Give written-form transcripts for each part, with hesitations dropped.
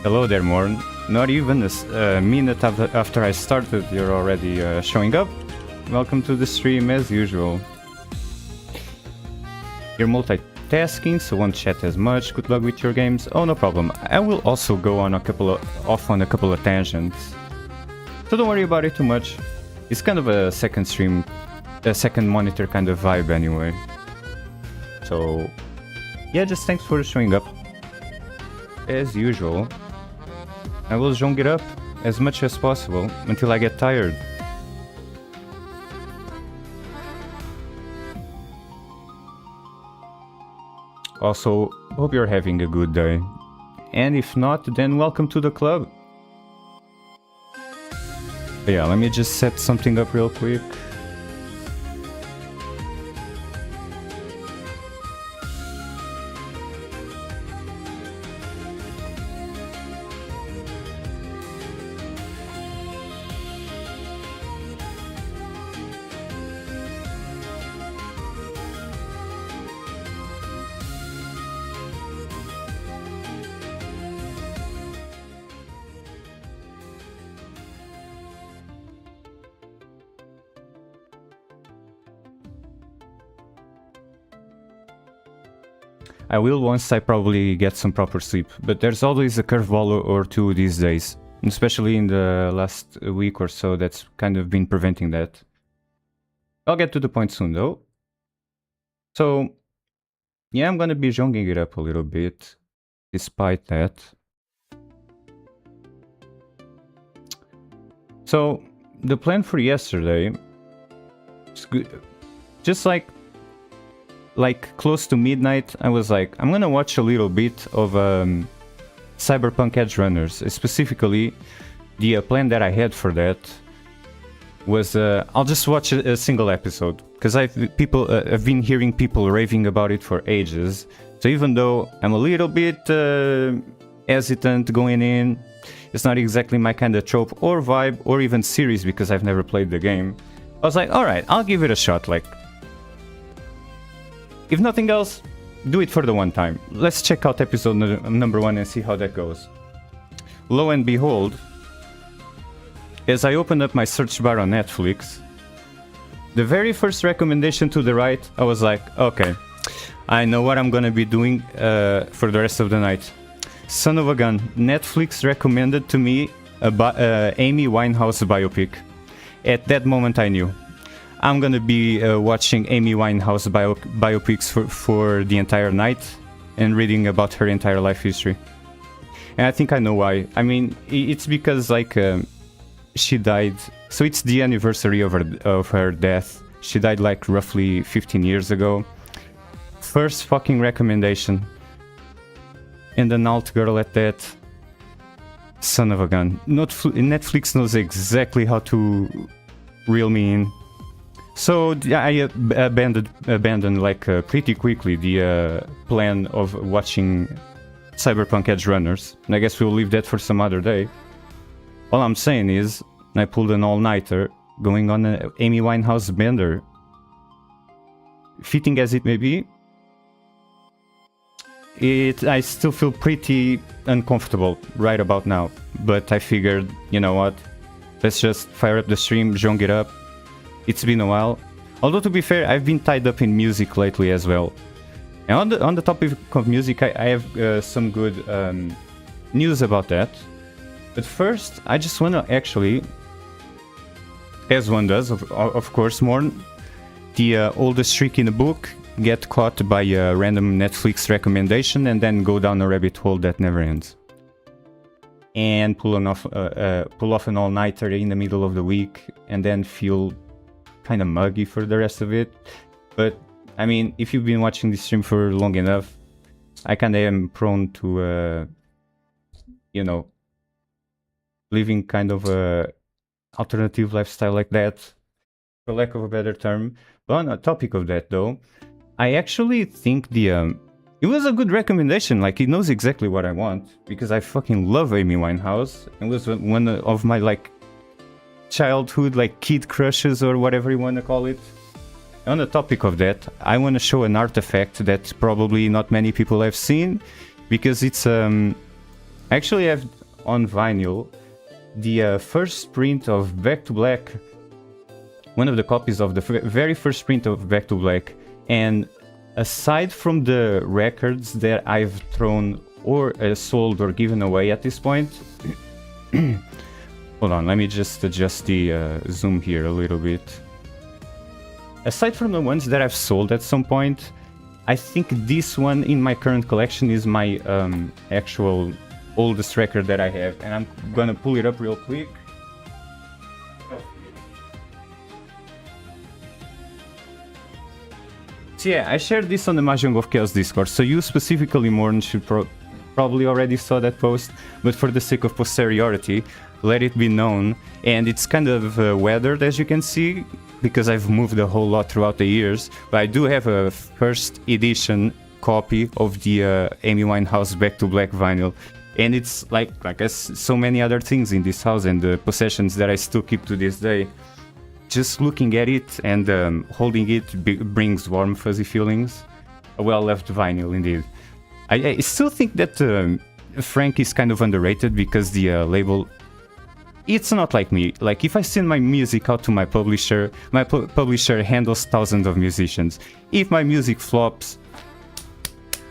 Hello there, Morn. Not even a minute after I started, you're already showing up. Welcome to the stream as usual. You're multitasking, so won't chat as much. Good luck with your games. Oh, no problem. I will also go on a couple of tangents. So don't worry about it too much. It's kind of a second stream, a second monitor kind of vibe anyway. So yeah, just thanks for showing up. As usual, I will zhong it up as much as possible until I get tired. Also, hope you're having a good day. And if not, then welcome to the club. But yeah, let me just set something up real quick. I will once I probably get some proper sleep, but there's always a curveball or two these days, especially in the last week or so that's kind of been preventing that. I'll get to the point soon though. So yeah, I'm gonna be zhonging it up a little bit, despite that. So the plan for yesterday is good. Just like close to midnight, I was like, I'm gonna watch a little bit of Cyberpunk Edge Runners. Specifically, the plan that I had for that was I'll just watch a single episode, because I've been hearing people raving about it for ages. So even though I'm a little bit hesitant going in, it's not exactly my kind of trope or vibe or even series because I've never played the game. I was like, alright, I'll give it a shot. Like, if nothing else, do it for the one time. Let's check out episode number 1 and see how that goes. Lo and behold, as I opened up my search bar on Netflix, the very first recommendation to the right, I was like, okay, I know what I'm gonna be doing for the rest of the night. Son of a gun, Netflix recommended to me a Amy Winehouse biopic. At that moment I knew. I'm gonna be watching Amy Winehouse biopics for the entire night and reading about her entire life history. And I think I know why. I mean, it's because like she died, so it's the anniversary of her death. She died like roughly 15 years ago. First fucking recommendation. And an alt girl at that. Son of a gun. Netflix knows exactly how to reel me in. So I abandoned like pretty quickly the plan of watching Cyberpunk Edge Runners. And I guess we'll leave that for some other day. All I'm saying is, I pulled an all-nighter going on an Amy Winehouse bender. Fitting as it may be, I still feel pretty uncomfortable right about now. But I figured, you know what, let's just fire up the stream, zhong it up. It's been a while. Although to be fair, I've been tied up in music lately as well. And on the topic of music, I have some good news about that. But first, I just want to actually, as one does, of course, mourn the oldest trick in the book, get caught by a random Netflix recommendation, and then go down a rabbit hole that never ends. And pull off an all-nighter in the middle of the week, and then feel kind of muggy for the rest of it. But I mean, if you've been watching this stream for long enough, I kind of am prone to you know, living kind of a alternative lifestyle like that, for lack of a better term. But on the topic of that though, I actually think it was a good recommendation. Like, it knows exactly what I want, because I fucking love Amy Winehouse. It was one of my like childhood, like kid crushes or whatever you want to call it. On the topic of that, I want to show an artifact that probably not many people have seen, because it's I actually have on vinyl the first print of Back to Black, one of the copies of the very first print of Back to Black. And aside from the records that I've thrown or sold or given away at this point, hold on, let me just adjust the zoom here a little bit. Aside from the ones that I've sold at some point, I think this one in my current collection is my actual oldest record that I have, and I'm gonna pull it up real quick. So yeah, I shared this on the Mahjong of Chaos Discord, so you specifically, Morn, should probably already saw that post, but for the sake of posterity, let it be known. And it's kind of weathered, as you can see, because I've moved a whole lot throughout the years, but I do have a first edition copy of the Amy Winehouse Back to Black vinyl. And it's like as so many other things in this house and the possessions that I still keep to this day. Just looking at it and holding it brings warm, fuzzy feelings. A well-loved vinyl, indeed. I still think that Frank is kind of underrated because the label... It's not like me. Like, if I send my music out to my publisher handles thousands of musicians. If my music flops,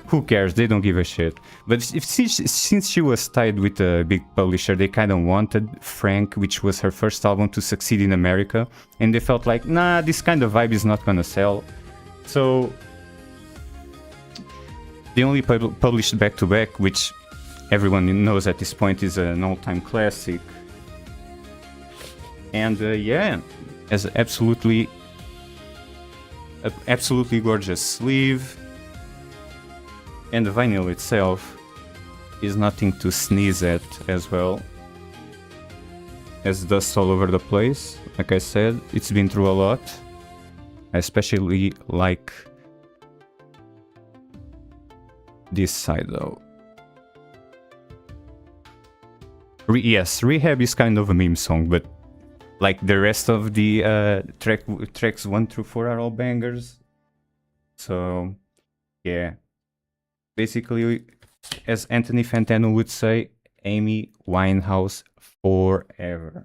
who cares? They don't give a shit. But since she was tied with a big publisher, they kind of wanted Frank, which was her first album, to succeed in America. And they felt like, nah, this kind of vibe is not gonna sell. So they only published Back to Back, which everyone knows at this point is an all-time classic. And yeah, has absolutely gorgeous sleeve. And the vinyl itself is nothing to sneeze at as well. Has dust all over the place. Like I said, it's been through a lot. I especially like this side though. Yes, Rehab is kind of a meme song, but like the rest of the tracks 1 through 4 are all bangers. So yeah. Basically, as Anthony Fantano would say, Amy Winehouse forever.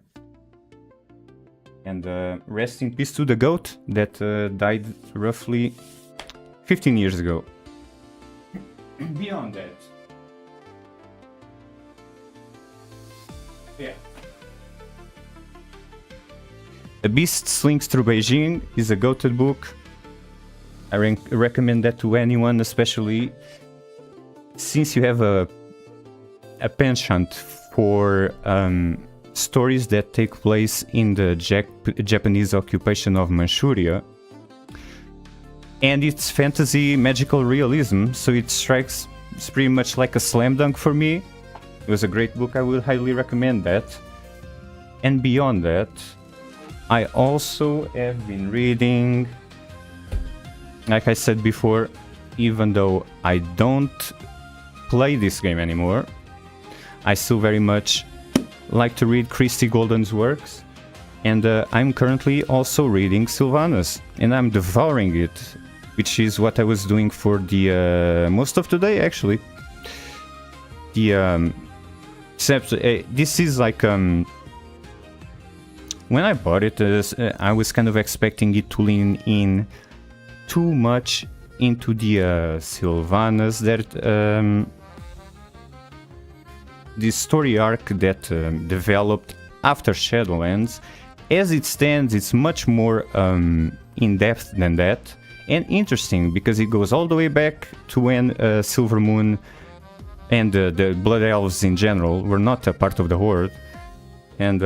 And rest in peace to the GOAT that died roughly 15 years ago. Beyond that. Yeah. The Beast Slinks Through Beijing is a GOATed book. I recommend that to anyone, especially since you have a penchant for stories that take place in the Japanese occupation of Manchuria. And it's fantasy magical realism, so it strikes, it's pretty much like a slam dunk for me. It was a great book, I would highly recommend that. And beyond that, I also have been reading, like I said before, even though I don't play this game anymore, I still very much like to read Christie Golden's works, and I'm currently also reading Sylvanas, and I'm devouring it, which is what I was doing for the most of today, actually. The except this is like when I bought it, I was kind of expecting it to lean in too much into the Sylvanas, that this story arc that developed after Shadowlands. As it stands, it's much more in depth than that, and interesting because it goes all the way back to when Silver Moon and the Blood Elves in general were not a part of the Horde, and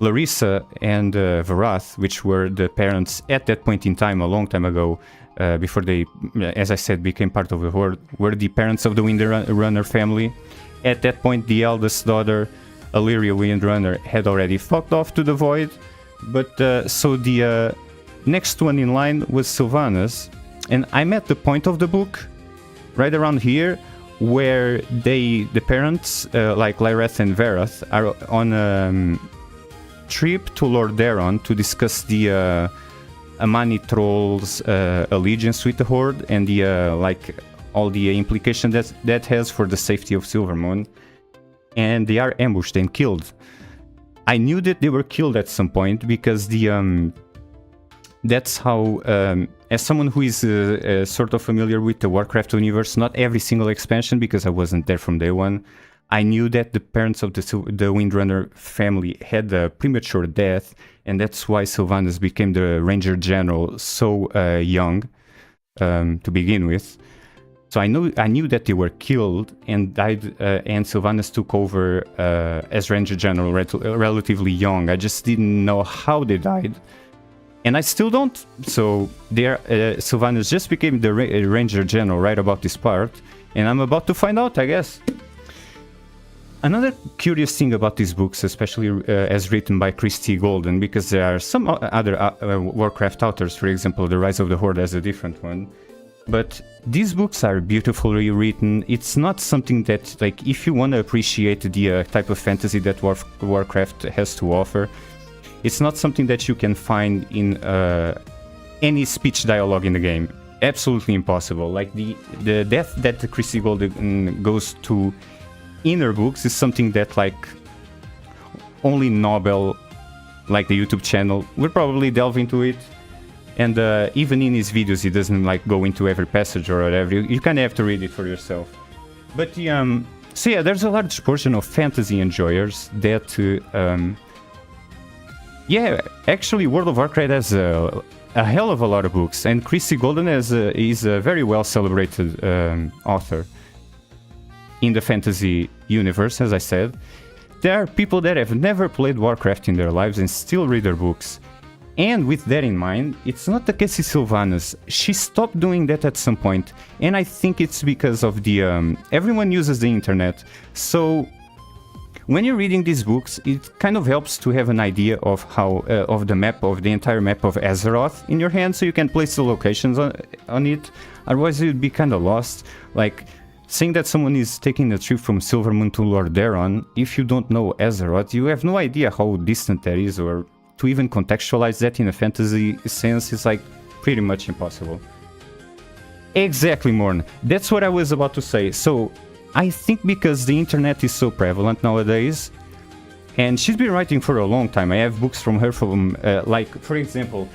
Larissa and Varath, which were the parents at that point in time, a long time ago, before they, as I said, became part of the Horde, were the parents of the Windrunner family. At that point, the eldest daughter, Illyria Windrunner, had already fucked off to the Void, but so the next one in line was Sylvanas, and I'm at the point of the book, right around here, where the parents, like Lyreth and Varath, are on a trip to Lord Daron to discuss the Amani Troll's allegiance with the Horde and the like all the implication that has for the safety of Silvermoon, and they are ambushed and killed. I knew that they were killed at some point because that's how, as someone who is sort of familiar with the Warcraft universe, not every single expansion because I wasn't there from day one, I knew that the parents of the Windrunner family had a premature death, and that's why Sylvanas became the Ranger General so young to begin with. So I knew that they were killed and died, and Sylvanas took over as Ranger General relatively young. I just didn't know how they died, and I still don't. So Sylvanas just became the Ranger General right about this part, and I'm about to find out, I guess. Another curious thing about these books, especially as written by Christie Golden, because there are some other Warcraft authors, for example, The Rise of the Horde has a different one. But these books are beautifully written. It's not something that, like, if you want to appreciate the type of fantasy that Warcraft has to offer, it's not something that you can find in any speech dialogue in the game. Absolutely impossible. Like, the depth that Christie Golden goes to in her books is something that, like, only Nobel, like the YouTube channel, would probably delve into it. And even in his videos, he doesn't like go into every passage or whatever. You kind of have to read it for yourself. But so yeah, there's a large portion of fantasy enjoyers that, yeah, actually World of Warcraft has a hell of a lot of books, and Christie Golden is a very well celebrated author in the fantasy universe. As I said, there are people that have never played Warcraft in their lives and still read their books. And with that in mind, it's not the case with Sylvanas. She stopped doing that at some point, and I think it's because of the everyone uses the internet. So when you're reading these books, it kind of helps to have an idea of how of the map, of the entire map of Azeroth in your hand, so you can place the locations on it. Otherwise, you'd be kind of lost. Like, saying that someone is taking a trip from Silvermoon to Lordaeron, if you don't know Azeroth, you have no idea how distant that is, or to even contextualize that in a fantasy sense is like pretty much impossible. Exactly, Morn. That's what I was about to say. So I think because the internet is so prevalent nowadays, and she's been writing for a long time. I have books from her from, like, for example,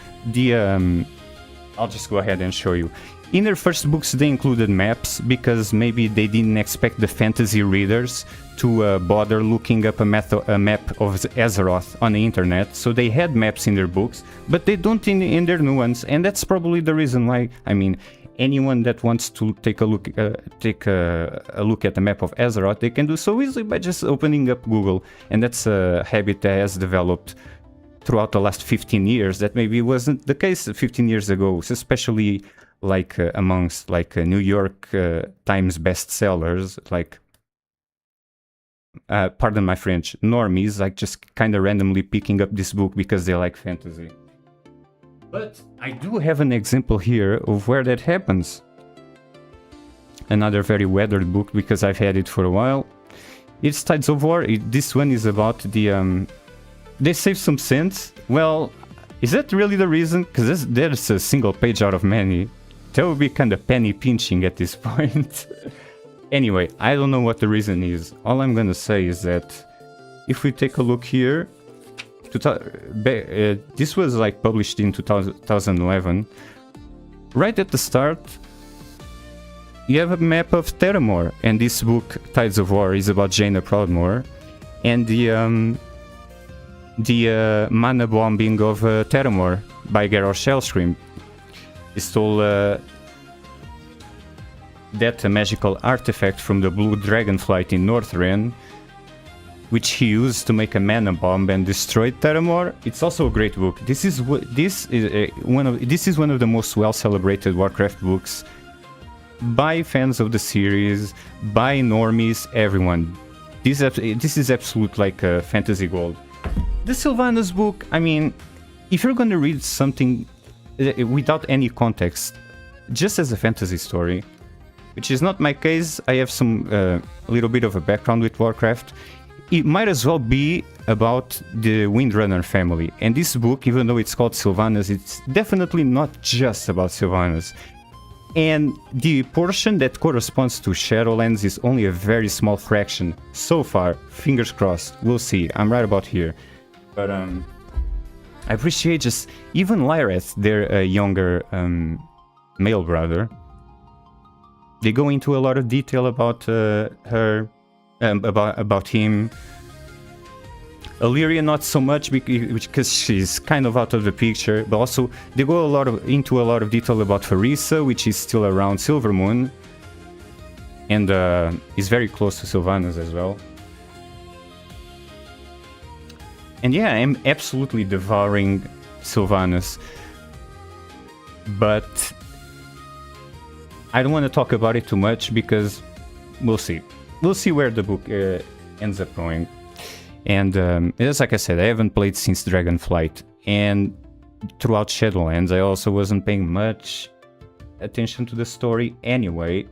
I'll just go ahead and show you. In their first books, they included maps because maybe they didn't expect the fantasy readers to bother looking up a map of Azeroth on the internet. So they had maps in their books, but they don't in their new ones. And that's probably the reason why, I mean, anyone that wants to take a look at the map of Azeroth, they can do so easily by just opening up Google. And that's a habit that has developed throughout the last 15 years that maybe wasn't the case 15 years ago, especially like amongst like New York Times bestsellers, like pardon my French, normies, like just kind of randomly picking up this book because they like fantasy. But I do have an example here of where that happens. Another very weathered book because I've had it for a while. It's Tides of War. This one is about the they save some synths. Well, is that really the reason? Because there's a single page out of many. That would be kind of penny pinching at this point. Anyway, I don't know what the reason is. All I'm gonna say is that if we take a look here, this was like published in 2011. Right at the start, you have a map of Terramore, and this book, Tides of War, is about Jaina Proudmoore and the mana bombing of Terramore by Garrosh Shellscream. He stole that magical artifact from the Blue Dragonflight in Northrend, which he used to make a mana bomb and destroyed Terramore. It's also a great book. This is one of the most well celebrated Warcraft books by fans of the series, by normies, everyone. This is absolute like fantasy gold. The Sylvanas book, I mean, if you're gonna read something without any context, just as a fantasy story, which is not my case, I have some a little bit of a background with Warcraft, it might as well be about the Windrunner family. And this book, even though it's called Sylvanas, it's definitely not just about Sylvanas. And the portion that corresponds to Shadowlands is only a very small fraction. So far, fingers crossed, we'll see. I'm right about here. But I appreciate just even Lyreth, their younger male brother. They go into a lot of detail about her, about him. Illyria not so much because she's kind of out of the picture, but also they go into a lot of detail about Farisa, which is still around Silvermoon, and is very close to Sylvanas as well. And yeah, I'm absolutely devouring Sylvanas, but I don't want to talk about it too much because we'll see. We'll see where the book ends up going. And just like I said, I haven't played since Dragonflight, and throughout Shadowlands I also wasn't paying much attention to the story anyway.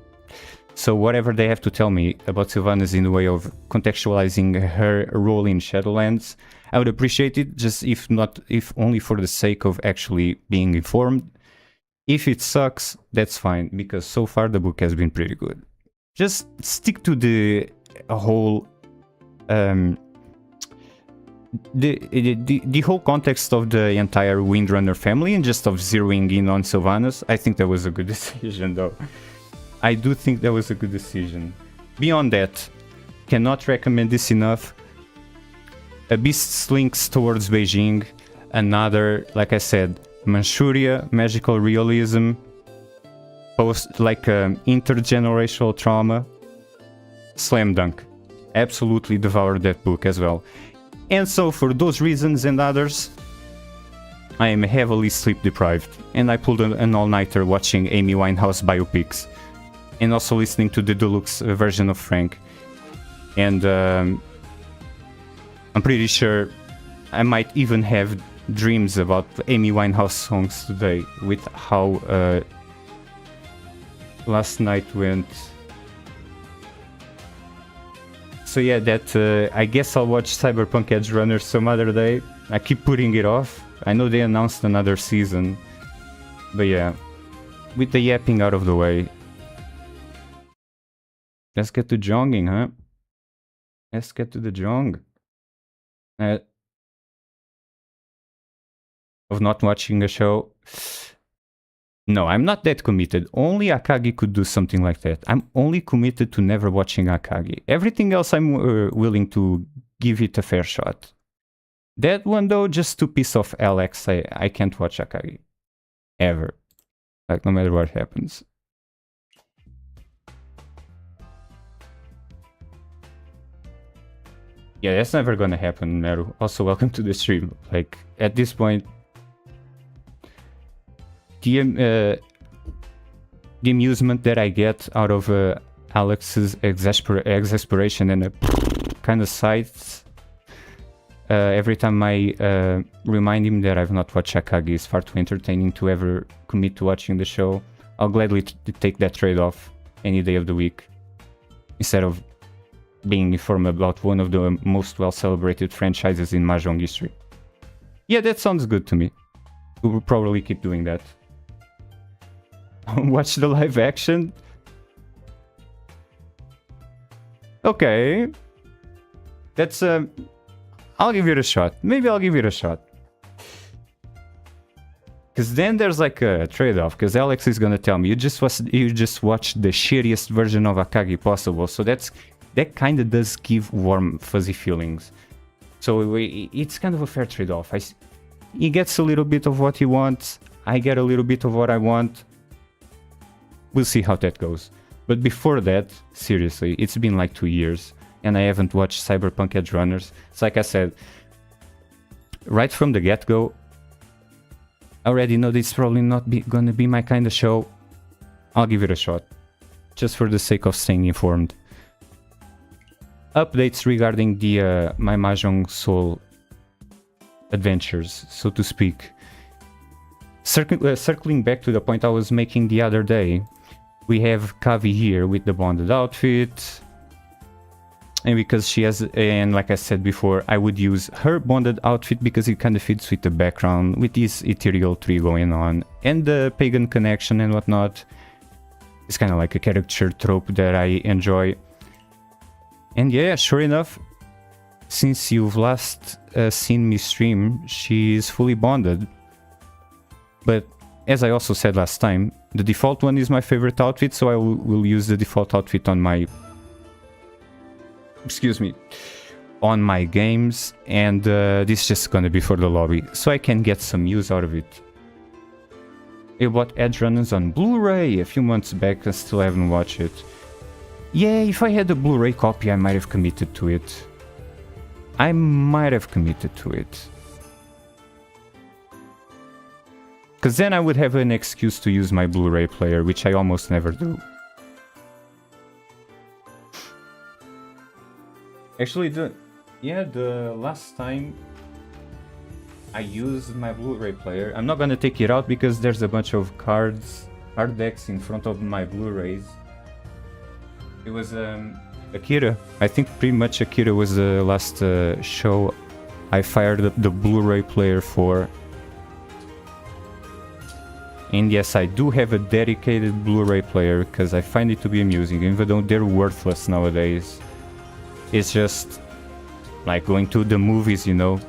So whatever they have to tell me about Sylvanas in the way of contextualizing her role in Shadowlands, I would appreciate it, just if only for the sake of actually being informed. If it sucks, that's fine, because so far the book has been pretty good. Just stick to the whole the whole context of the entire Windrunner family and just of zeroing in on Sylvanas. I think that was a good decision, though. I do think that was a good decision. Beyond that, cannot recommend this enough. Abyss Slinks Towards Beijing, another, like I said, Manchuria, magical realism, intergenerational trauma. Slam dunk. Absolutely devoured that book as well. And so for those reasons and others, I am heavily sleep deprived, and I pulled an all-nighter watching Amy Winehouse biopics, and also listening to the deluxe version of Frank. And I'm pretty sure I might even have dreams about Amy Winehouse songs today, with how last night went. So yeah, I guess I'll watch Cyberpunk Edge Runner some other day. I keep putting it off. I know they announced another season. But yeah, with the yapping out of the way, let's get to jonging, huh? Let's get to the jong. Of not watching a show. No, I'm not that committed. Only Akagi could do something like that. I'm only committed to never watching Akagi. Everything else I'm willing to give it a fair shot. That one though, just to piss off Alex, I can't watch Akagi. Ever. Like, no matter what happens. Yeah, that's never gonna happen, Meru. Also, welcome to the stream. Like, at this point, the amusement that I get out of Alex's exasperation and kind of sighs every time I remind him that I've not watched Akagi is far too entertaining to ever commit to watching the show. I'll gladly take that trade-off any day of the week, instead of being informed about one of the most well-celebrated franchises in Mahjong history. Yeah, that sounds good to me. We will probably keep doing that. Watch the live action? Okay. That's I'll give it a shot. Maybe I'll give it a shot. Because then there's like a trade-off, because Alex is gonna tell me you just watched the shittiest version of Akagi possible, so that kind of does give warm fuzzy feelings. So it's kind of a fair trade-off. He gets a little bit of what he wants, I get a little bit of what I want. We'll see how that goes. But before that, seriously, it's been like 2 years and I haven't watched Cyberpunk Edge Runners. It's like I said, right from the get-go, I already know this is probably not gonna be my kind of show. I'll give it a shot, just for the sake of staying informed. Updates regarding the my Mahjong Soul adventures, so to speak. Circling back to the point I was making the other day, we have Kavi here with the bonded outfit. And because she has, and like I said before, I would use her bonded outfit because it kind of fits with the background, with this ethereal tree going on, and the pagan connection and whatnot. It's kind of like a caricature trope that I enjoy. And yeah, sure enough, since you've last seen me stream, she's fully bonded. But as I also said last time, the default one is my favorite outfit, so I will use the default outfit on my... Excuse me. On my games, and this is just gonna be for the lobby, so I can get some use out of it. I bought Edge Runners on Blu-ray a few months back, I still haven't watched it. Yeah, if I had a Blu-ray copy, I might have committed to it. I might have committed to it. Because then I would have an excuse to use my Blu-ray player, which I almost never do. Actually, the last time I used my Blu-ray player, I'm not gonna take it out because there's a bunch of card decks in front of my Blu-rays. It was Akira. I think pretty much Akira was the last show I fired up the Blu-ray player for. And yes, I do have a dedicated Blu-ray player because I find it to be amusing, even though they're worthless nowadays. It's just like going to the movies, you know.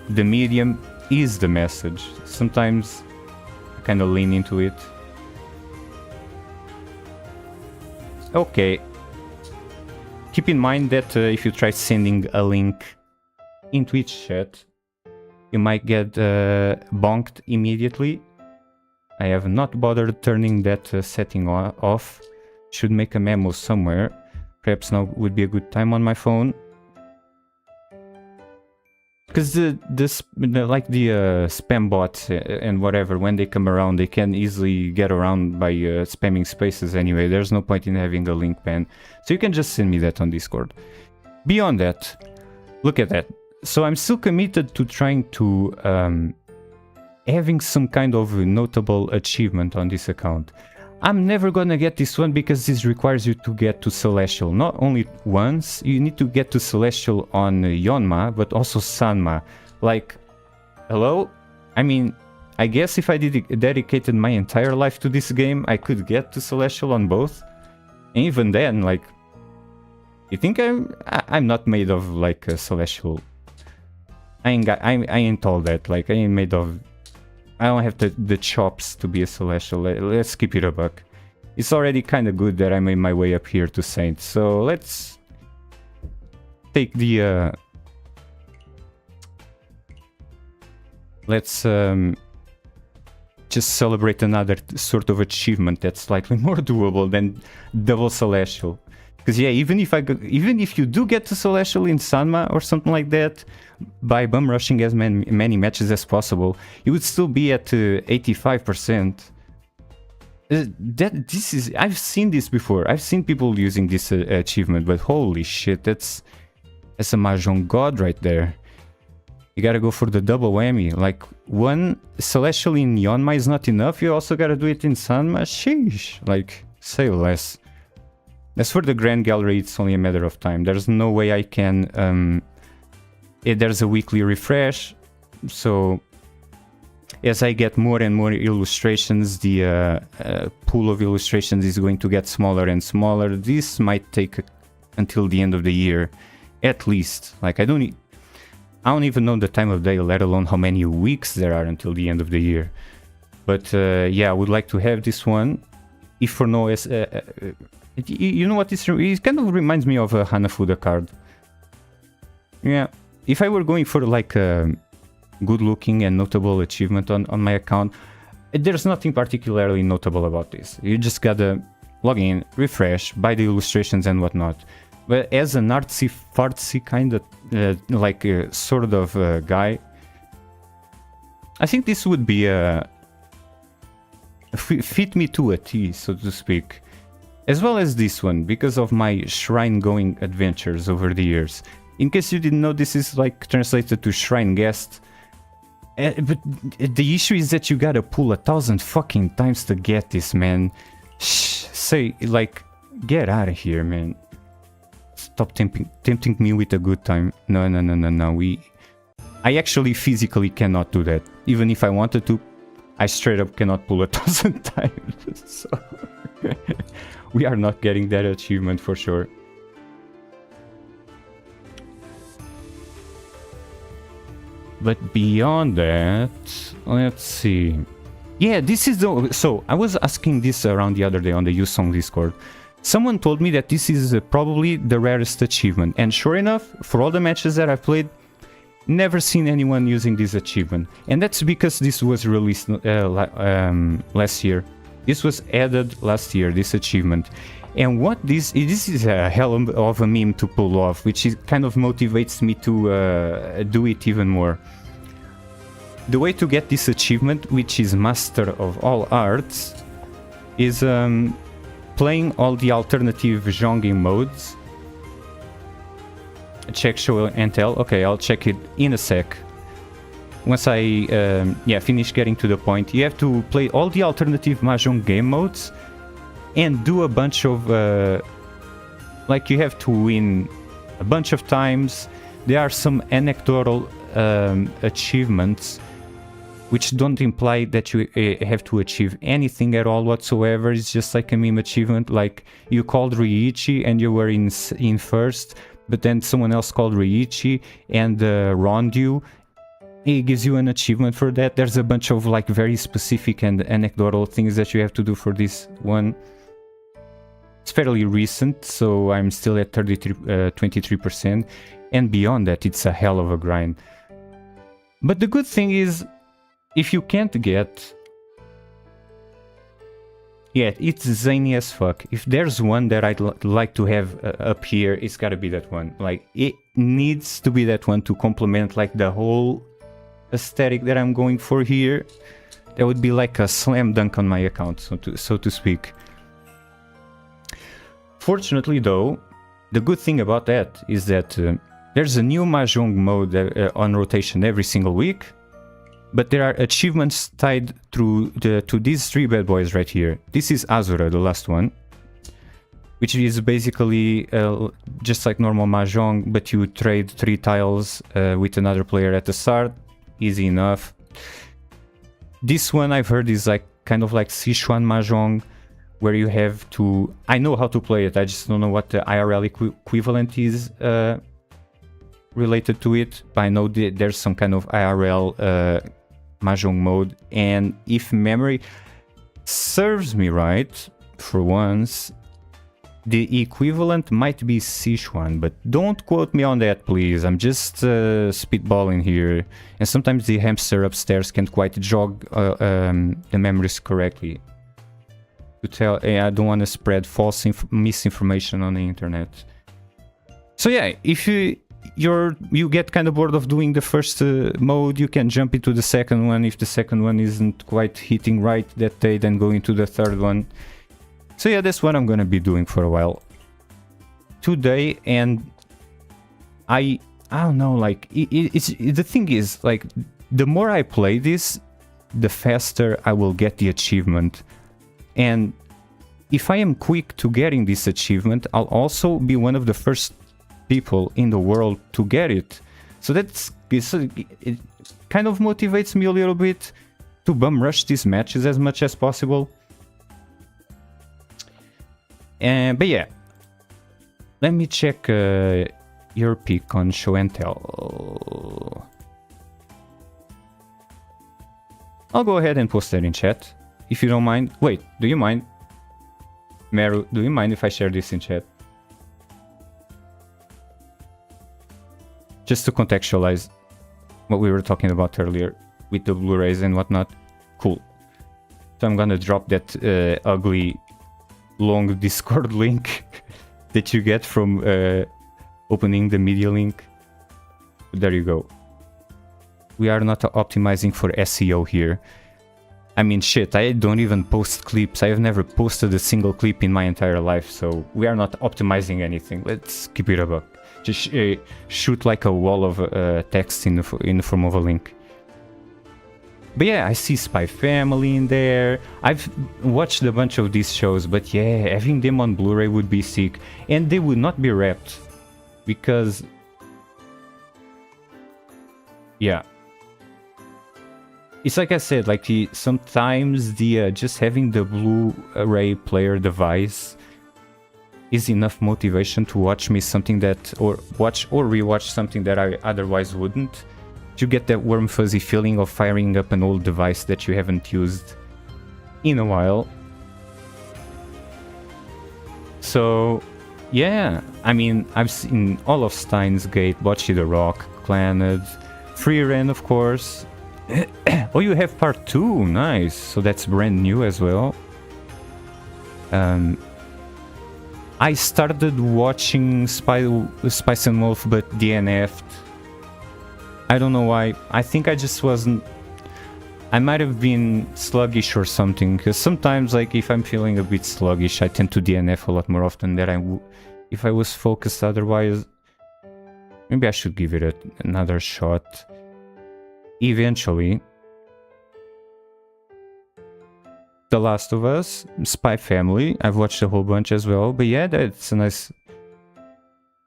The medium is the message. Sometimes I kind of lean into it. Okay. Keep in mind that if you try sending a link in Twitch chat, you might get bonked immediately. I have not bothered turning that setting off. Should make a memo somewhere. Perhaps now would be a good time on my phone. Because the spam bots and whatever, when they come around, they can easily get around by spamming spaces anyway. There's no point in having a link ban. So you can just send me that on Discord. Beyond that, look at that. So I'm still committed to trying to having some kind of notable achievement on this account. I'm never gonna get this one because this requires you to get to Celestial. Not only once, you need to get to Celestial on Yonma, but also Sanma. Like, hello? I mean, I guess if I dedicated my entire life to this game, I could get to Celestial on both. And even then, like, you think I'm not made of like a Celestial. I ain't all that. Like, I ain't made of... I don't have the chops to be a Celestial. Let's keep it a buck. It's already kind of good that I made my way up here to Saint. So let's take the... let's just celebrate another sort of achievement that's slightly more doable than double Celestial. Because yeah, even if you do get to Celestial in Sanma or something like that, by bum rushing as many matches as possible, you would still be at 85%. I've seen this before. I've seen people using this achievement, but holy shit, that's a Mahjong god right there. You gotta go for the double whammy. Like, one Celestial in Yonma is not enough, you also gotta do it in Sanma. Sheesh. Like, say less. As for the Grand Gallery, it's only a matter of time. There's no way I can... there's a weekly refresh, so as I get more and more illustrations, the pool of illustrations is going to get smaller and smaller. This might take until the end of the year, at least. Like, I don't even know the time of day, let alone how many weeks there are until the end of the year. But yeah, I would like to have this one. If for no... you know what, it kind of reminds me of a Hanafuda card. Yeah, if I were going for like a good looking and notable achievement on my account, there's nothing particularly notable about this. You just gotta log in, refresh, buy the illustrations and whatnot. But as an artsy-fartsy kind of sort of guy, I think this would be fit me to a T, so to speak. As well as this one, because of my shrine-going adventures over the years. In case you didn't know, this is like translated to Shrine Guest. But the issue is that you gotta pull 1,000 fucking times to get this, man. Say, like, get out of here, man. Stop tempting me with a good time. No. I actually physically cannot do that. Even if I wanted to, I straight up cannot pull 1,000 times. So... We are not getting that achievement for sure. But beyond that, let's see. Yeah, this is the... So, I was asking this around the other day on the Usong Discord. Someone told me that this is probably the rarest achievement. And sure enough, for all the matches that I've played, never seen anyone using this achievement. And that's because this was released last year. This was added last year, this achievement. And what this is a hell of a meme to pull off, which is, kind of motivates me to do it even more. The way to get this achievement, which is Master of All Arts, is playing all the alternative Mahjong modes. Check show and tell. Okay, I'll check it in a sec. Once I finish getting to the point, you have to play all the alternative Mahjong game modes and do a bunch of like, you have to win a bunch of times. There are some anecdotal achievements which don't imply that you have to achieve anything at all whatsoever. It's just like a meme achievement, like you called Riichi and you were in first, but then someone else called Riichi and wronged you. It gives you an achievement for that. There's a bunch of like very specific and anecdotal things that you have to do for this one. It's fairly recent, so I'm still at 23%, and beyond that it's a hell of a grind. But the good thing is, if you can't get... Yeah, it's zany as fuck. If there's one that I'd like to have up here, it's gotta be that one. Like, it needs to be that one to complement like the whole aesthetic that I'm going for here. That would be like a slam dunk on my account, so to speak. Fortunately though, the good thing about that is that there's a new Mahjong mode on rotation every single week, but there are achievements tied to these three bad boys right here. This is Azure, the last one, which is basically just like normal Mahjong, but you trade 3 tiles with another player at the start. Easy enough. This one I've heard is like kind of like Sichuan Mahjong, where you have to... I know how to play it, I just don't know what the IRL equivalent is related to it, but I know there's some kind of IRL Mahjong mode, and if memory serves me right, for once, the equivalent might be Sichuan, but don't quote me on that, please. I'm just spitballing here, and sometimes the hamster upstairs can't quite jog the memories correctly. To tell, I don't want to spread false misinformation on the internet. So yeah, if you get kind of bored of doing the first mode, you can jump into the second one. If the second one isn't quite hitting right that day, then go into the third one. So yeah, that's what I'm gonna be doing for a while today. And I don't know, like the thing is, like, the more I play this, the faster I will get the achievement. And if I am quick to getting this achievement, I'll also be one of the first people in the world to get it. So it kind of motivates me a little bit to bum rush these matches as much as possible. But yeah, let me check your pick on show and tell. I'll go ahead and post that in chat, if you don't mind. Wait, do you mind? Meru, do you mind if I share this in chat? Just to contextualize what we were talking about earlier with the Blu-rays and whatnot. Cool. So I'm gonna drop that ugly long Discord link that you get from opening the media link. There you go. We are not optimizing for SEO here. I mean, shit, I don't even post clips. I have never posted a single clip in my entire life, so we are not optimizing anything. Let's keep it a buck. Just shoot like a wall of text in the form of a link. But yeah, I see Spy Family in there. I've watched a bunch of these shows, but yeah, having them on Blu-ray would be sick. And they would not be wrapped, because... yeah. it's like I said, like sometimes the just having the Blu-ray player device is enough motivation to watch me something that, or watch or rewatch something that I otherwise wouldn't. You get that warm fuzzy feeling of firing up an old device that you haven't used in a while. So yeah, I mean, I've seen all of Steins Gate, Bocce the Rock, Clannad, Free Ren, of course. Oh, you have part 2, nice. So that's brand new as well. I started watching Spice and Wolf, but DNF'd. I don't know why. I think I just wasn't... I might have been sluggish or something, because sometimes, like, if I'm feeling a bit sluggish, I tend to DNF a lot more often than I would if I was focused otherwise. Maybe I should give it another shot. Eventually. The Last of Us, Spy Family, I've watched a whole bunch as well, but yeah, that's a nice,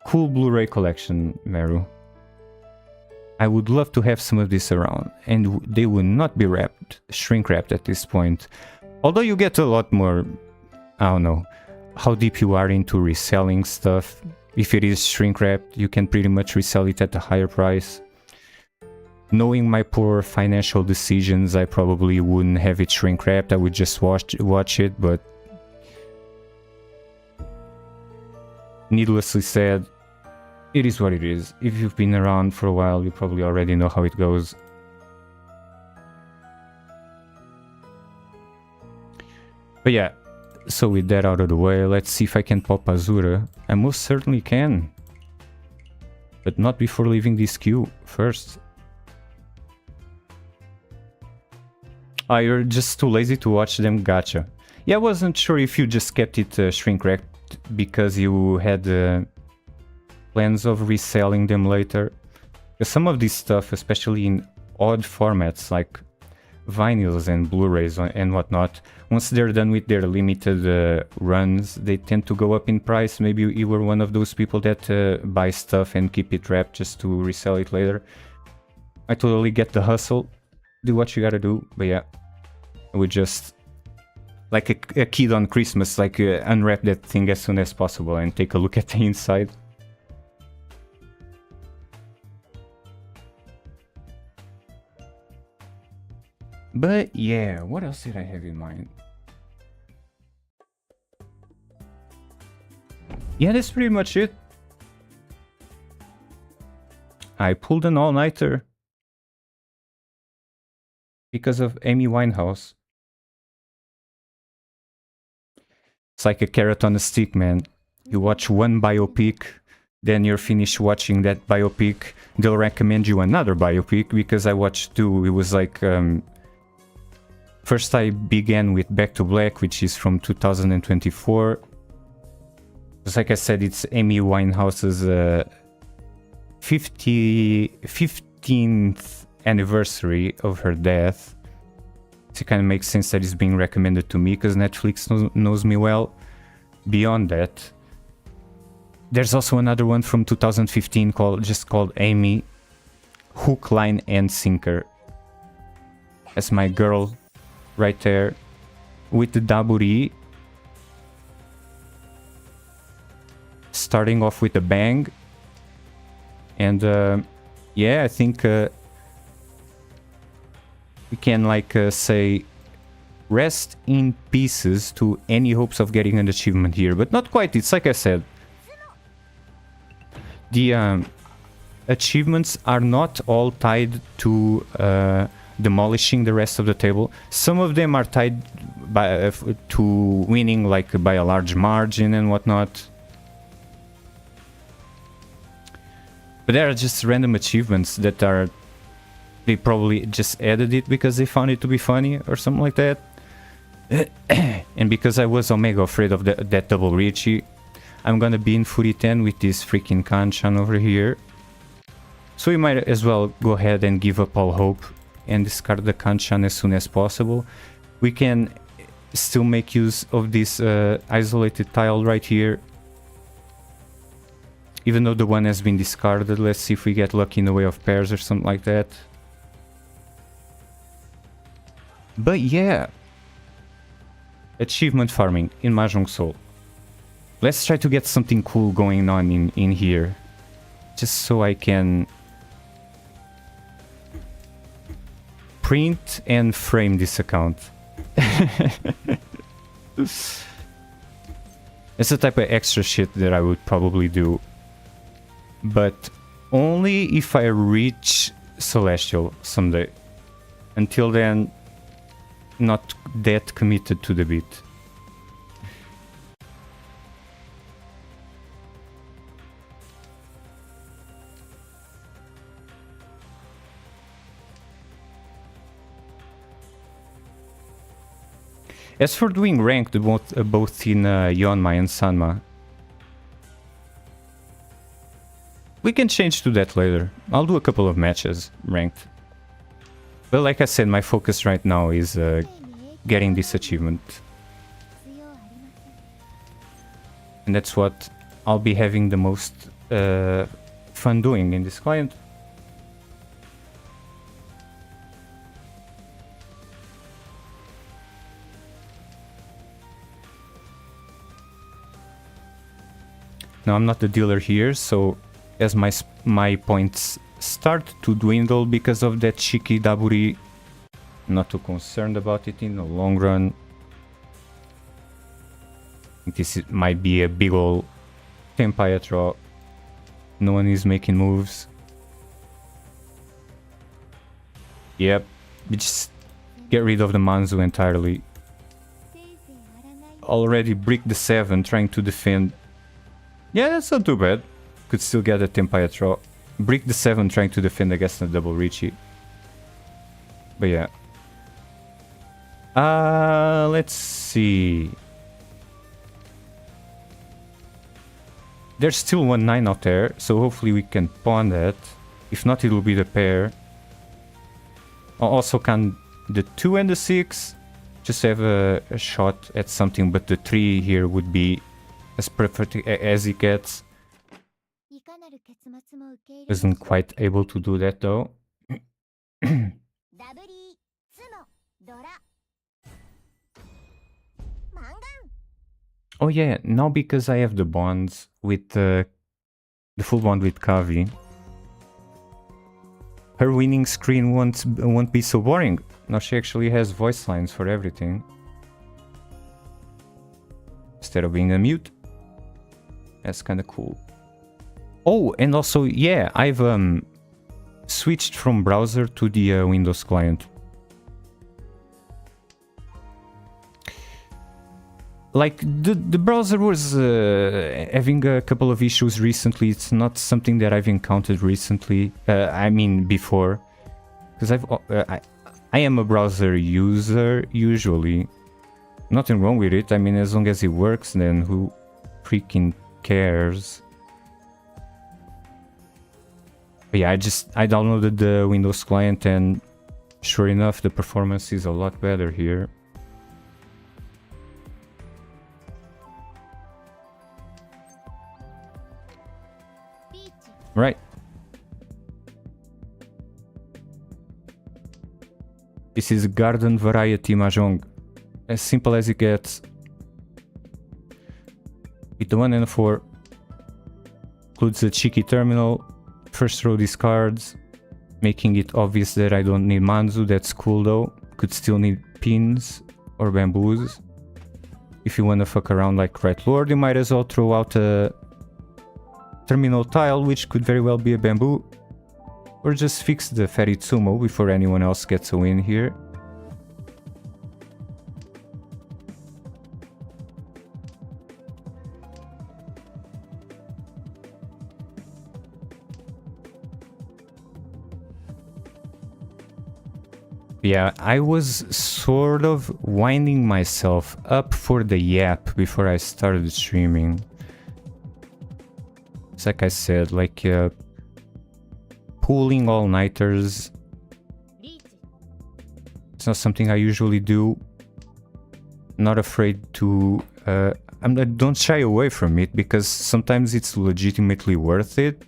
cool Blu-ray collection, Meru. I would love to have some of this around, and they will not be shrink wrapped at this point. Although you get a lot more, I don't know, how deep you are into reselling stuff. If it is shrink wrapped, you can pretty much resell it at a higher price. Knowing my poor financial decisions, I probably wouldn't have it shrink wrapped, I would just watch it, but needlessly said, it is what it is. If you've been around for a while, you probably already know how it goes. But yeah, so with that out of the way, let's see if I can pop Azure. I most certainly can. But not before leaving this queue first. Ah, you're just too lazy to watch them, gotcha. Yeah, I wasn't sure if you just kept it shrink wrapped because you had plans of reselling them later. Because some of this stuff, especially in odd formats like vinyls and Blu-rays and whatnot, once they're done with their limited runs, they tend to go up in price. Maybe you were one of those people that buy stuff and keep it wrapped just to resell it later. I totally get the hustle. Do what you gotta do, but yeah, we just like a kid on Christmas, like unwrap that thing as soon as possible and take a look at the inside. But yeah, what else did I have in mind? Yeah, that's pretty much it. I pulled an all-nighter because of Amy Winehouse. It's like a carrot on a stick, man. You watch one biopic, then you're finished watching that biopic, they'll recommend you another biopic, because I watched 2. It was like... First I began with Back to Black, which is from 2024. Just like I said, it's Amy Winehouse's 15th anniversary of her death. So it kind of makes sense that it's being recommended to me, because Netflix knows me well. Beyond that, there's also another one from 2015 called Amy, Hook, Line and Sinker. That's my girl right there with the Daburi, starting off with a bang. And yeah, I think we can like say rest in pieces to any hopes of getting an achievement here, but not quite. It's like I said, the achievements are not all tied to demolishing the rest of the table. Some of them are tied to winning like by a large margin and whatnot. But there are just random achievements that are... They probably just added it because they found it to be funny or something like that. And because I was omega afraid of that double Riichi, I'm gonna be in Furi 10 with this freaking Kanchan over here. So we might as well go ahead and give up all hope and discard the Kanchan as soon as possible. We can still make use of this isolated tile right here. Even though the one has been discarded, let's see if we get lucky in the way of pairs or something like that. But yeah, achievement farming in Mahjong Soul. Let's try to get something cool going on in here, just so I can print and frame this account. It's the type of extra shit that I would probably do, but only if I reach Celestial someday. Until then, not that committed to the beat. As for doing ranked, both in Yeonma and Sanma, we can change to that later. I'll do a couple of matches ranked. But like I said, my focus right now is getting this achievement. And that's what I'll be having the most fun doing in this client. Now I'm not the dealer here, so as my points start to dwindle because of that cheeky Daburi, I'm not too concerned about it in the long run. This might be a big ol' Tenpai draw. No one is making moves. Yep, we just get rid of the Manzu entirely. Already brick the 7 trying to defend. Yeah, that's not too bad. Could still get a Tenpai draw. Brick the 7 trying to defend against the double Riichi. But yeah. Let's see. There's still 1-9 out there, so hopefully we can pawn that. If not, it'll be the pair. Also can the 2 and the 6 just have a shot at something, but the 3 here would be as perfect as it gets. Wasn't quite able to do that though. Oh yeah, now because I have the bonds with the full bond with Kavi, her winning screen won't be so boring. Now she actually has voice lines for everything, instead of being a mute. That's kind of cool. Oh, and also, yeah, I've switched from browser to the Windows client. Like, the browser was having a couple of issues recently. It's not something that I've encountered recently. I mean, before. Because I am a browser user, usually. Nothing wrong with it. I mean, as long as it works, then who freaking cares? But yeah, I downloaded the Windows client, and sure enough, the performance is a lot better here. Right. This is Garden Variety Mahjong. As simple as it gets. With the 1 and a 4. Includes a cheeky terminal. First row discards. Making it obvious that I don't need Manzu. That's cool though. Could still need pins or bamboos. If you wanna fuck around like Right Lord, you might as well throw out a terminal tile, which could very well be a bamboo. Or just fix the Fatty Tsumo before anyone else gets a win here. Yeah, I was sort of winding myself up for the yap before I started streaming. It's like I said, like pulling all-nighters. It's not something I usually do. Not afraid to... don't shy away from it, because sometimes it's legitimately worth it.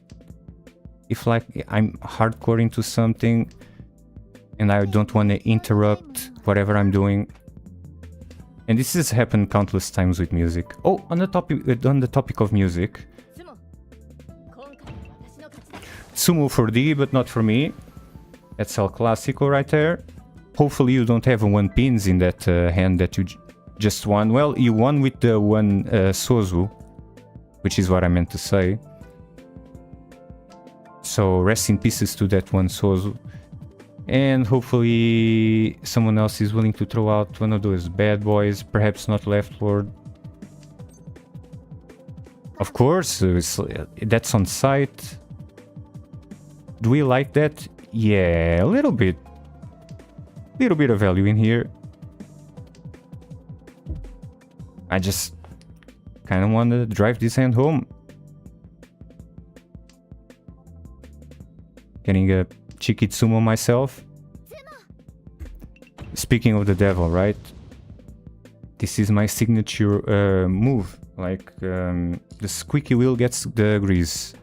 If like I'm hardcore into something, and I don't want to interrupt whatever I'm doing. And this has happened countless times with music. Oh, on the topic of music. Sumo for D, but not for me. That's El Clasico right there. Hopefully you don't have a 1 pins in that hand that you just won. Well, you won with the 1 Sozu, which is what I meant to say. So rest in pieces to that 1 Sozu. And hopefully someone else is willing to throw out one of those bad boys, perhaps not Left Lord. Of course, that's on site. Do we like that? Yeah, a little bit. Little bit of value in here. I just kind of want to drive this hand home. Getting a cheeky Tsumo myself. Speaking of the devil, right? This is my signature move. Like, the squeaky wheel gets the grease.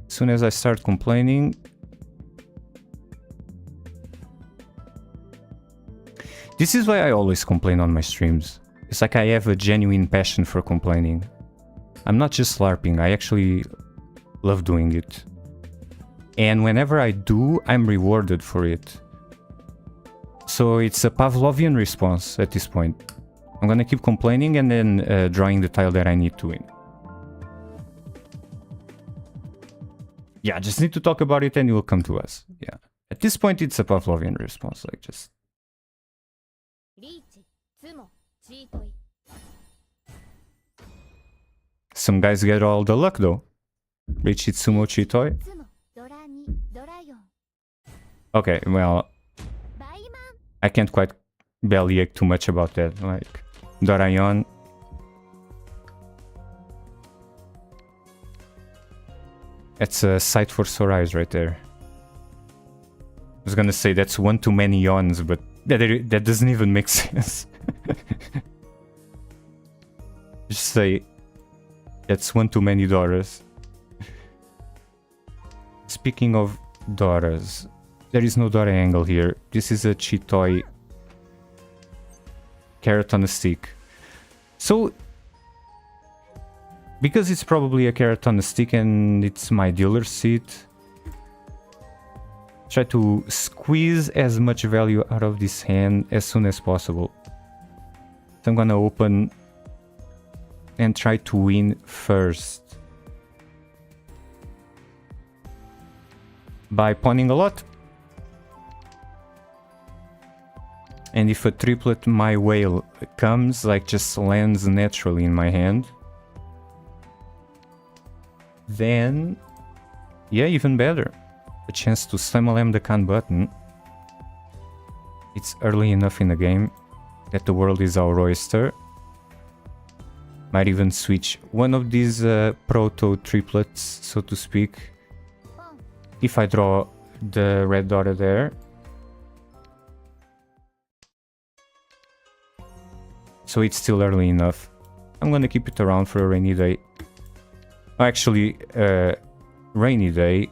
As soon as I start complaining... This is why I always complain on my streams. It's like I have a genuine passion for complaining. I'm not just LARPing, I actually love doing it. And whenever I do, I'm rewarded for it. So it's a Pavlovian response at this point. I'm gonna keep complaining and then drawing the tile that I need to win. Yeah, just need to talk about it and it will come to us. Yeah. At this point, it's a Pavlovian response, like just... Some guys get all the luck though. Riichi Tsumo Chitoi. Okay, well, I can't quite bellyache too much about that. Like, Doraemon. That's a sight for sore eyes right there. I was gonna say that's one too many yawns, but that doesn't even make sense. Just say that's one too many daughters. Speaking of daughters, there is no daughter angle here. This is a Chitoi carrot on a stick. So, because it's probably a carrot on a stick and it's my dealer's seat, try to squeeze as much value out of this hand as soon as possible. So I'm gonna open and try to win first by pawning a lot. And if a triplet my whale comes, like just lands naturally in my hand, then yeah, even better. A chance to slam the can button. It's early enough in the game that the world is our oyster. Might even switch one of these proto triplets, so to speak, if I draw the red daughter there. So it's still early enough. I'm gonna keep it around for a rainy day. Actually, rainy day.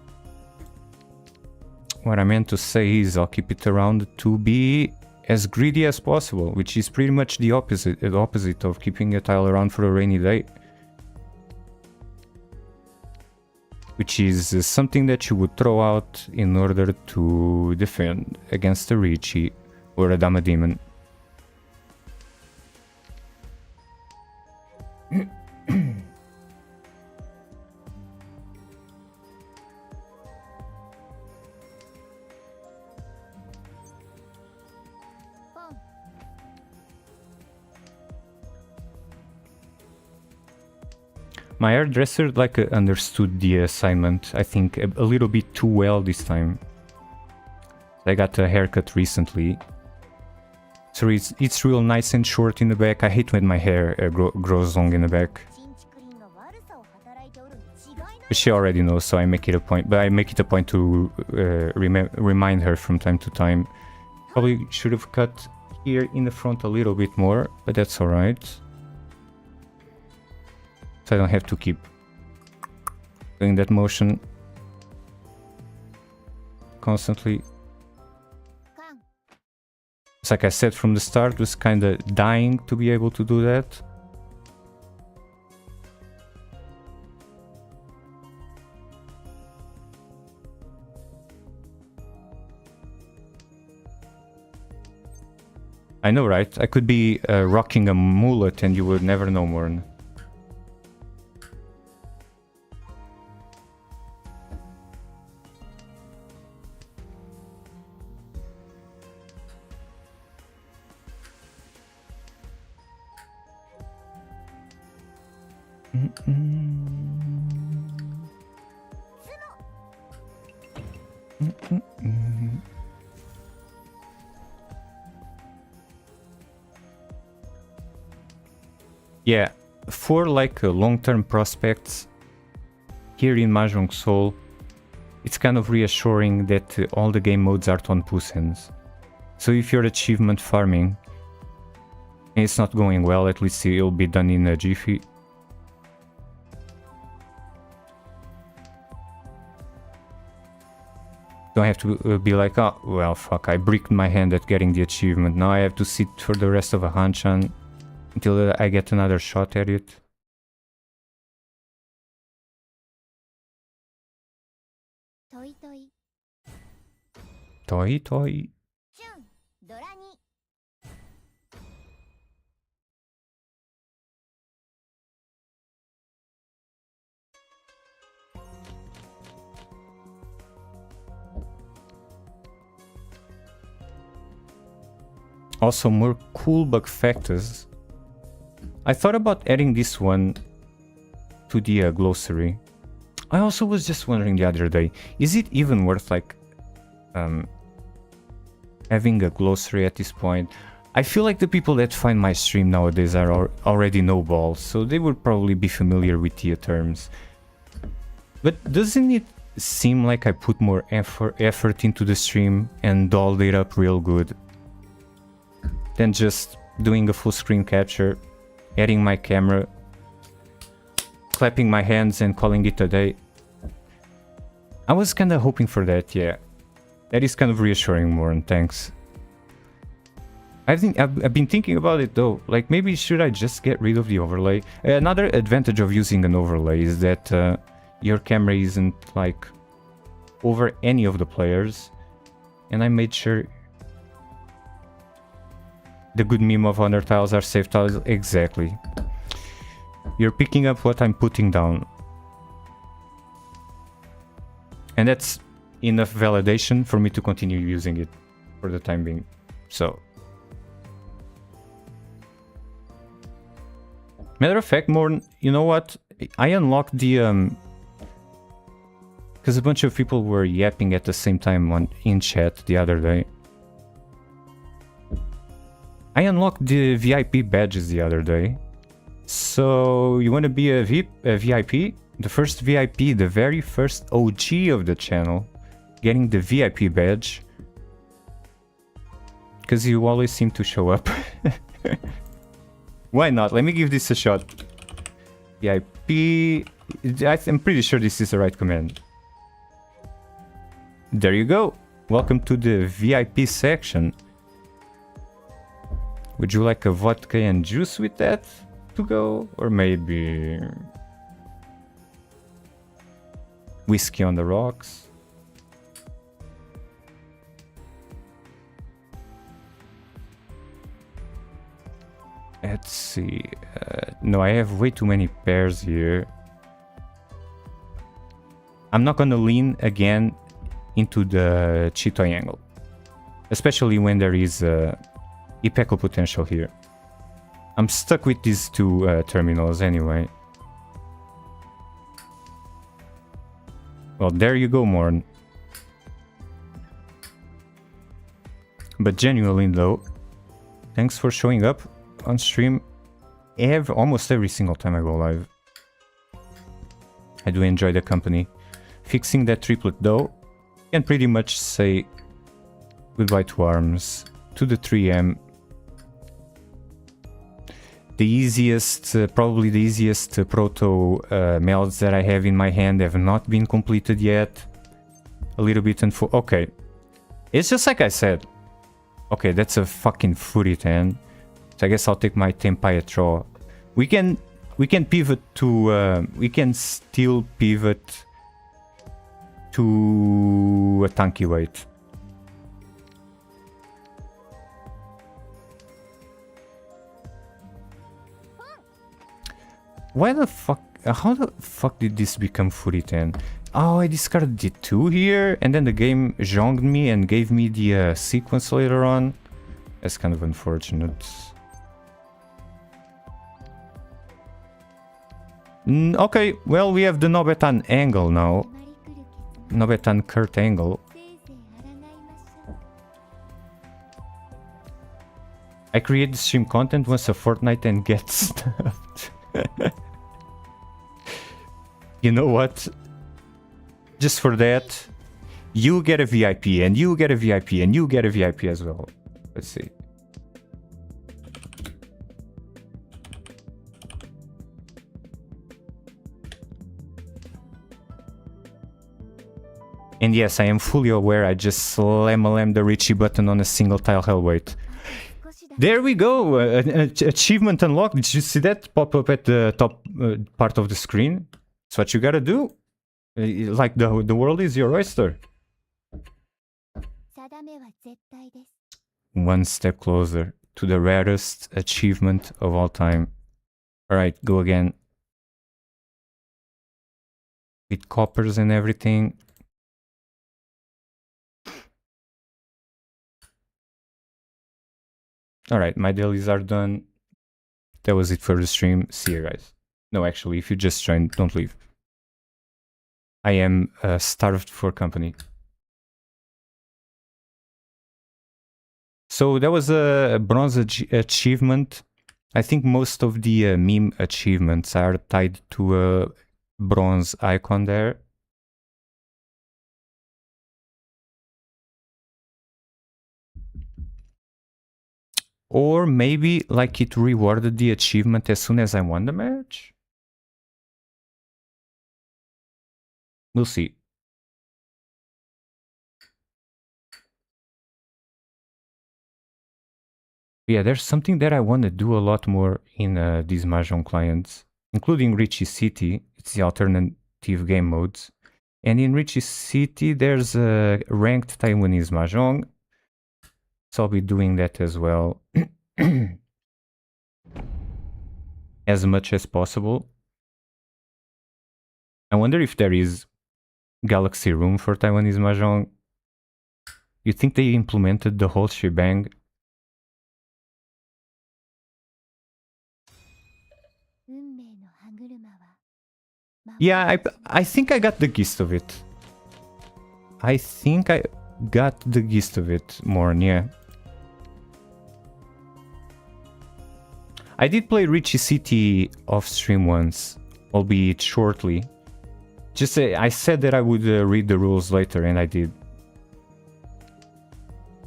What I meant to say is I'll keep it around to be as greedy as possible, which is pretty much the opposite of keeping a tile around for a rainy day. Which is something that you would throw out in order to defend against a Riichi or a Dama Demon. My hairdresser understood the assignment, I think, a little bit too well this time. I got a haircut recently. So it's real nice and short in the back. I hate when my hair grows long in the back. But she already knows, so I make it a point. But I make it a point to remind her from time to time. Probably should have cut here in the front a little bit more, but that's alright. So I don't have to keep doing that motion constantly. like I said from the start, was kind of dying to be able to do that. I know, right? I could be rocking a mullet and you would never know, more. Yeah, for like long-term prospects here in Mahjong Soul, it's kind of reassuring that all the game modes are on puss ends. So if you're achievement farming and it's not going well, at least it'll be done in a jiffy. Don't have to be like, oh, well, fuck, I bricked my hand at getting the achievement. Now I have to sit for the rest of a hanchan until I get another shot at it. Toi toi. Also, more cool bug factors. I thought about adding this one to the glossary. I also was just wondering the other day, is it even worth like having a glossary at this point? I feel like the people that find my stream nowadays are already know balls, so they would probably be familiar with the terms. But doesn't it seem like I put more effort into the stream and dolled it up real good than just doing a full screen capture, adding my camera, clapping my hands and calling it a day? I was kinda hoping for that, yeah. That is kind of reassuring, more, and thanks. I've been thinking about it though, like maybe should I just get rid of the overlay? Another advantage of using an overlay is that your camera isn't like over any of the players, and I made sure the good meme of honor tiles are safe tiles. Exactly. You're picking up what I'm putting down. And that's enough validation for me to continue using it for the time being. So. Matter of fact, Morn, you know what? I unlocked the because a bunch of people were yapping at the same time in chat the other day. I unlocked the VIP badges the other day. So you want to be a VIP? The first VIP, the very first OG of the channel, getting the VIP badge. Because you always seem to show up. Why not? Let me give this a shot. VIP... I'm pretty sure this is the right command. There you go. Welcome to the VIP section. Would you like a vodka and juice with that to go? Or maybe... whiskey on the rocks? Let's see. No, I have way too many pairs here. I'm not gonna lean again into the Chitoy angle, especially when there is Ipeco potential here. I'm stuck with these two terminals anyway. Well, there you go, Morn. But genuinely though, thanks for showing up on stream almost every single time I go live. I do enjoy the company. Fixing that triplet though, can pretty much say goodbye to arms, to the 3M. The easiest, probably the easiest proto melds that I have in my hand have not been completed yet. A little bit okay. It's just like I said. Okay, that's a fucking footy 10. So I guess I'll take my Tenpai draw. We can pivot to we can still pivot to a tanky weight. Why the fuck? How the fuck did this become footy 10? Oh, I discarded the 2 here, and then the game zhonged me and gave me the sequence later on. That's kind of unfortunate. Okay, well, we have the Nobetan angle now. Nobetan Kurt angle. I create stream content once a fortnight and get stuffed. You know what? Just for that, you get a VIP, and you get a VIP, and you get a VIP as well. Let's see. And yes, I am fully aware I just slam-a-lam the Riichi button on a single tile hell weight. There we go! Achievement unlocked. Did you see that pop up at the top part of the screen? That's what you gotta do. Like the world is your oyster. One step closer to the rarest achievement of all time. Alright, go again. With coppers and everything. Alright, my dailies are done. That was it for the stream. See you guys. No, actually, if you just joined, don't leave. I am starved for company. So that was a bronze achievement. I think most of the meme achievements are tied to a bronze icon there. Or maybe like it rewarded the achievement as soon as I won the match. We'll see. Yeah, there's something that I want to do a lot more in these Mahjong clients, including Riichi City. It's the alternative game modes. And in Riichi City, there's a ranked Taiwanese Mahjong. So I'll be doing that as well. As much as possible. I wonder if there is Galaxy Room for Taiwanese Mahjong. You think they implemented the whole shebang? Yeah, I think I got the gist of it. I think I got the gist of it more, yeah. I did play Riichi City off stream once, albeit shortly. Just I said that I would read the rules later, and I did.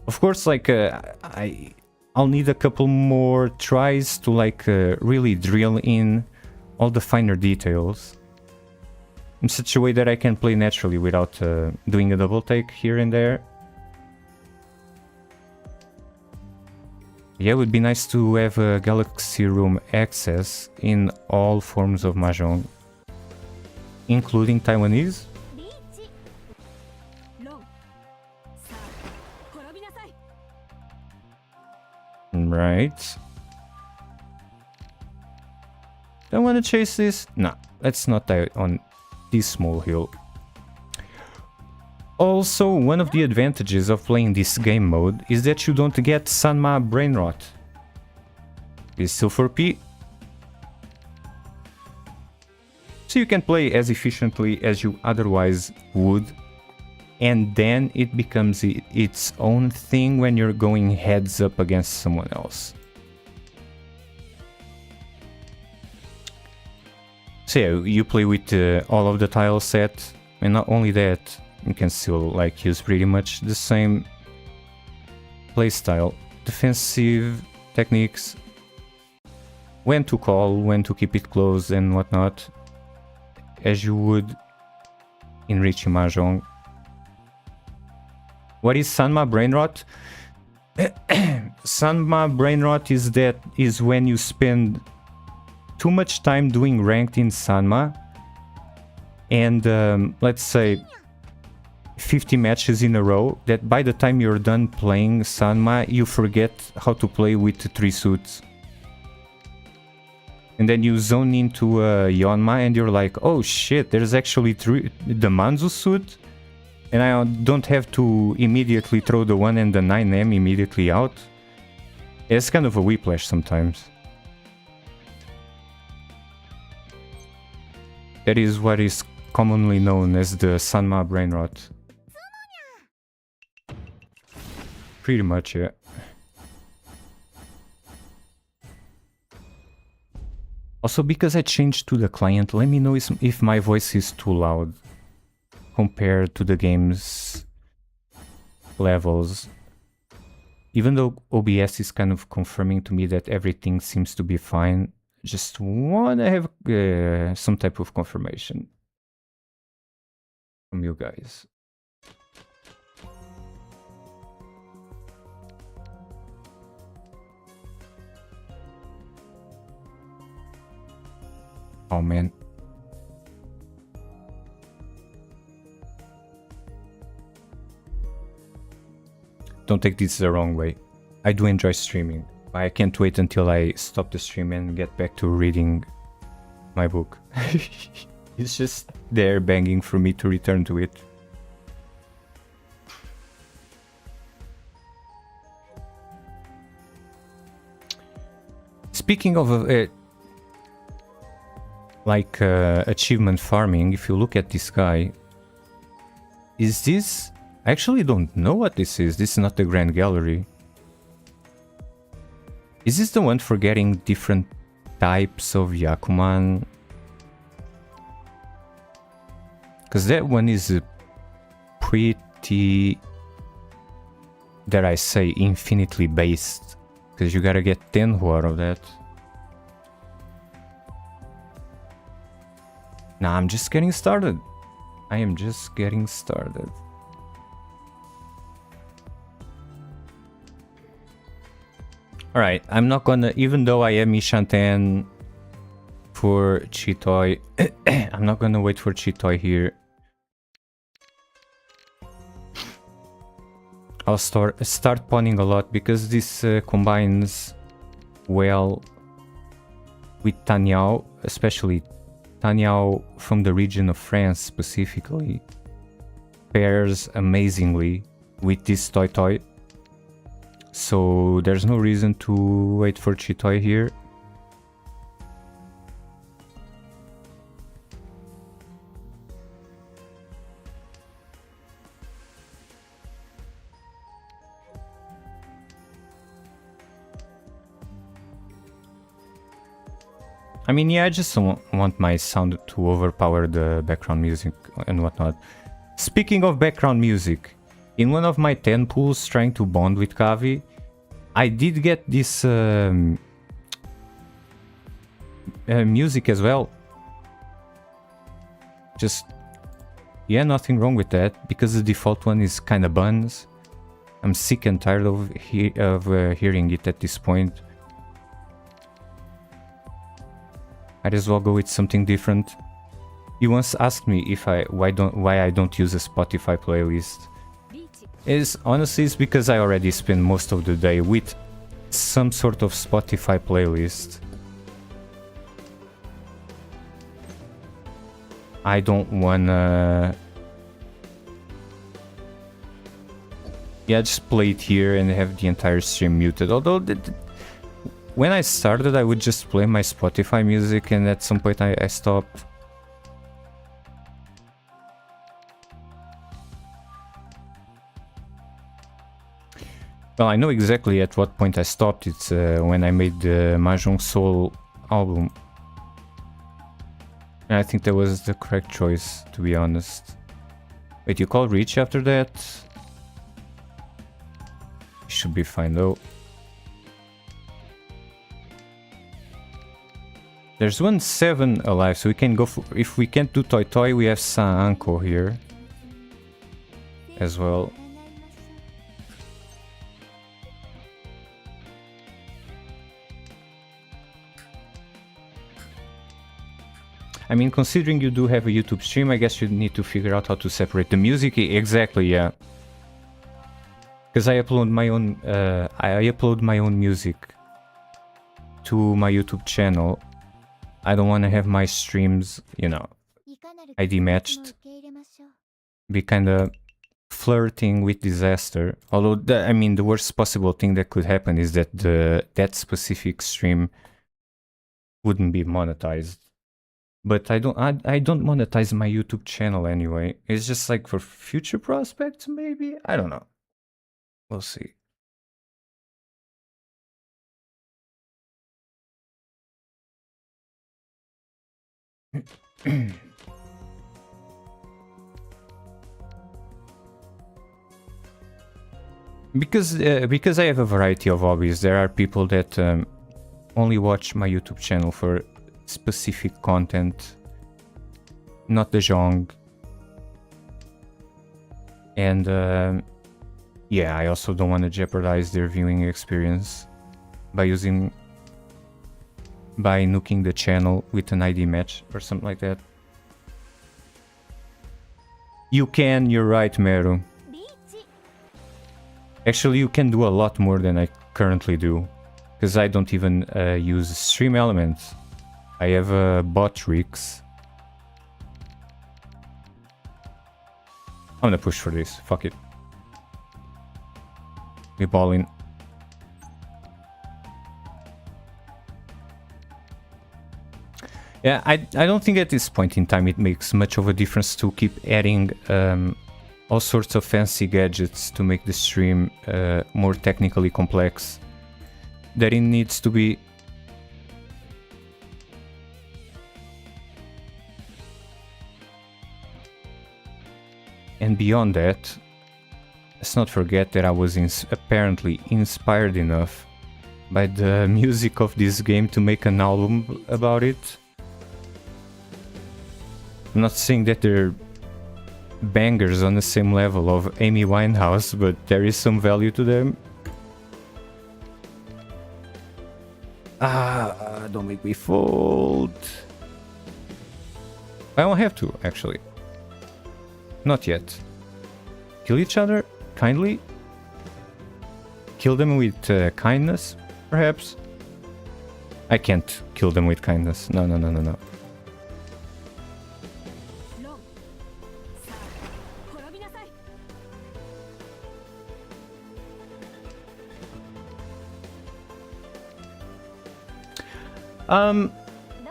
Of course, like I'll need a couple more tries to like really drill in all the finer details in such a way that I can play naturally without doing a double take here and there. Yeah, it would be nice to have a Galaxy Room access in all forms of Mahjong, including Taiwanese. Right. Don't want to chase this? Nah, let's not die on this small hill. Also, one of the advantages of playing this game mode is that you don't get Sanma brain rot. It's still 4P. So you can play as efficiently as you otherwise would, and then it becomes its own thing when you're going heads up against someone else. So yeah, you play with all of the tile set, and not only that, you can still like use pretty much the same playstyle, defensive techniques, when to call, when to keep it close and whatnot, as you would in Riichi Mahjong. What is Sanma brain rot? Sanma brain rot is when you spend too much time doing ranked in Sanma, and let's say 50 matches in a row, that by the time you're done playing Sanma, you forget how to play with 3 suits. And then you zone into Yonma and you're like, oh shit, there's actually the Manzu suit, and I don't have to immediately throw the 1 and the 9M immediately out. It's kind of a whiplash sometimes. That is what is commonly known as the Sanma brain rot. Pretty much, yeah. Also, because I changed to the client, let me know if my voice is too loud compared to the game's levels. Even though OBS is kind of confirming to me that everything seems to be fine, just want to have some type of confirmation from you guys. Oh man. Don't take this the wrong way. I do enjoy streaming. I can't wait until I stop the stream and get back to reading my book. It's just there begging for me to return to it. Speaking of achievement farming, if you look at this guy, is this... I actually don't know what this is. This is not the Grand Gallery. Is this the one for getting different types of Yakuman? Because that one is pretty, dare I say, infinitely based. Because you gotta get Tenhou out of that. Nah, I'm just getting started. I am just getting started. Alright, I'm not gonna, even though I am Ishanten for Chitoi, I'm not gonna wait for Chitoi here. I'll start pawning a lot because this combines well with Tenhou, especially Tenhou from the region of France specifically. Pairs amazingly with this Toy. So there's no reason to wait for Chitoi here. I mean, yeah, I just want my sound to overpower the background music and whatnot. Speaking of background music, in one of my 10 pools trying to bond with Kavi, I did get this music as well. Just, yeah, nothing wrong with that, because the default one is kinda buns. I'm sick and tired of hearing it at this point. Might as well go with something different. You once asked me if why I don't use a Spotify playlist. Honestly, it's because I already spend most of the day with some sort of Spotify playlist. I don't wanna... Yeah, just play it here and have the entire stream muted. Although, when I started, I would just play my Spotify music, and at some point I stopped. Well, I know exactly at what point I stopped. It's when I made the Mahjong Soul album. And I think that was the correct choice, to be honest. Wait, you call Riichi after that? Should be fine though. There's 1-7 alive, so we can go for... If we can't do Toy, we have Sanko here as well. I mean, considering you do have a YouTube stream, I guess you need to figure out how to separate the music. Exactly, yeah. Because I upload my own, I upload my own music to my YouTube channel. I don't want to have my streams, you know, ID matched. Be kind of flirting with disaster. Although, I mean, the worst possible thing that could happen is that that specific stream wouldn't be monetized. But I don't monetize my YouTube channel anyway. It's just like for future prospects, maybe? I don't know. We'll see. Because I have a variety of hobbies, there are people that only watch my YouTube channel for specific content, not the genre. And yeah, I also don't want to jeopardize their viewing experience by nuking the channel with an ID match or something like that. You can, you're right, Meru. Actually, you can do a lot more than I currently do, because I don't even use stream elements. I have bot rigs. I'm gonna push for this, fuck it. We ball in. Yeah, I don't think at this point in time it makes much of a difference to keep adding all sorts of fancy gadgets to make the stream more technically complex. That it needs to be... And beyond that, let's not forget that I was apparently inspired enough by the music of this game to make an album about it. I'm not saying that they're bangers on the same level of Amy Winehouse, but there is some value to them. Don't make me fold. I don't have to, actually. Not yet. Kill each other? Kindly? Kill them with kindness, perhaps? I can't kill them with kindness. No, no, no, no, no.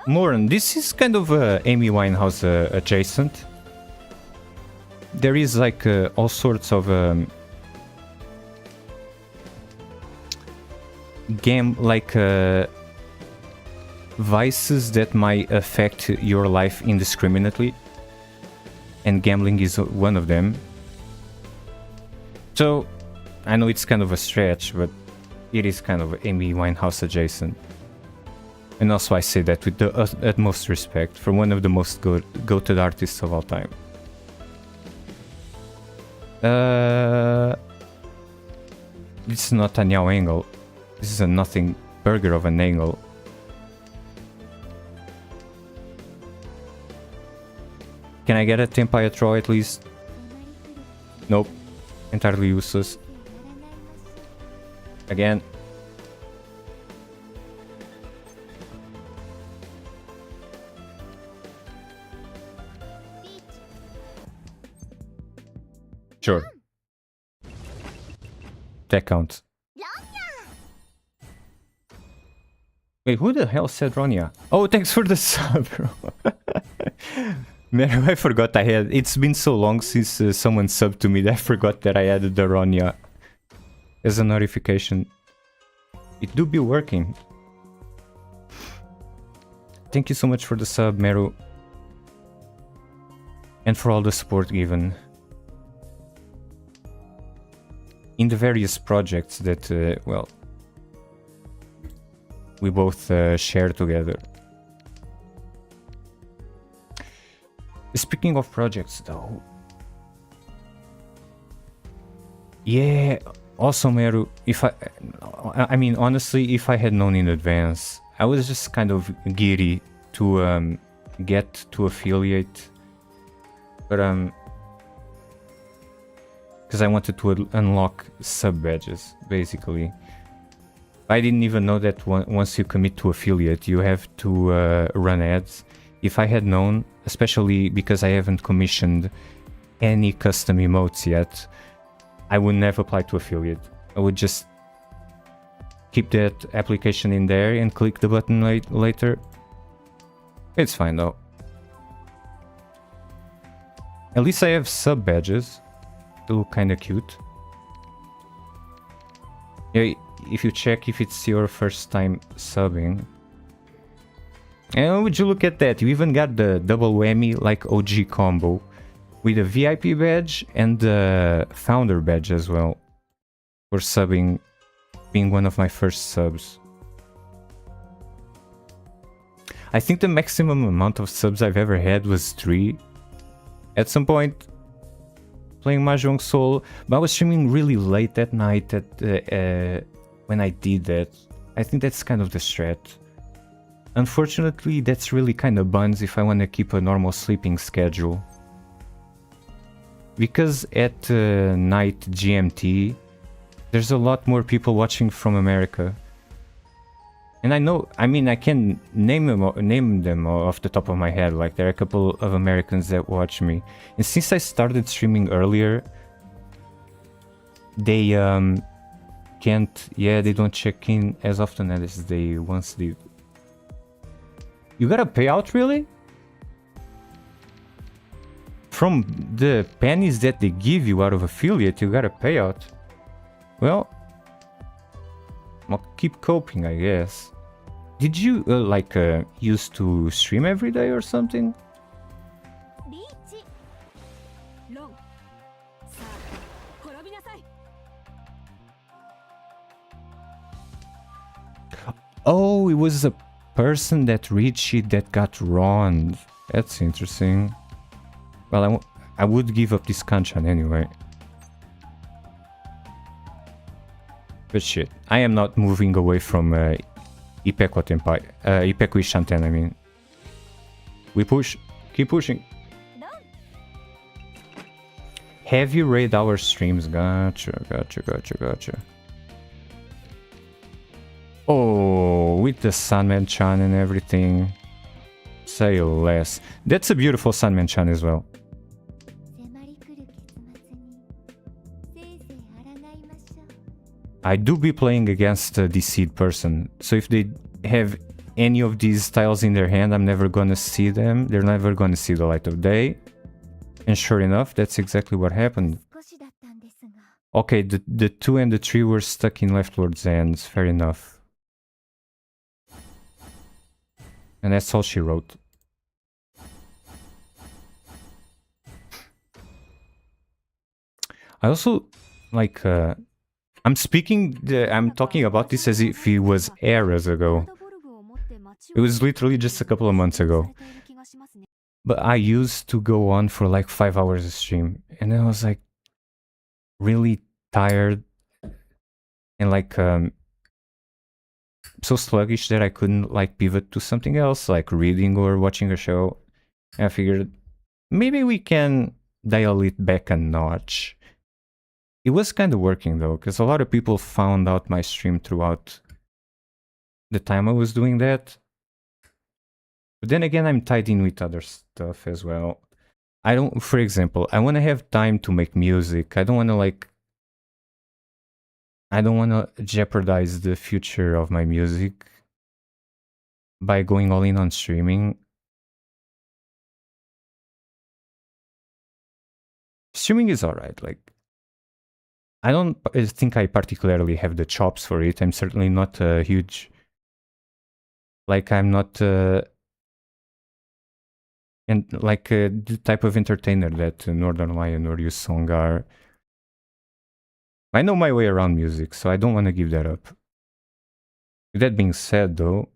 Moran, this is kind of Amy Winehouse adjacent. There is like all sorts of vices that might affect your life indiscriminately, and gambling is one of them. So I know it's kind of a stretch, but it is kind of Amy Winehouse adjacent. And also I say that with the utmost respect for one of the most goated artists of all time. This is not a Niao angle. This is a nothing burger of an angle. Can I get a Tenpai throw at least? Nope. Entirely useless. Again. Sure. That counts. Wait, who the hell said Ronya? Oh, thanks for the sub, bro. Man, I forgot I had... It's been so long since someone subbed to me that I forgot that I added the Ronya as a notification. It do be working. Thank you so much for the sub, Meru. And for all the support given. In the various projects that, well, we both share together. Speaking of projects, though, yeah, also Meru, I mean, honestly, if I had known in advance, I was just kind of giddy to get to affiliate, but because I wanted to unlock sub badges, basically. I didn't even know that once you commit to affiliate, you have to run ads. If I had known, especially because I haven't commissioned any custom emotes yet, I would never apply to affiliate. I would just keep that application in there and click the button later. It's fine though. At least I have sub badges. They look kinda cute. Yeah, if you check if it's your first time subbing. And would you look at that, you even got the double whammy like OG combo with a VIP badge and the founder badge as well for subbing, being one of my first subs. I think the maximum amount of subs I've ever had was 3 at some point playing Mahjong Soul, but I was streaming really late at night when I did that. I think that's kind of the strat. Unfortunately, that's really kind of buns if I want to keep a normal sleeping schedule. Because at night GMT, there's a lot more people watching from America. And I know, I mean, I can name them off the top of my head. Like, there are a couple of Americans that watch me. And since I started streaming earlier, they they don't check in as often as they once did. You got a payout, really? From the pennies that they give you out of affiliate, you got a payout. Well, I'll keep coping, I guess. Did you, used to stream every day or something? Oh, it was a person that Riichi that got wronged. That's interesting. Well, I would give up this kanchan anyway. But shit, I am not moving away from Ipeco Tenpai. Ipeco Shanten, I mean. We push. Keep pushing. Have you raid our streams? Gotcha. Oh, with the Sunman-chan and everything. Say less. That's a beautiful Sunman-chan as well. I do be playing against the seed person, so if they have any of these tiles in their hand, I'm never gonna see them. They're never gonna see the light of day. And sure enough, that's exactly what happened. Okay, the 2 and the 3 were stuck in leftward's hands, fair enough. And that's all she wrote. I also, like, I'm talking about this as if it was eras ago. It was literally just a couple of months ago. But I used to go on for like 5 hours a stream. And then I was like really tired. And like so sluggish that I couldn't like pivot to something else, like reading or watching a show. And I figured maybe we can dial it back a notch. It was kind of working though, because a lot of people found out my stream throughout the time I was doing that. But then again, I'm tied in with other stuff as well. I don't, for example, I want to have time to make music. I don't want to jeopardize the future of my music by going all in on streaming. Streaming is alright, like, I don't think I particularly have the chops for it. I'm certainly not a huge... Like, I'm not... and like the type of entertainer that Northern Lion or Yusong are. I know my way around music, so I don't want to give that up. With that being said, though,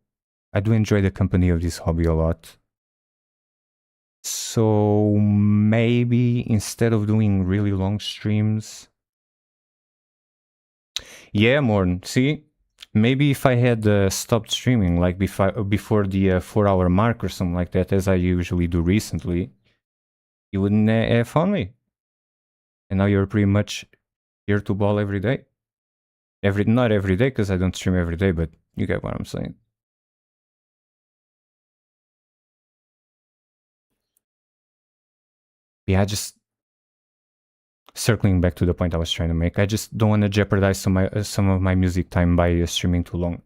I do enjoy the company of this hobby a lot. So maybe instead of doing really long streams... Yeah, Morn, see? Maybe if I had stopped streaming, like before the 4-hour mark or something like that, as I usually do recently, you wouldn't have found me. And now you're pretty much here to ball every day. Not every day, because I don't stream every day, but you get what I'm saying. Yeah, just circling back to the point I was trying to make, I just don't want to jeopardize some of my music time by streaming too long.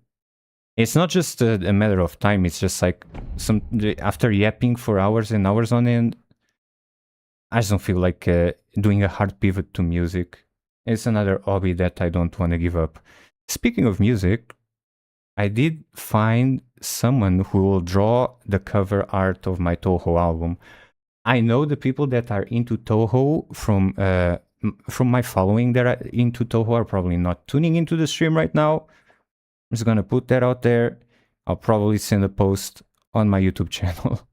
It's not just a matter of time, it's just like after yapping for hours and hours on end, I just don't feel like doing a hard pivot to music. It's another hobby that I don't want to give up. Speaking of music, I did find someone who will draw the cover art of my Tenhou album. I know the people that are into Tenhou from my following that are into Tenhou are probably not tuning into the stream right now. I'm just gonna put that out there. I'll probably send a post on my YouTube channel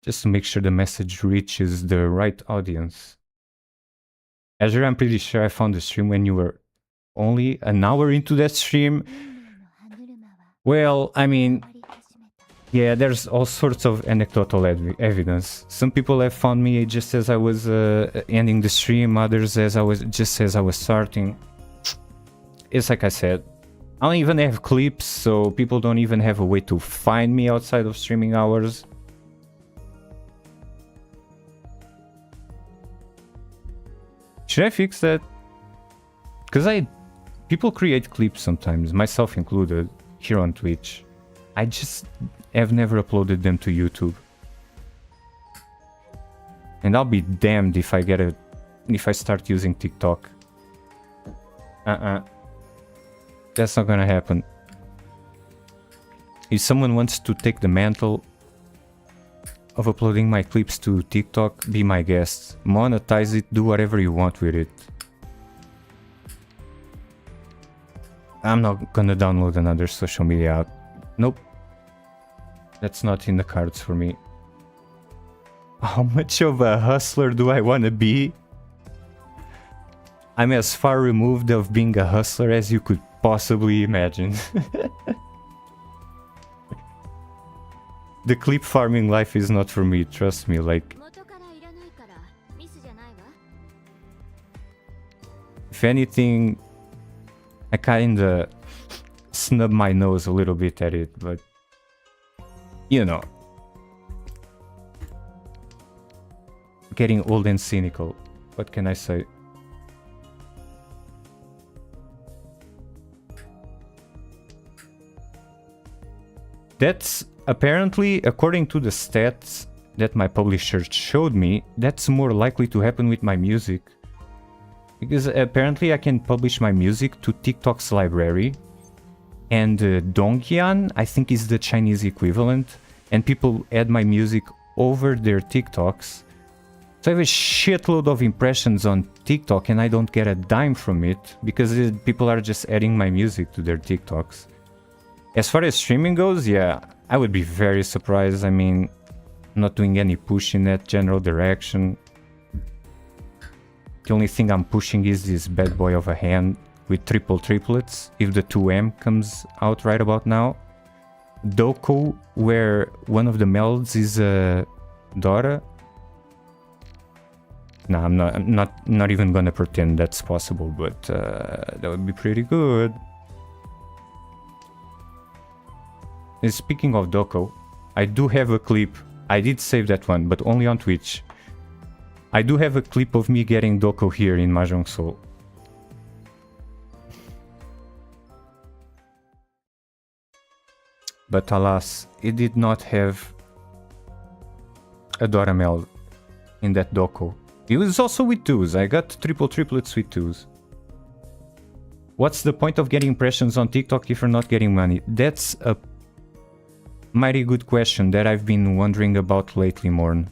just to make sure the message reaches the right audience. Azure, I'm pretty sure I found the stream when you were only an hour into that stream. Well, I mean, yeah, there's all sorts of anecdotal evidence. Some people have found me just as I was ending the stream, others as I was starting. It's like I said, I don't even have clips, so people don't even have a way to find me outside of streaming hours. Should I fix that? Because people create clips sometimes, myself included, here on Twitch. I just have never uploaded them to YouTube. And I'll be damned if I start using TikTok. That's not gonna happen. If someone wants to take the mantle of uploading my clips to TikTok, be my guest. Monetize it, do whatever you want with it. I'm not gonna download another social media app. Nope. That's not in the cards for me. How much of a hustler do I want to be? I'm as far removed of being a hustler as you could possibly imagine. The clip farming life is not for me, trust me, like... If anything, I kinda snub my nose a little bit at it, but... You know. Getting old and cynical, what can I say? That's apparently, according to the stats that my publisher showed me, that's more likely to happen with my music. Because apparently I can publish my music to TikTok's library. And Dongyan, I think, is the Chinese equivalent. And people add my music over their TikToks. So I have a shitload of impressions on TikTok and I don't get a dime from it. Because people are just adding my music to their TikToks. As far as streaming goes, yeah, I would be very surprised. I mean, not doing any push in that general direction. The only thing I'm pushing is this bad boy of a hand with triplets, if the 2M comes out right about now. Doko, where one of the melds is Dora. No, I'm not even gonna pretend that's possible, but that would be pretty good. And speaking of Doko, I do have a clip. I did save that one, but only on Twitch. I do have a clip of me getting Doko here in Mahjong Soul. But alas, it did not have a Dora Meld in that Doko. It was also with twos. I got triplets with twos. What's the point of getting impressions on TikTok if you're not getting money? That's a mighty good question that I've been wondering about lately, Morn.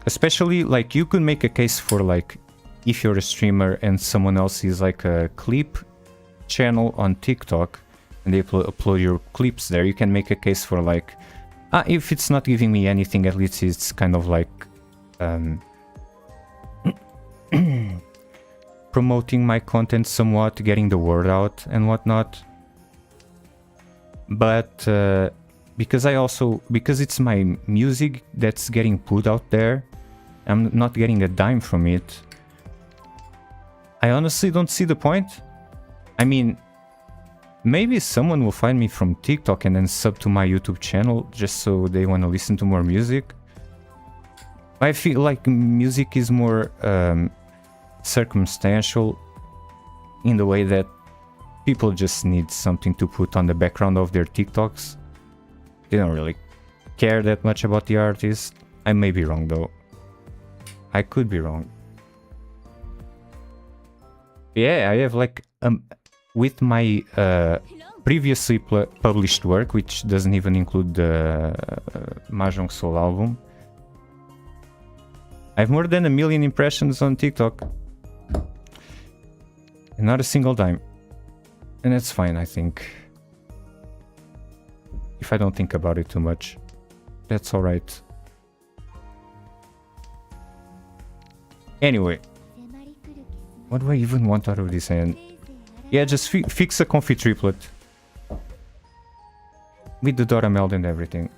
Especially, like, you could make a case for, like, if you're a streamer and someone else is like a clip channel on TikTok and they upload your clips there, you can make a case for, like, if it's not giving me anything, at least it's kind of like promoting my content somewhat, getting the word out and whatnot. But because it's my music that's getting put out there, I'm not getting a dime from it. I honestly don't see the point. I mean, maybe someone will find me from TikTok and then sub to my YouTube channel just so they want to listen to more music. I feel like music is more circumstantial in the way that people just need something to put on the background of their TikToks. They don't really care that much about the artist. I may be wrong though. I could be wrong. Yeah, I have like with my previously published work, which doesn't even include the Mahjong Soul album, I have more than 1 million impressions on TikTok. And not a single dime. And that's fine, I think. If I don't think about it too much, that's alright. Anyway, what do I even want out of this hand? Yeah, just fix a comfy triplet. With the Dora meld and everything.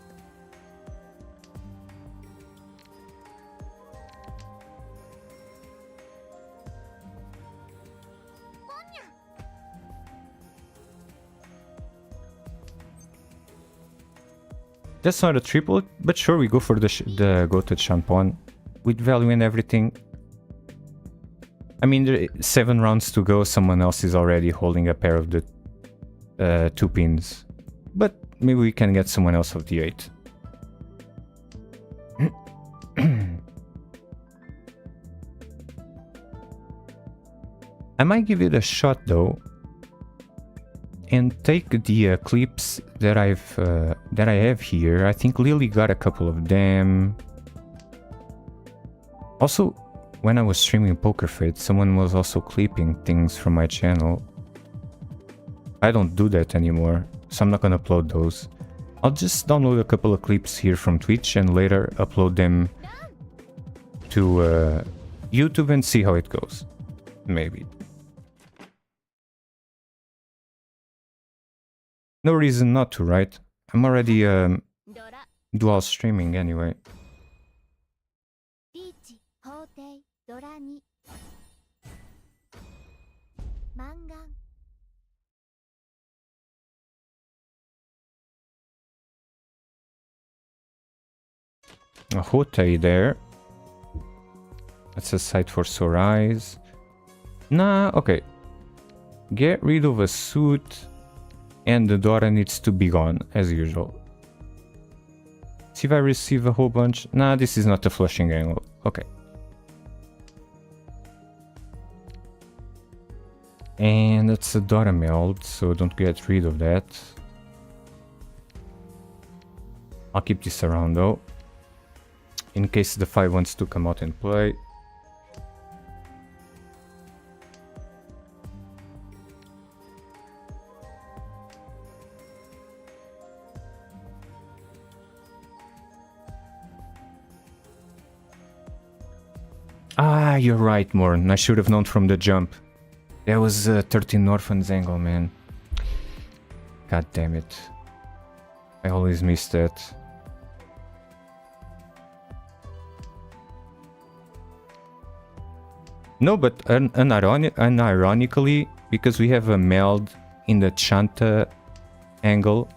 That's not a triplet, but sure, we go for the goated Champon with value and everything. I mean, there are 7 rounds to go. Someone else is already holding a pair of the 2 pins, but maybe we can get someone else of the 8. I might give it a shot though, and take the clips that I have here. I think Lily got a couple of them. Also, when I was streaming Poker Fate, someone was also clipping things from my channel. I don't do that anymore, so I'm not gonna upload those. I'll just download a couple of clips here from Twitch and later upload them to YouTube and see how it goes. Maybe. No reason not to, right? I'm already dual streaming anyway. A Hotei there. That's a site for sore eyes. Nah, okay. Get rid of a suit. And the Dora needs to be gone, as usual. See if I receive a whole bunch. Nah, this is not a flushing angle. Okay. And that's a Dora meld, so don't get rid of that. I'll keep this around though, in case the 5 wants to come out and play. Ah, you're right, Morn. I should have known from the jump. That was a 13 Orphans angle, man. God damn it. I always miss that. No, but unironically, because we have a meld in the Chanta angle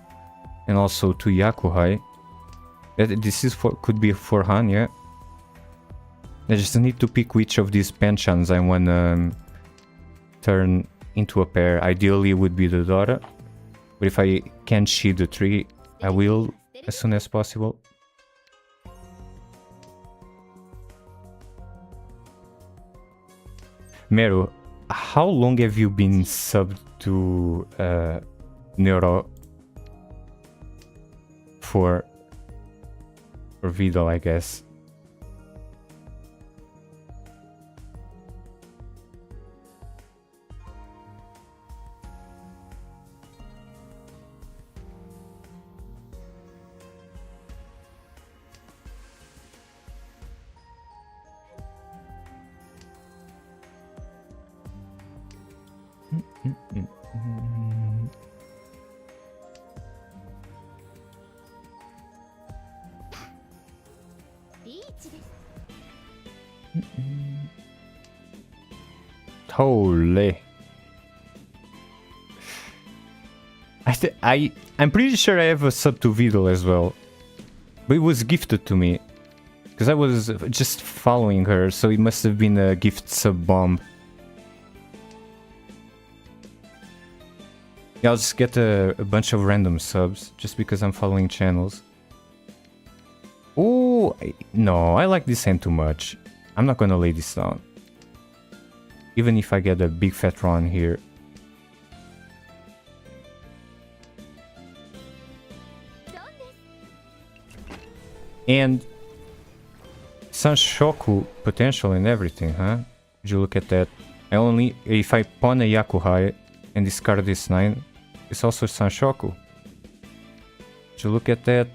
and also to Yakuhai, this is could be for Han, yeah. I just need to pick which of these penchants I want to turn into a pair. Ideally it would be the Dora, but if I can cheat the 3, I will as soon as possible. Meru, how long have you been subbed to Neuro for Vido, I guess? Holy. I'm pretty sure I have a sub to Vidal as well. But it was gifted to me. Because I was just following her, so it must have been a gift sub bomb. Yeah, I'll just get a bunch of random subs, just because I'm following channels. Oh, no, I like this hand too much. I'm not gonna lay this down. Even if I get a big fat run here. And Sanshoku potential and everything, huh? Would you look at that? If I pawn a Yakuza and discard this 9, it's also Sanshoku. Would you look at that?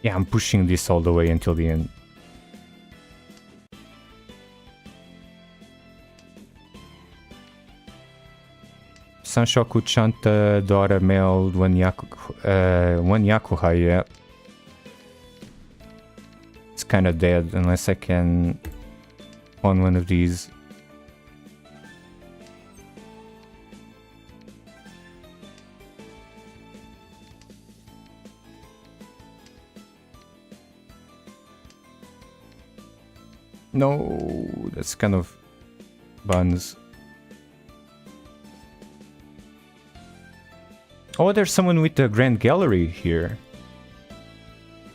Yeah, I'm pushing this all the way until the end. Sanshoku Chanta Dora Meld one Yakuza, yeah. It's kind of dead unless I can pawn one of these. No, that's kind of buns. Oh, there's someone with the Grand Gallery here.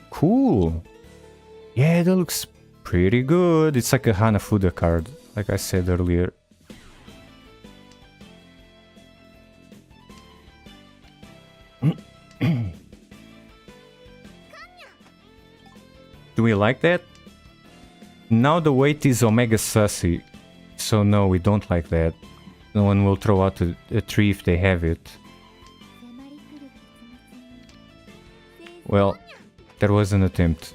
Cool. Yeah, that looks pretty good. It's like a Hanafuda card, like I said earlier. Do we like that? Now the weight is Omega Sussy, so no, we don't like that. No one will throw out a tree if they have it. Well, there was an attempt.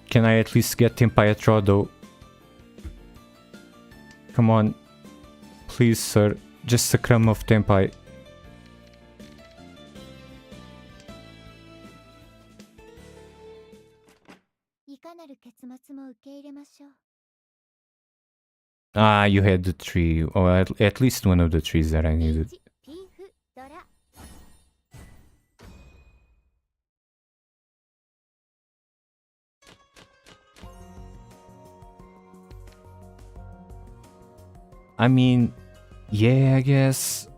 Can I at least get Tenpai Trodo? Come on. Please, sir. Just a crumb of Tenpai. Ah, you had the tree. Or at least one of the trees that I needed. I mean, yeah, I guess.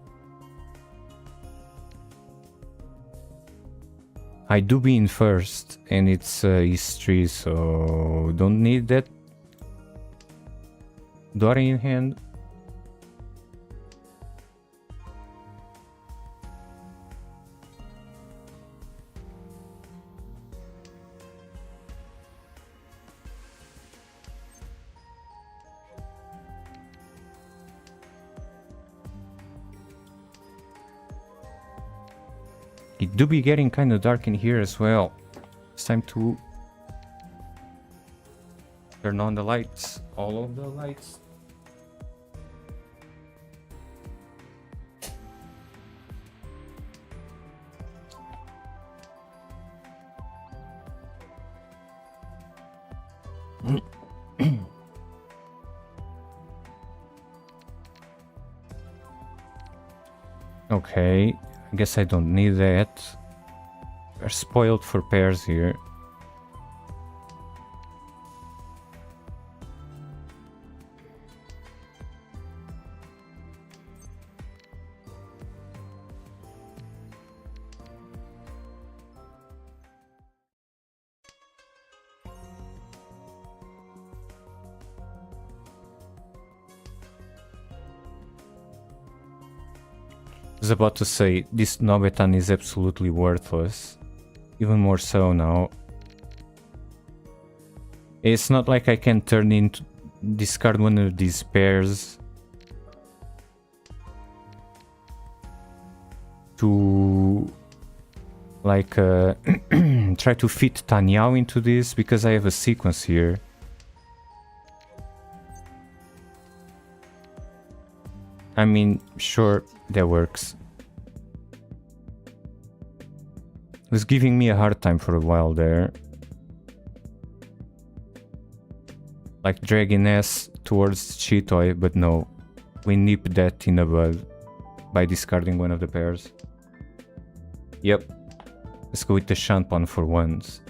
I do be in first, and it's history, so don't need that Dory in hand. It do be getting kind of dark in here as well. It's time to turn on the lights. All of the lights. Okay. I guess I don't need that. We're spoiled for pairs here. I was about to say, this Nobetan is absolutely worthless. Even more so now. It's not like I can turn into discard one of these pairs to like try to fit Tenhou into this because I have a sequence here. I mean, sure, that works. It was giving me a hard time for a while there. Like dragging S towards Chitoy, but no. We nip that in the bud by discarding one of the pairs. Yep. Let's go with the Shanpon for once.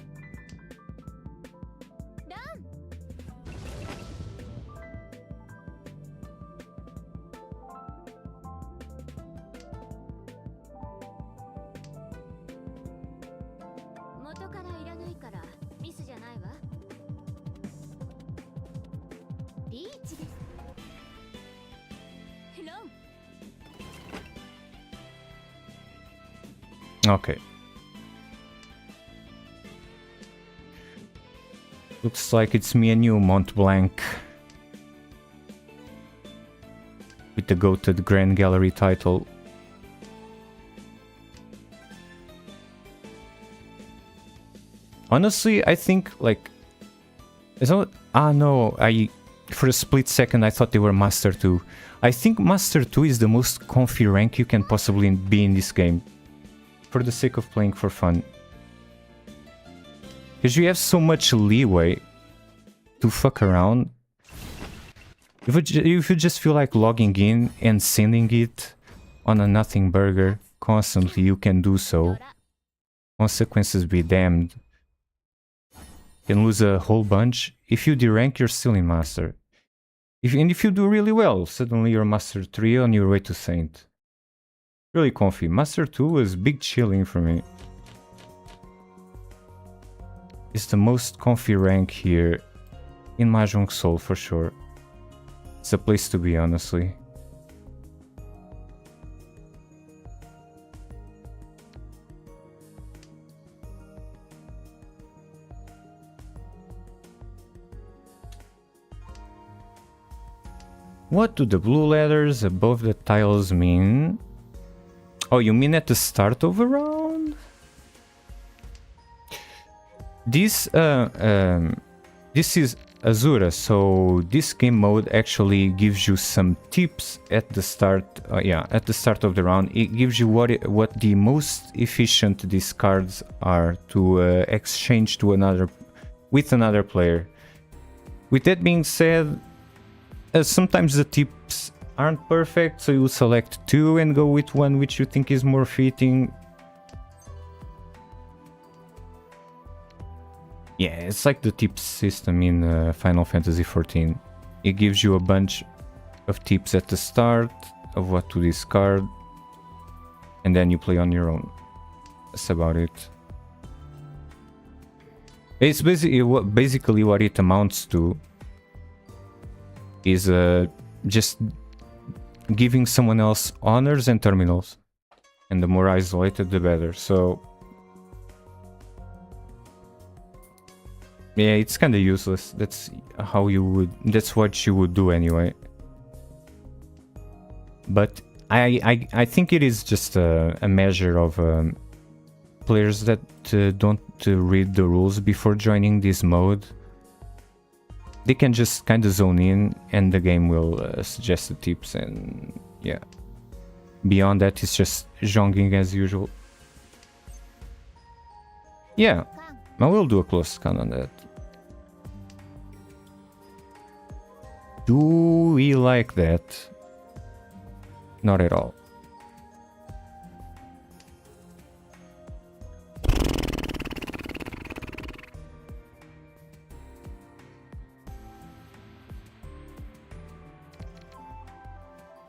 Okay. Looks like it's me and you, Mont Blanc. With the goated Grand Gallery title. Honestly, I think like... no, for a split second I thought they were Master 2. I think Master 2 is the most comfy rank you can possibly be in this game. For the sake of playing for fun. Because you have so much leeway to fuck around. If you just feel like logging in and sending it on a nothing burger constantly, you can do so. Consequences be damned. You can lose a whole bunch. If you derank, you're still in Master. And if you do really well, suddenly you're Master 3 on your way to Saint. Really comfy. Master 2 was big chilling for me. It's the most comfy rank here in Mahjong Soul for sure. It's a place to be, honestly. What do the blue letters above the tiles mean? Oh, you mean at the start of a round? This is Azure, so this game mode actually gives you some tips at the start. At the start of the round, it gives you what the most efficient discards are to exchange to with another player. With that being said, sometimes the tips aren't perfect, so you select two and go with one which you think is more fitting. Yeah, it's like the tips system in Final Fantasy XIV. It gives you a bunch of tips at the start of what to discard, and then you play on your own. That's about it. It's basically what it amounts to is just giving someone else honors and terminals, and the more isolated the better. So yeah, it's kind of useless. That's what you would do anyway. But I think it is just a measure of players that don't read the rules before joining this mode. They can just kind of zone in and the game will suggest the tips, and yeah. Beyond that, it's just zhonging as usual. Yeah, I will do a close scan on that. Do we like that? Not at all.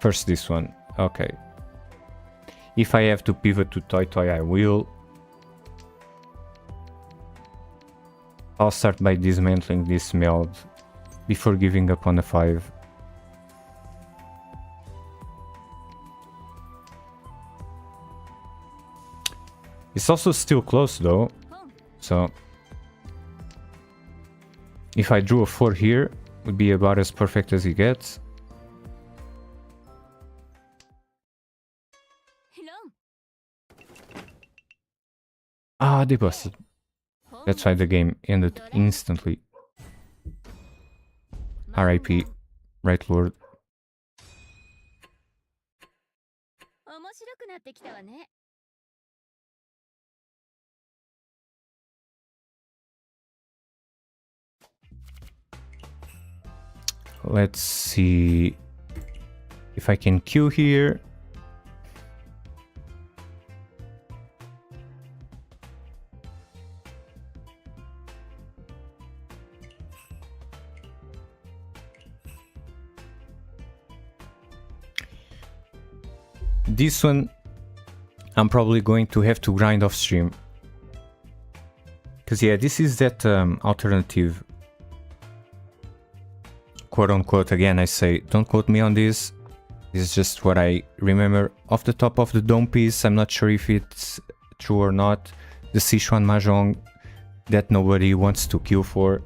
First this one, okay. If I have to pivot to Toy Toy, I will. I'll start by dismantling this meld before giving up on the 5. It's also still close though, so if I drew a 4 here, it would be about as perfect as it gets. Ah, they busted. That's why the game ended instantly. RIP, right lord. Let's see if I can queue here. This one I'm probably going to have to grind off stream. Because yeah, this is that alternative, quote unquote, again I say, don't quote me on this. This is just what I remember off the top of the dome piece. I'm not sure if it's true or not. The Sichuan Mahjong that nobody wants to queue for.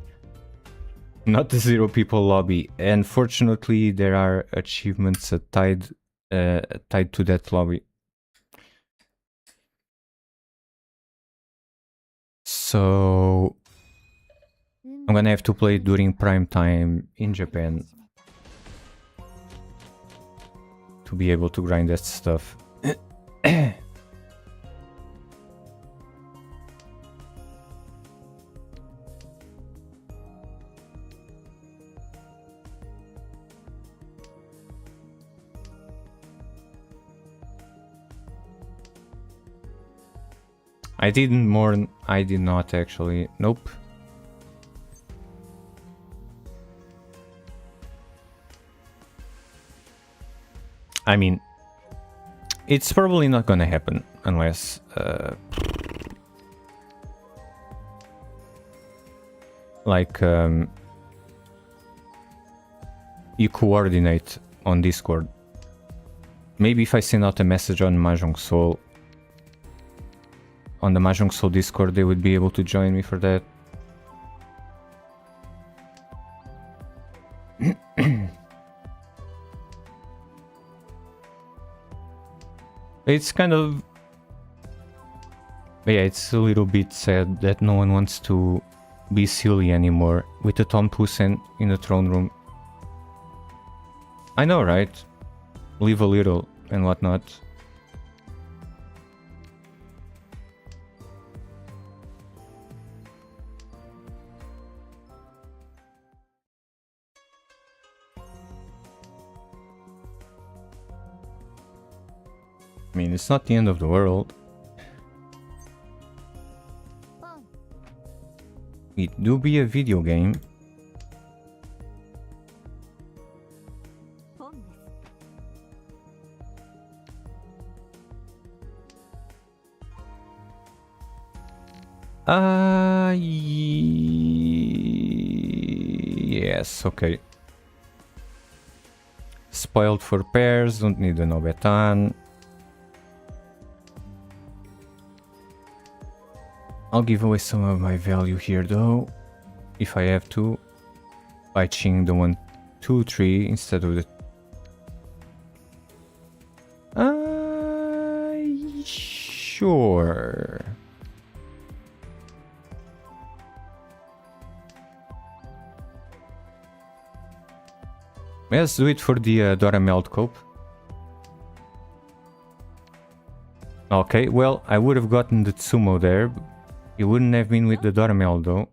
Not the 0 people lobby. And fortunately there are achievements tied to that lobby. So I'm gonna have to play during prime time in Japan to be able to grind that stuff. I didn't mourn, I did not actually, nope. I mean, it's probably not gonna happen unless like you coordinate on Discord. Maybe if I send out a message on Mahjong Soul, on the Mahjong Soul Discord, they would be able to join me for that. It's kind of... yeah, it's a little bit sad that no one wants to be silly anymore with the Tom Pusen in the throne room. I know, right? Live a little and whatnot. I mean, it's not the end of the world. It do be a video game. Yes, okay. Spoiled for pairs, don't need a Nobetan. I'll give away some of my value here though, if I have to, by ching the 1, 2, 3 instead of the... sure. Let's do it for the Dora Meld Cope. Okay, well, I would have gotten the Tsumo there. It wouldn't have been with the Dormel though.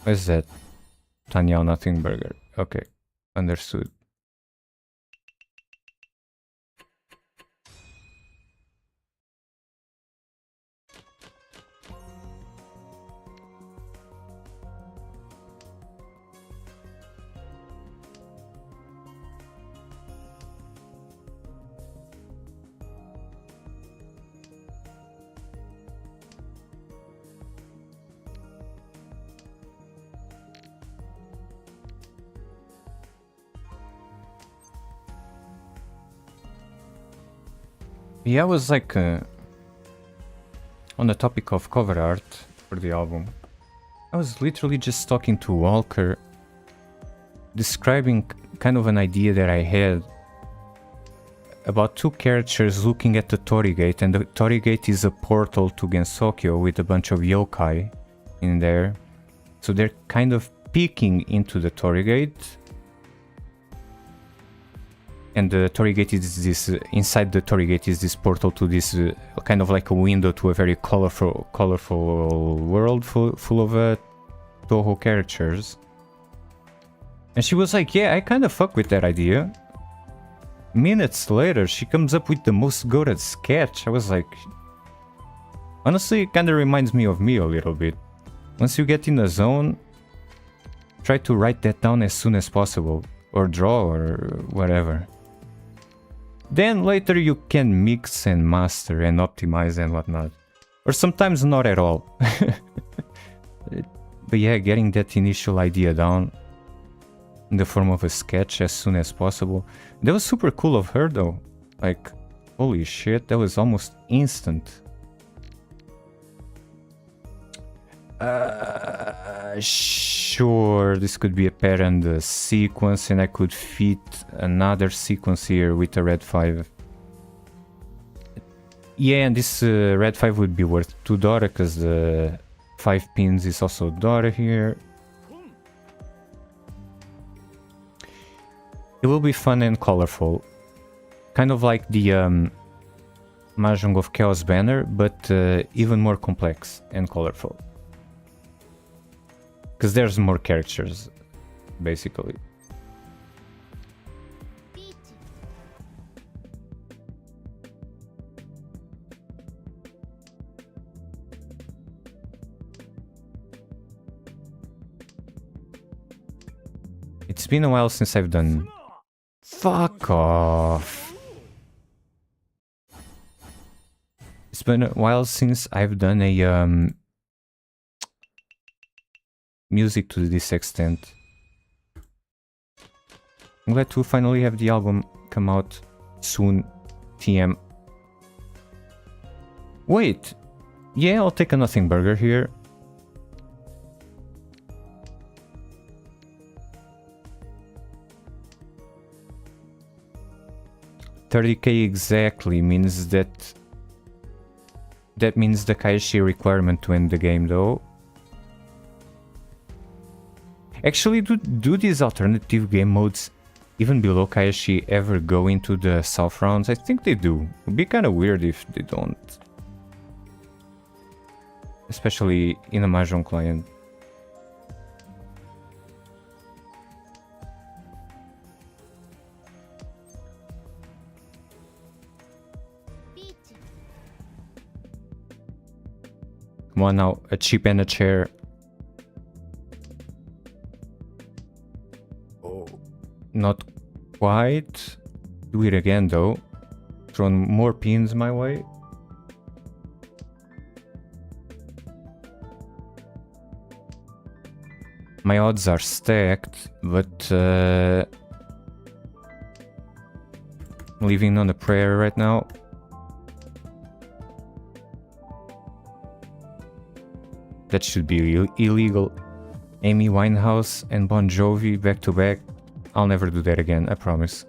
What's that? Tanyao Nothing Burger. Okay, understood. Yeah, I was like on the topic of cover art for the album. I was literally just talking to Walker, describing kind of an idea that I had about two characters looking at the Torii Gate, and the Torii Gate is a portal to Gensokyo with a bunch of yokai in there. So they're kind of peeking into the Torii Gate. And the Torii Gate is this, inside the Torii Gate is this portal to this kind of like a window to a very colorful world full of Toho characters. And she was like, yeah, I kind of fuck with that idea. Minutes later, she comes up with the most goated sketch. I was like, honestly, it kind of reminds me of me a little bit. Once you get in the zone, try to write that down as soon as possible, or draw, or whatever. Then later you can mix and master and optimize and whatnot. Or sometimes not at all. But yeah, getting that initial idea down in the form of a sketch as soon as possible. That was super cool of her though. Like, holy shit, that was almost instant. Sure, this could be a pair and a sequence, and I could fit another sequence here with a red 5. Yeah, and this red 5 would be worth 2 Dora, because the 5 pins is also Dora here. It will be fun and colorful. Kind of like the Mahjong of Chaos banner, but even more complex and colorful. Because there's more characters, basically. It's been a while since I've done... Fuck off! It's been a while since I've done a music to this extent. I'm glad to finally have the album come out soon. TM. Wait! Yeah, I'll take a nothing burger here. $30k exactly means that... That means the Kaishi requirement to end the game though. Actually, do these alternative game modes, even below Kaishi, ever go into the soft rounds? I think they do. It would be kind of weird if they don't. Especially in a Mahjong client. Come on now, a chip and a chair. Not quite. Do it again though. Thrown more pins my way. My odds are stacked, but living on a prayer right now. That should be illegal. Amy Winehouse and Bon Jovi back to back. I'll never do that again, I promise.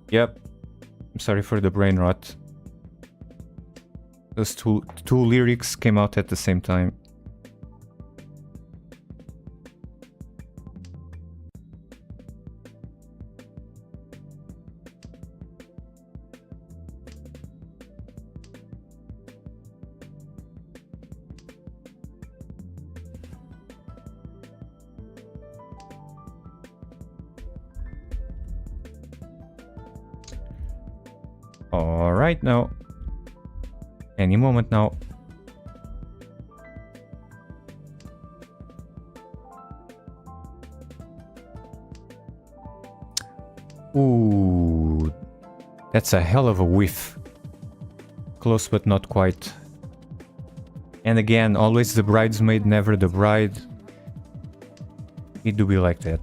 Yep. I'm sorry for the brain rot. Those two lyrics came out at the same time. Alright now. Any moment now. Ooh, that's a hell of a whiff. Close but not quite. And again, always the bridesmaid, never the bride. It do be like that.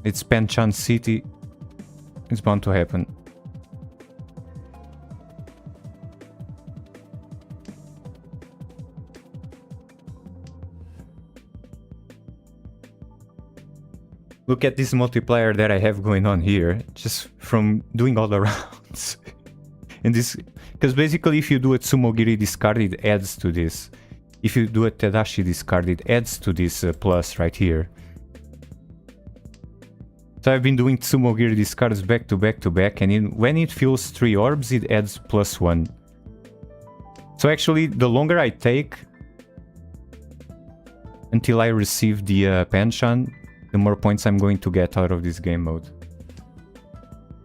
It's Panchan City. It's bound to happen. Look at this multiplier that I have going on here, just from doing all the rounds. And this, because basically if you do a Tsumogiri discard, it adds to this. If you do a Tadashi discard, it adds to this plus right here. So I've been doing Tsumogiri discards back to back to back, and when it fills 3 orbs, it adds +1. So actually, the longer I take until I receive the Panchan, the more points I'm going to get out of this game mode.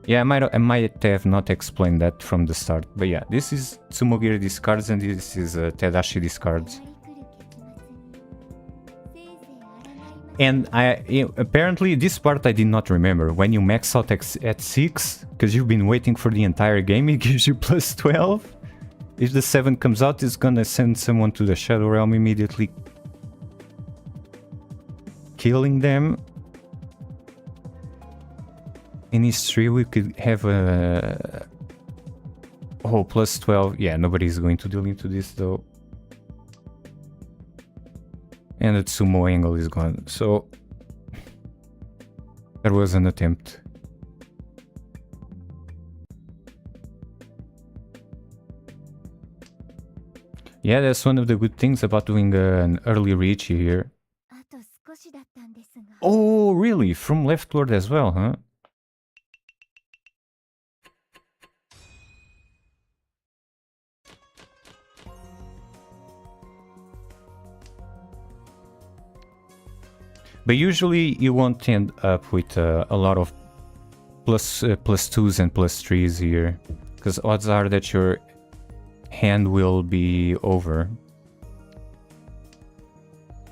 Yeah, I might have not explained that from the start, but yeah, this is Tsumogiri discards and this is Tadashi discards. And apparently this part I did not remember. When you max out at 6, because you've been waiting for the entire game, it gives you +12. If the 7 comes out, it's gonna send someone to the Shadow Realm immediately, killing them. In history we could have a... Oh, +12. Yeah, nobody's going to deal into this though. And the Tsumo angle is gone, so... There was an attempt. Yeah, that's one of the good things about doing an early Riichi here. Oh, really? From Left Lord as well, huh? But usually you won't end up with a lot of +2s and +3s here, because odds are that your hand will be over.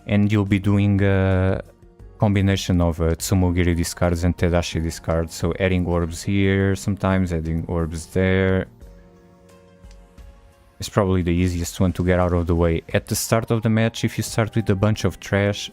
And you'll be doing a combination of Tsumogiri discards and Tadashi discards, so adding orbs here, sometimes adding orbs there. It's probably the easiest one to get out of the way. At the start of the match, if you start with a bunch of trash,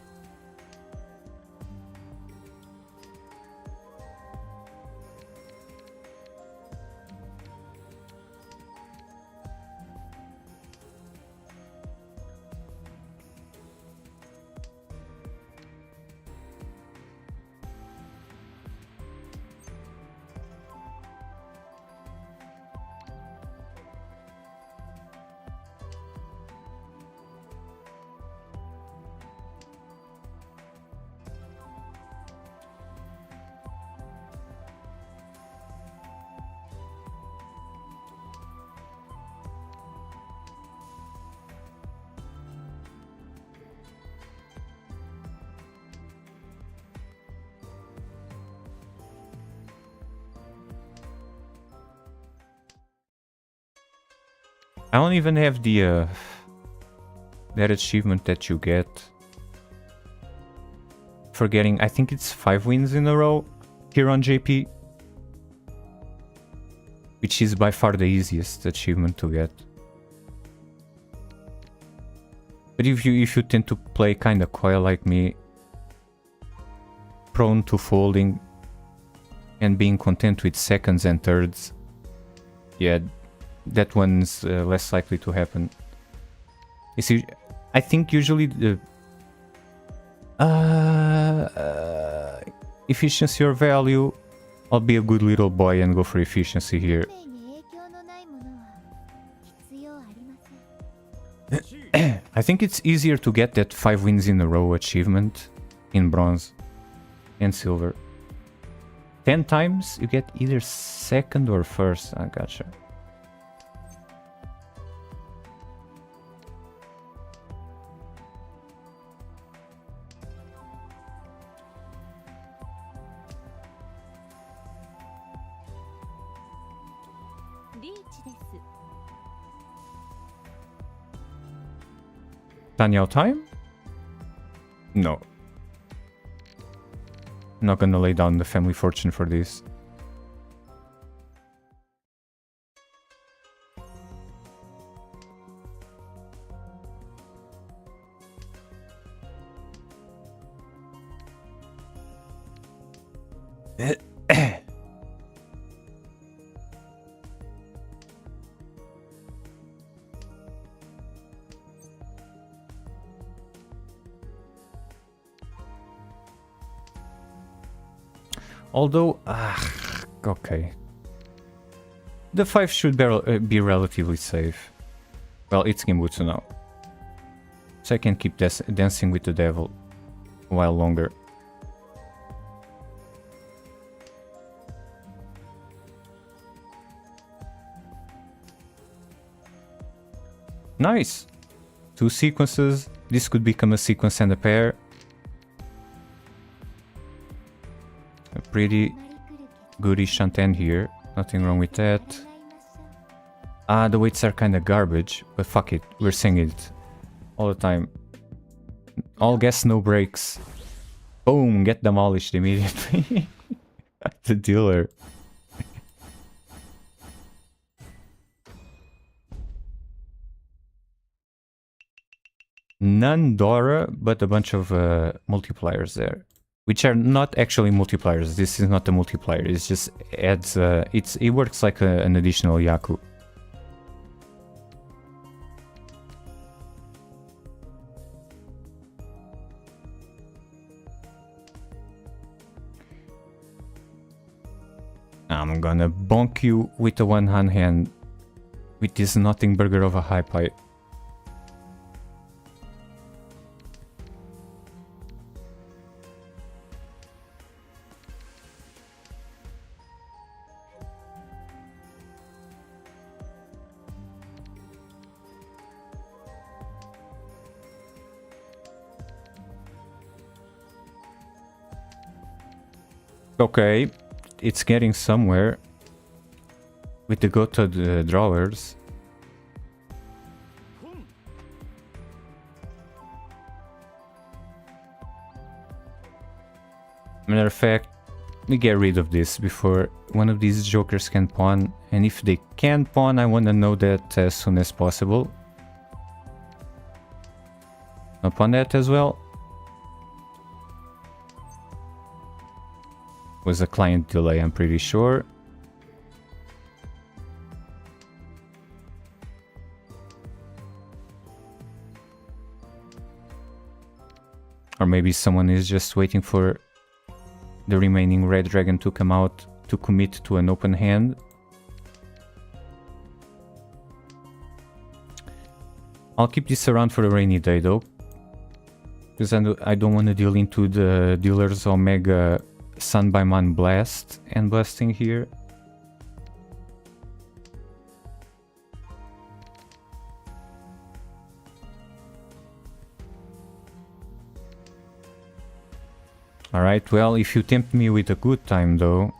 I don't even have the that achievement that you get for getting, I think it's 5 wins in a row here on JP, which is by far the easiest achievement to get. But if you tend to play kinda coy like me, prone to folding and being content with seconds and thirds, yeah, that one's less likely to happen. You see, I think usually the efficiency or value, I'll be a good little boy and go for efficiency here. I think it's easier to get that 5 wins in a row achievement in bronze and silver. 10 times you get either second or first. I gotcha. Daniel time? No. Not gonna lay down the family fortune for this. Although, okay. The 5 should be relatively safe. Well, it's Gimbutsu now. So I can keep dancing with the devil a while longer. Nice! 2 sequences. This could become a sequence and a pair. A pretty goodish Shanten here. Nothing wrong with that. The weights are kinda garbage, but fuck it, we're singing it all the time. All gas, no brakes. Boom, get demolished immediately. The dealer. None Dora, but a bunch of multipliers there. Which are not actually multipliers. This is not a multiplier. It just adds. It works like an additional Yaku. I'm gonna bonk you with the one hand with this nothing burger of a high pipe. Okay, it's getting somewhere with the Goto drawers. Matter of fact, we get rid of this before one of these jokers can pawn, and if they can pawn, I want to know that as soon as possible. I'll pawn that as well. Was a client delay, I'm pretty sure. Or maybe someone is just waiting for the remaining red dragon to come out to commit to an open hand. I'll keep this around for a rainy day though, because I don't want to deal into the dealer's Omega Sun by Man blast and busting here. Alright, well, if you tempt me with a good time though.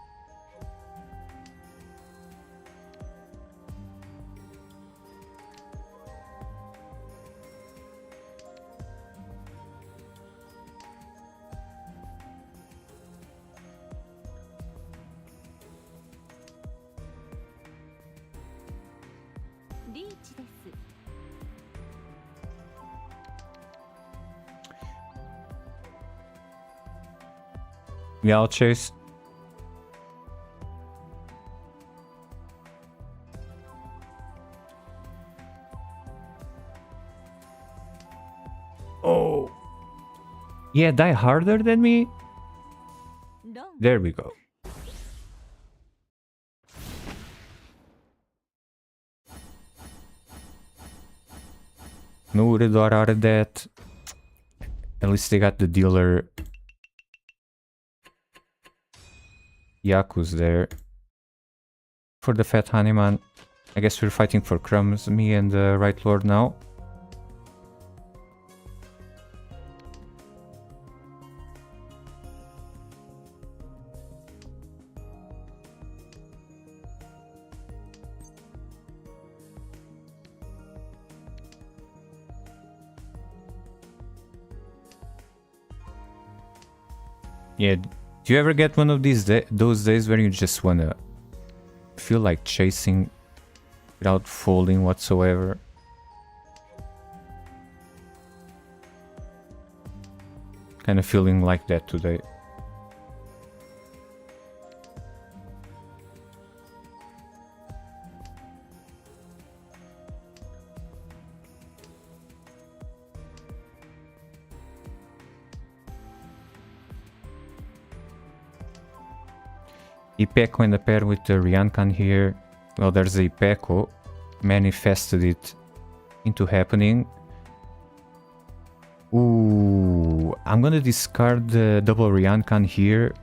Yeah, I'll chase. Oh. Yeah, die harder than me? There we go. No would have got out of that. At least they got the dealer Yakuza there. For the fat honeyman. I guess we're fighting for crumbs, me and the Right Lord now. Yeah, do you ever get one of those days where you just wanna feel like chasing without folding whatsoever? Kind of feeling like that today. Ipeco in the pair with the Ryankan here. Well, there's a Ipeco. Manifested it into happening. Ooh, I'm gonna discard the double Ryankan here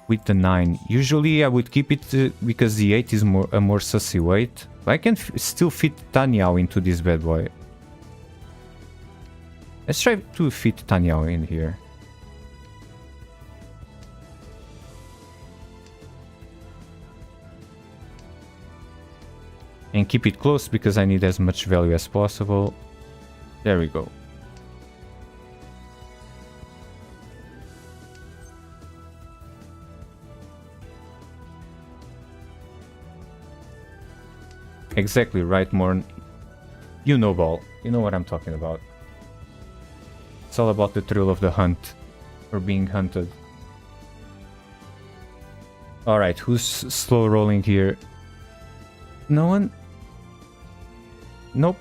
with the 9. Usually I would keep it because the 8 is a more sussy weight. But I can still fit Tanyao into this bad boy. Let's try to fit Tanyao in here. And keep it close because I need as much value as possible. There we go. Exactly right, Morn. You know ball. You know what I'm talking about. It's all about the thrill of the hunt. Or being hunted. Alright, who's slow rolling here? No one? Nope.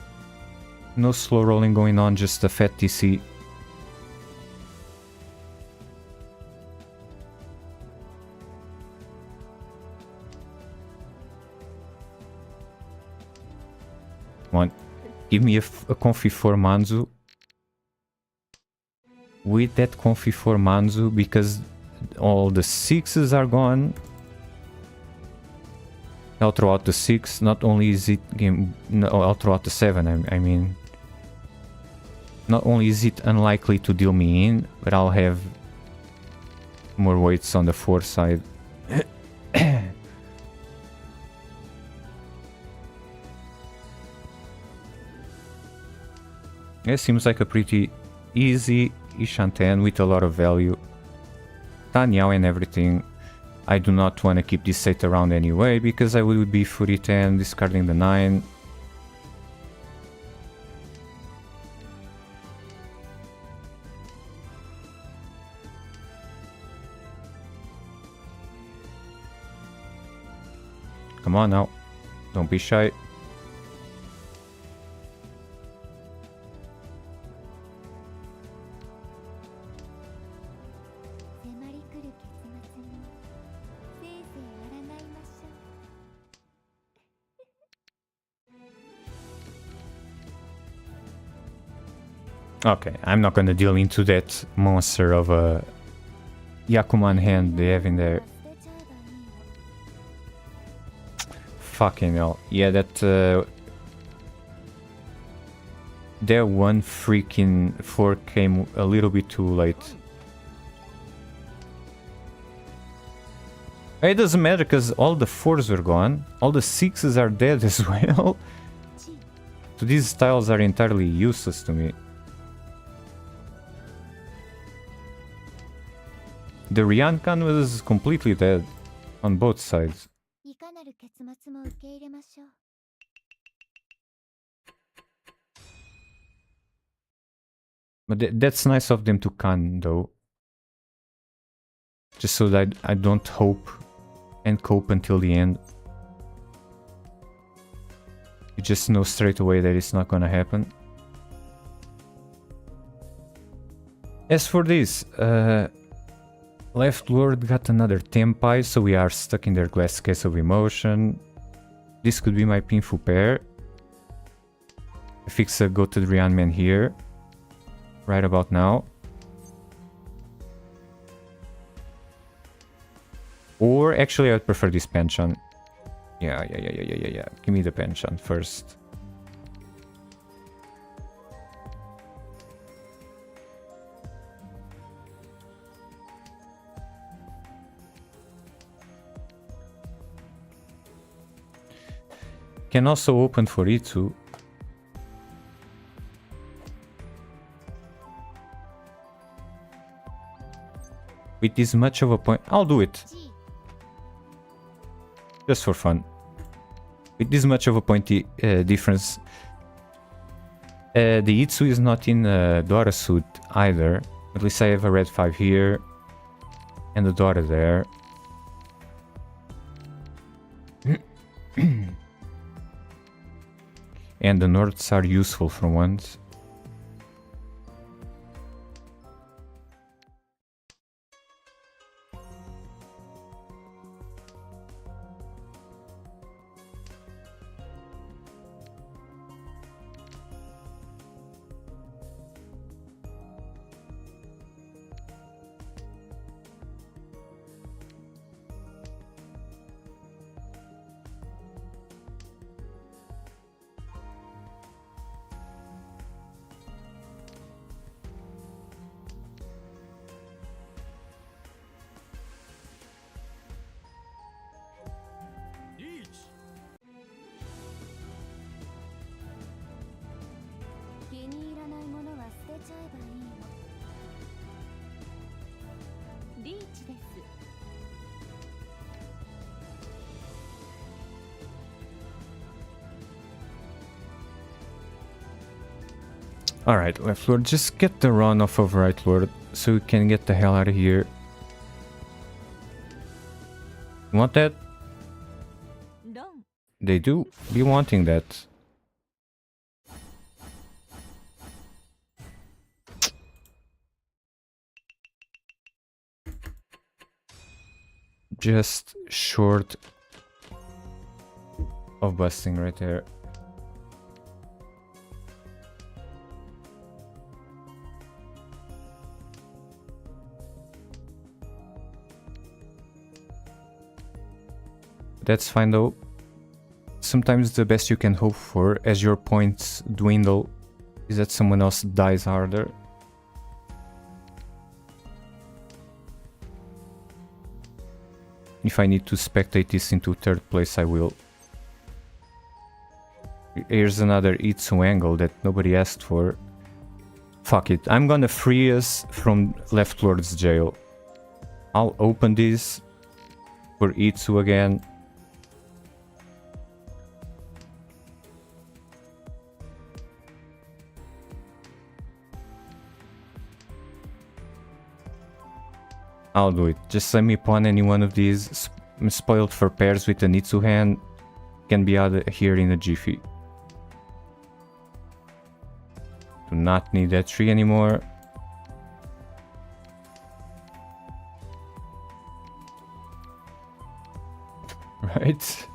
No slow rolling going on, just a fat TC. Come on, give me a comfy 4 Manzu. With that comfy 4 Manzu, because all the 6s are gone. I'll throw out the 6, not only is it game... No, I'll throw out the 7, I mean... Not only is it unlikely to deal me in, but I'll have more weights on the 4 side. It seems like a pretty easy Ishanten with a lot of value. Tanyao and everything. I do not want to keep this set around anyway, because I would be Fury 10, discarding the 9. Come on now, don't be shy. Okay, I'm not gonna deal into that monster of a Yakuman hand they have in there. Fucking hell. Yeah, that their one freaking 4 came a little bit too late. It doesn't matter because all the 4s are gone. All the 6s are dead as well. So these styles are entirely useless to me. The Ryankan was completely dead on both sides. But that's nice of them to can though. Just so that I don't hope and cope until the end. You just know straight away that it's not gonna happen. As for this, Left Lord got another Tenpai, so we are stuck in their glass case of emotion. This could be my Pinfu pair. I fix a goated Ryan Man here. Right about now. Or actually I would prefer this pension. Yeah. Give me the pension first. Can also open for Itsu. With this much of a point, I'll do it. Just for fun. With this much of a pointy difference. The Itsu is not in Dora suit either. At least I have a red 5 here. And the Dora there. And the Norths are useful for once. Alright, left lord, just get the run off of right lord so we can get the hell out of here. You want that? They do be wanting that. Just short of busting right there. That's fine though. Sometimes the best you can hope for as your points dwindle is that someone else dies harder. If I need to spectate this into third place, I will. Here's another Itsu angle that nobody asked for. Fuck it, I'm gonna free us from Left Lord's jail. I'll open this for Itsu again. I'll do it. Just let me pawn any one of these. I'm spoiled for pairs with an Itsu hand. Can be out of here in a jiffy. Do not need that tree anymore. Right?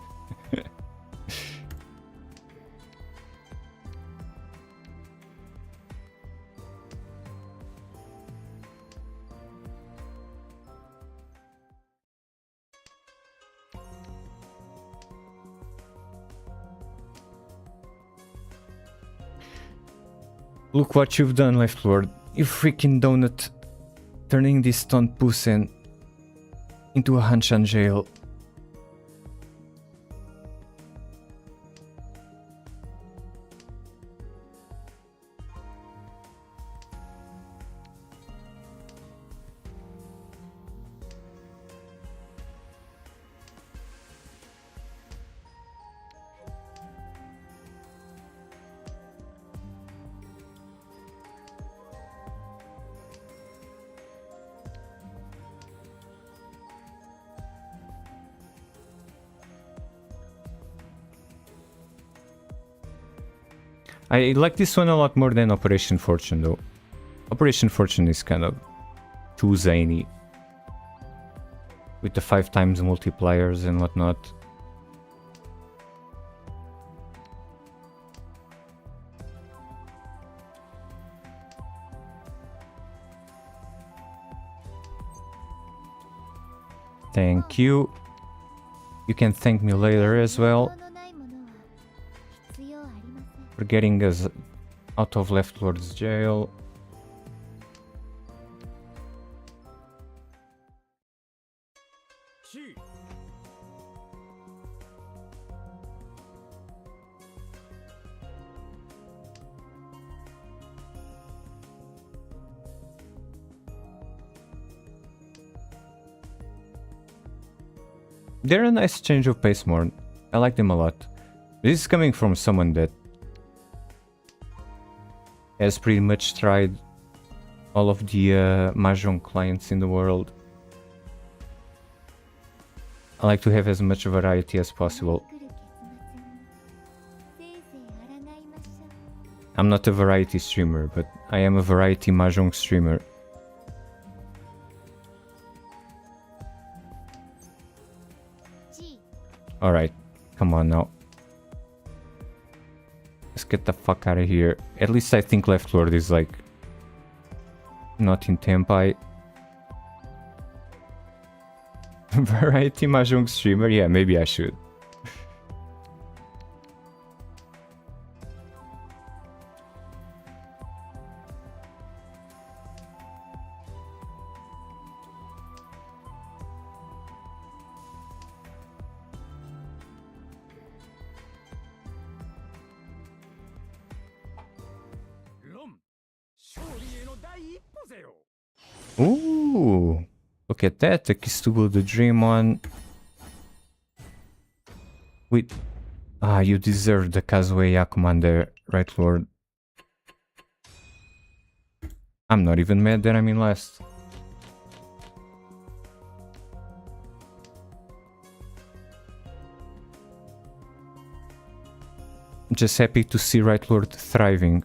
Look what you've done, Left Lord. You freaking donut. Turning this stunned pussen into a Hanshan jail. I like this one a lot more than Operation Fortune though. Operation Fortune is kind of too zany. With the 5 times multipliers and whatnot. Thank you. You can thank me later as well. For getting us out of Left Lord's jail. They're a nice change of pace, Morn. I like them a lot. This is coming from someone that has pretty much tried all of the Mahjong clients in the world. I like to have as much variety as possible. I'm not a variety streamer, but I am a variety Mahjong streamer. Alright, come on now. Let's get the fuck out of here. At least I think Left Lord is like not in Tenpai. Variety Mahjong streamer? Yeah, maybe I should. Ooh, look at that, the Kistubu the Dream one. Wait, you deserve the Kazueya commander, right Lord? I'm not even mad that I'm in last. Just happy to see Right Lord thriving.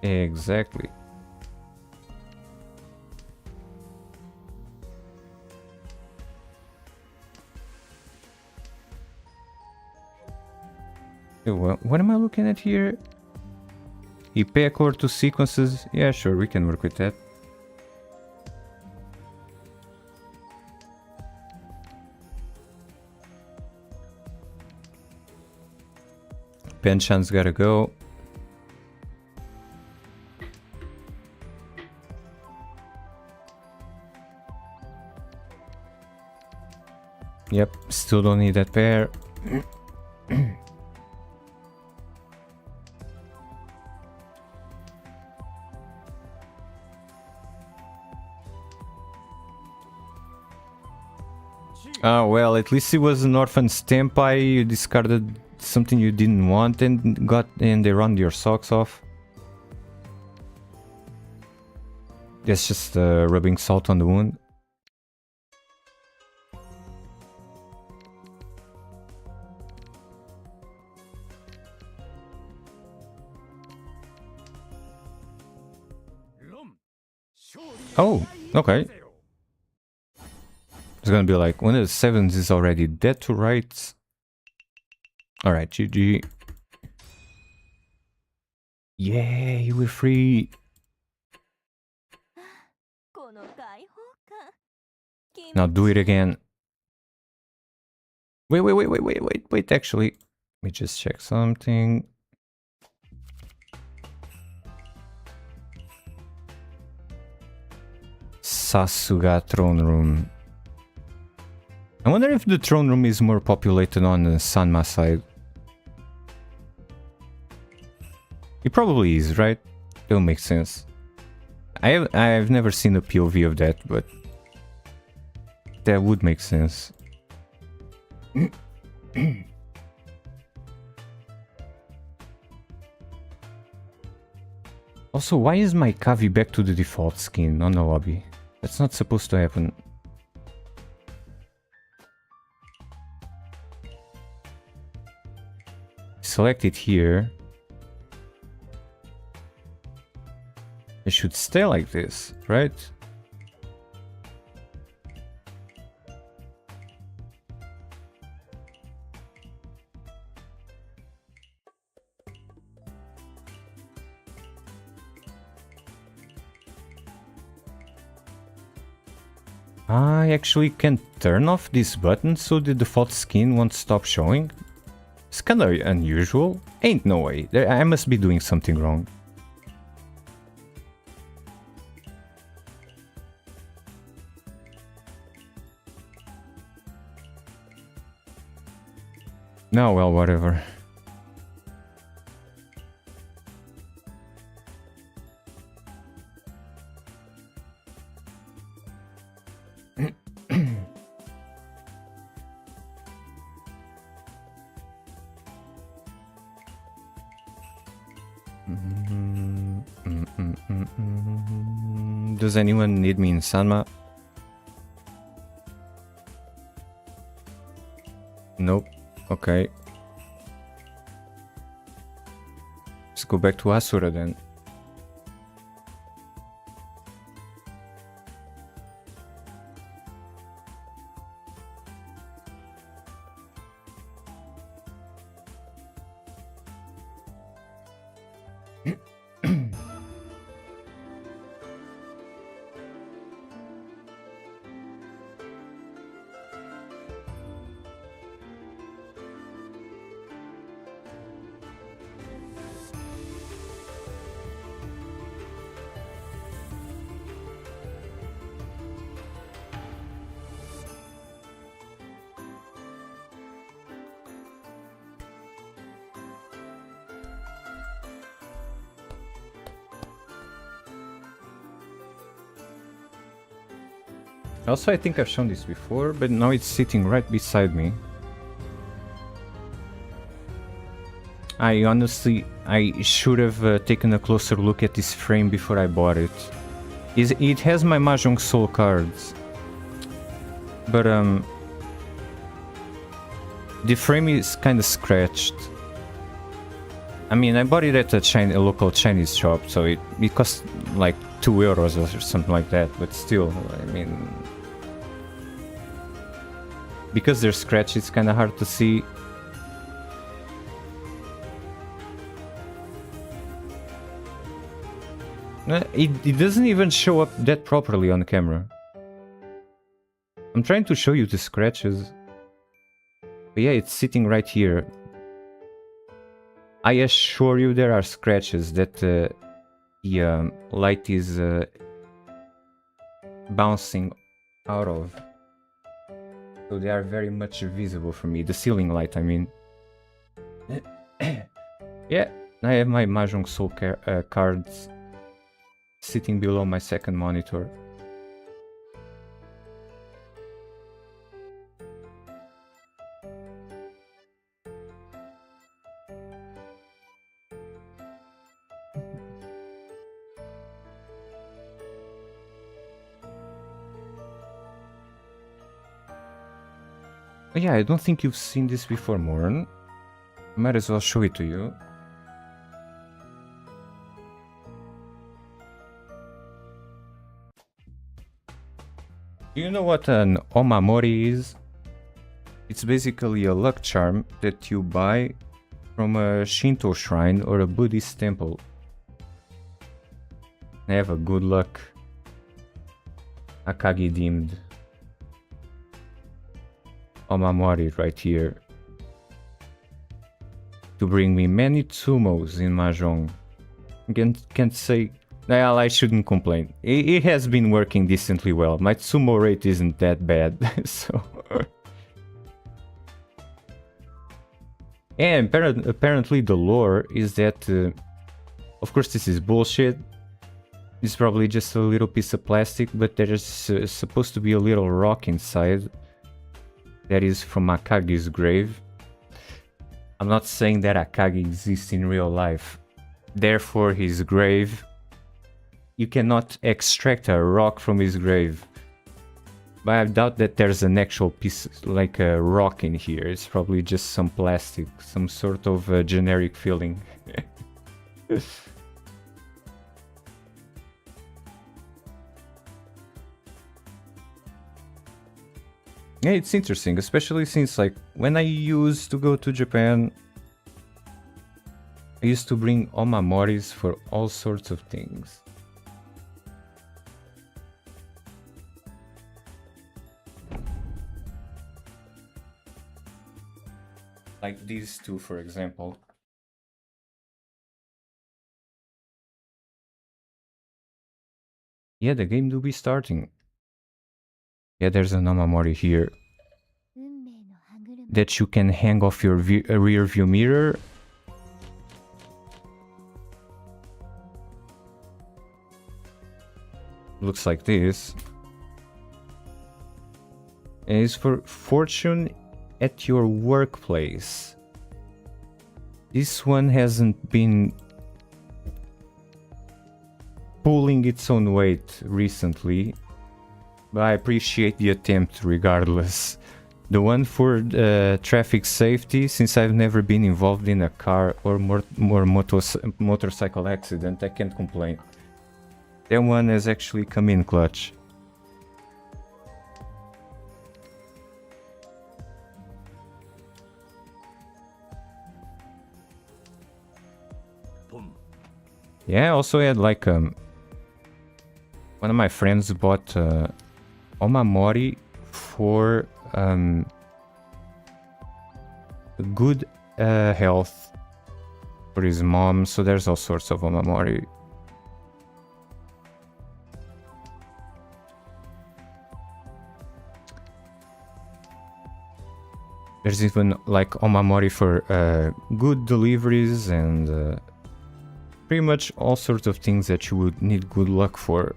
Exactly. Well, what am I looking at here? IP accord to sequences. Yeah, sure, we can work with that. Penshan's gotta go. Yep, still don't need that pair. Ah, well, at least it was an orphan Stampai. You discarded something you didn't want and they run your socks off. That's just rubbing salt on the wound. Oh, okay. It's gonna be like one of the sevens is already dead to rights. Alright, GG. Yay, we're free. Now do it again. Wait, actually. Let me just check something. Sasuga throne room. I wonder if the throne room is more populated on the Sanma side. It probably is, right? It'll make sense. I've never seen a POV of that, but that would make sense. Also, why is my Kavi back to the default skin on the lobby? That's not supposed to happen. Select it here. It should stay like this, right? I actually can turn off this button so the default skin won't stop showing. It's kinda unusual. Ain't no way. I must be doing something wrong. No, well, whatever. Does anyone need me in Sanma? Nope. Okay. Let's go back to Asura then. Also, I think I've shown this before, but now it's sitting right beside me. I honestly, I should have taken a closer look at this frame before I bought it. It has my Mahjong Soul cards, but the frame is kind of scratched. I mean, I bought it at a local Chinese shop, so it cost like €2 or something like that, but still, I mean, because they're scratched, it's kind of hard to see. It doesn't even show up that properly on camera. I'm trying to show you the scratches. But yeah, it's sitting right here. I assure you there are scratches that the light is bouncing out of. So they are very much visible for me. The ceiling light, I mean. Yeah, I have my Mahjong Soul cards sitting below my second monitor. Yeah, I don't think you've seen this before, Morn. Might as well show it to you. Do you know what an omamori is? It's basically a luck charm that you buy from a Shinto shrine or a Buddhist temple. I have a good luck Akagi deemed omamori right here to bring me many tsumos in Mahjong. Can't say... Well, I shouldn't complain. It has been working decently well. My tsumo rate isn't that bad, so... And apparently the lore is that... of course this is bullshit. It's probably just a little piece of plastic, but there is supposed to be a little rock inside. That is from Akagi's grave. I'm not saying that Akagi exists in real life. Therefore his grave... You cannot extract a rock from his grave. But I doubt that there's an actual piece, like a rock in here. It's probably just some plastic, some sort of generic filling. Yeah, it's interesting, especially since, like, when I used to go to Japan, I used to bring omamoris for all sorts of things. Like these two, for example. Yeah, the game do be starting. Yeah, there's an omamori here that you can hang off your rear view mirror. Looks like this. And it's for fortune at your workplace. This one hasn't been pulling its own weight recently, but I appreciate the attempt regardless. The one for traffic safety, since I've never been involved in a car or motorcycle accident, I can't complain. That one has actually come in clutch. Yeah, I also had like one of my friends bought omamori for good health for his mom, so there's all sorts of omamori. There's even like omamori for good deliveries and pretty much all sorts of things that you would need good luck for.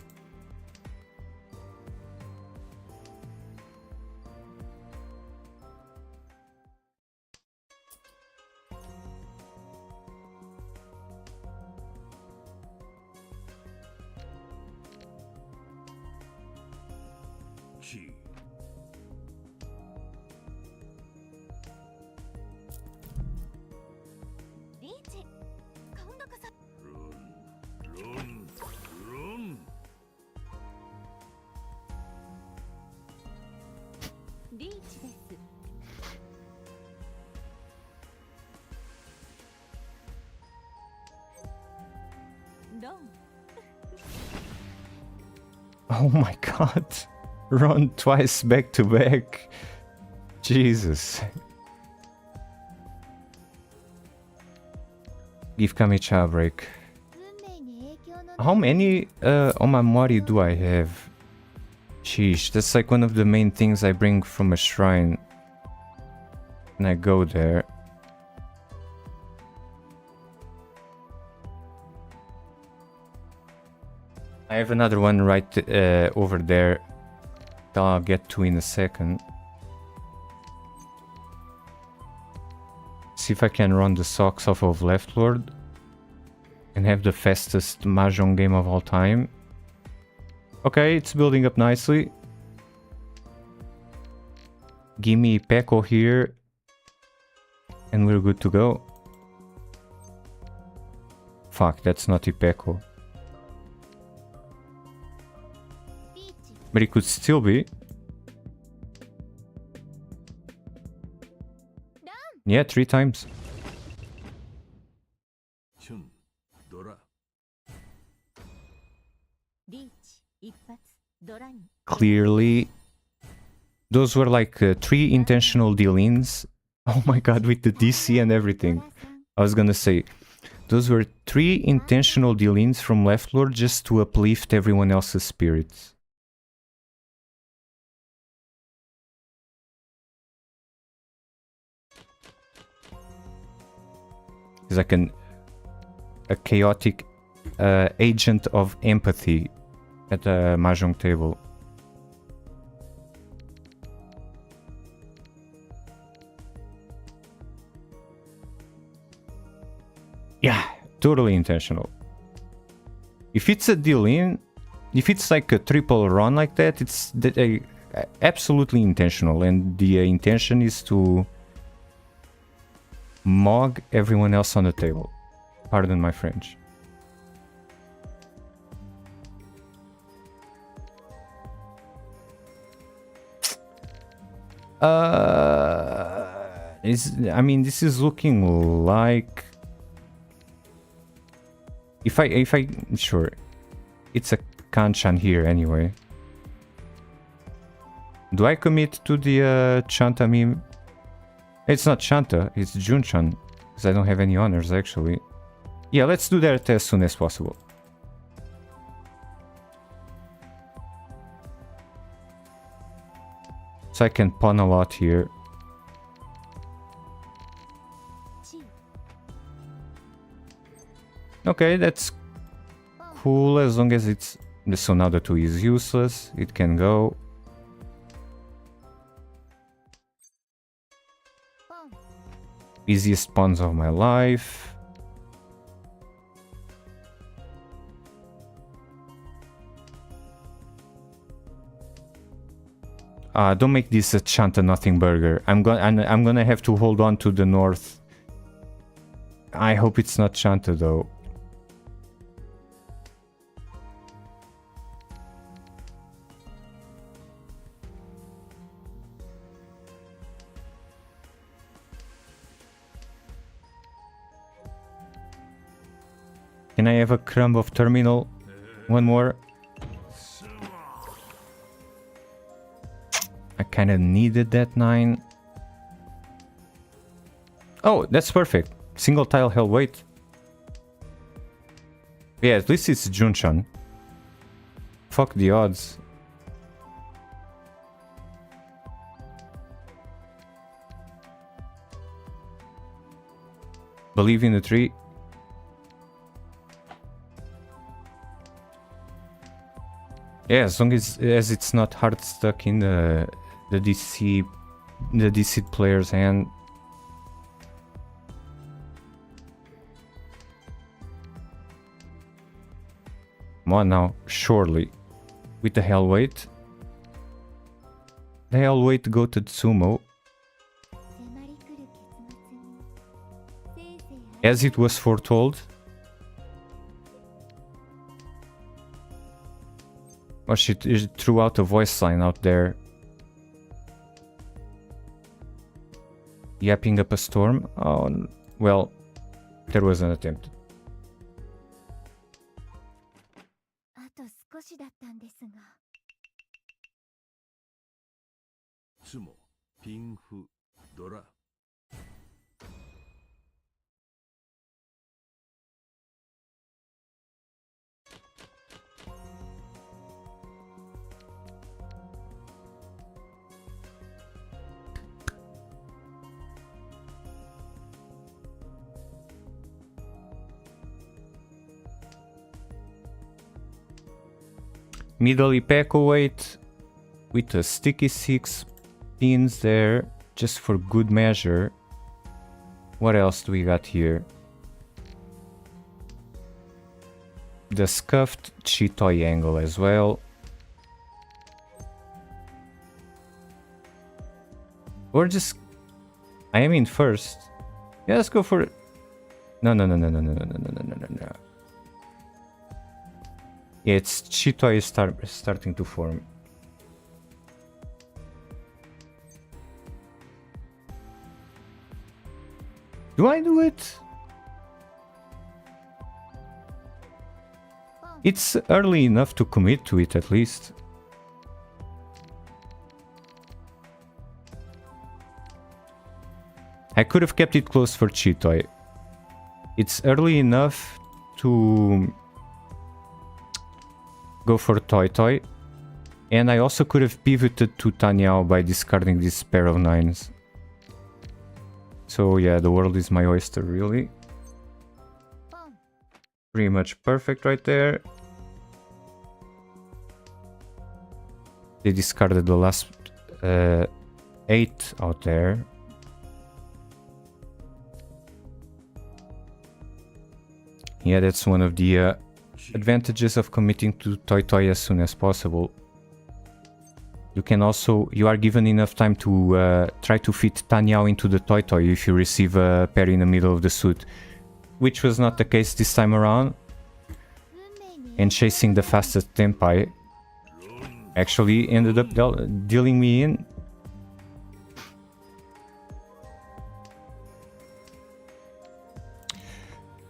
Riichi, 今度こそ。リーチです。ロン。Oh my god. Run twice back to back. Jesus. Give Kamicha a break. 運命に影響の How many on my moody do I have? Sheesh, that's like one of the main things I bring from a shrine. And I go there. I have another one right over there that I'll get to in a second. See if I can run the socks off of Left Lord and have the fastest Mahjong game of all time. Okay, it's building up nicely. Give me Peko here and we're good to go. Fuck, that's not Ipeko. But it could still be. Yeah, 3 times. Clearly, those were like 3 intentional deal-ins. Oh my god, with the DC and everything. I was gonna say, those were 3 intentional deal-ins from Left Lord just to uplift everyone else's spirits. He's like a chaotic agent of empathy at the Mahjong table. Yeah, totally intentional. If it's a deal in, if it's like a triple run like that, it's absolutely intentional, and the intention is to mog everyone else on the table. Pardon my French. I mean, this is looking like if I sure it's a Kanchan here anyway. Do I commit to the Chanta meme? It's not Chanta, it's Junchan, because I don't have any honors actually. Yeah, let's do that as soon as possible. So I can pawn a lot here. Okay, that's cool as long as it's... So now the 2 is useless, it can go. Easiest pawns of my life. Don't make this a Chanta nothing burger. I'm gonna have to hold on to the north. I hope it's not Chanta though. Can I have a crumb of terminal? One more. I kind of needed that 9. Oh, that's perfect. Single tile hell weight. Yeah, at least it's Junchan. Fuck the odds. Believe in the tree. Yeah, as long as it's not hard stuck in the DC player's hand. Come on now, surely. With the hell weight. they all wait to go to Tsumo. 迫り来る結末にせいぜい As it was foretold. Oh, she threw out a voice line out there. Yapping up a storm? Oh, well, there was an attempt. あと少しだったんですがツモ、ピンフ、ドラ。Middle Ipeco weight with a sticky 6 pins there, just for good measure. What else do we got here? The scuffed Chitoi angle as well. Or just... I am in first. Yeah, let's go for it. No. Yeah, it's Chitoi is starting to form. Do I do it? It's early enough to commit to it at least. I could have kept it close for Chitoi. It's early enough to go for Toi Toi. And I also could have pivoted to Tanyao by discarding this pair of 9s. So yeah, the world is my oyster, really. Pretty much perfect right there. They discarded the last 8 out there. Yeah, that's one of the advantages of committing to Toi Toi as soon as possible. You can also, you are given enough time to try to fit Tanyao into the Toi Toi if you receive a pair in the middle of the suit, which was not the case this time around. And chasing the fastest Tenpai actually ended up dealing me in.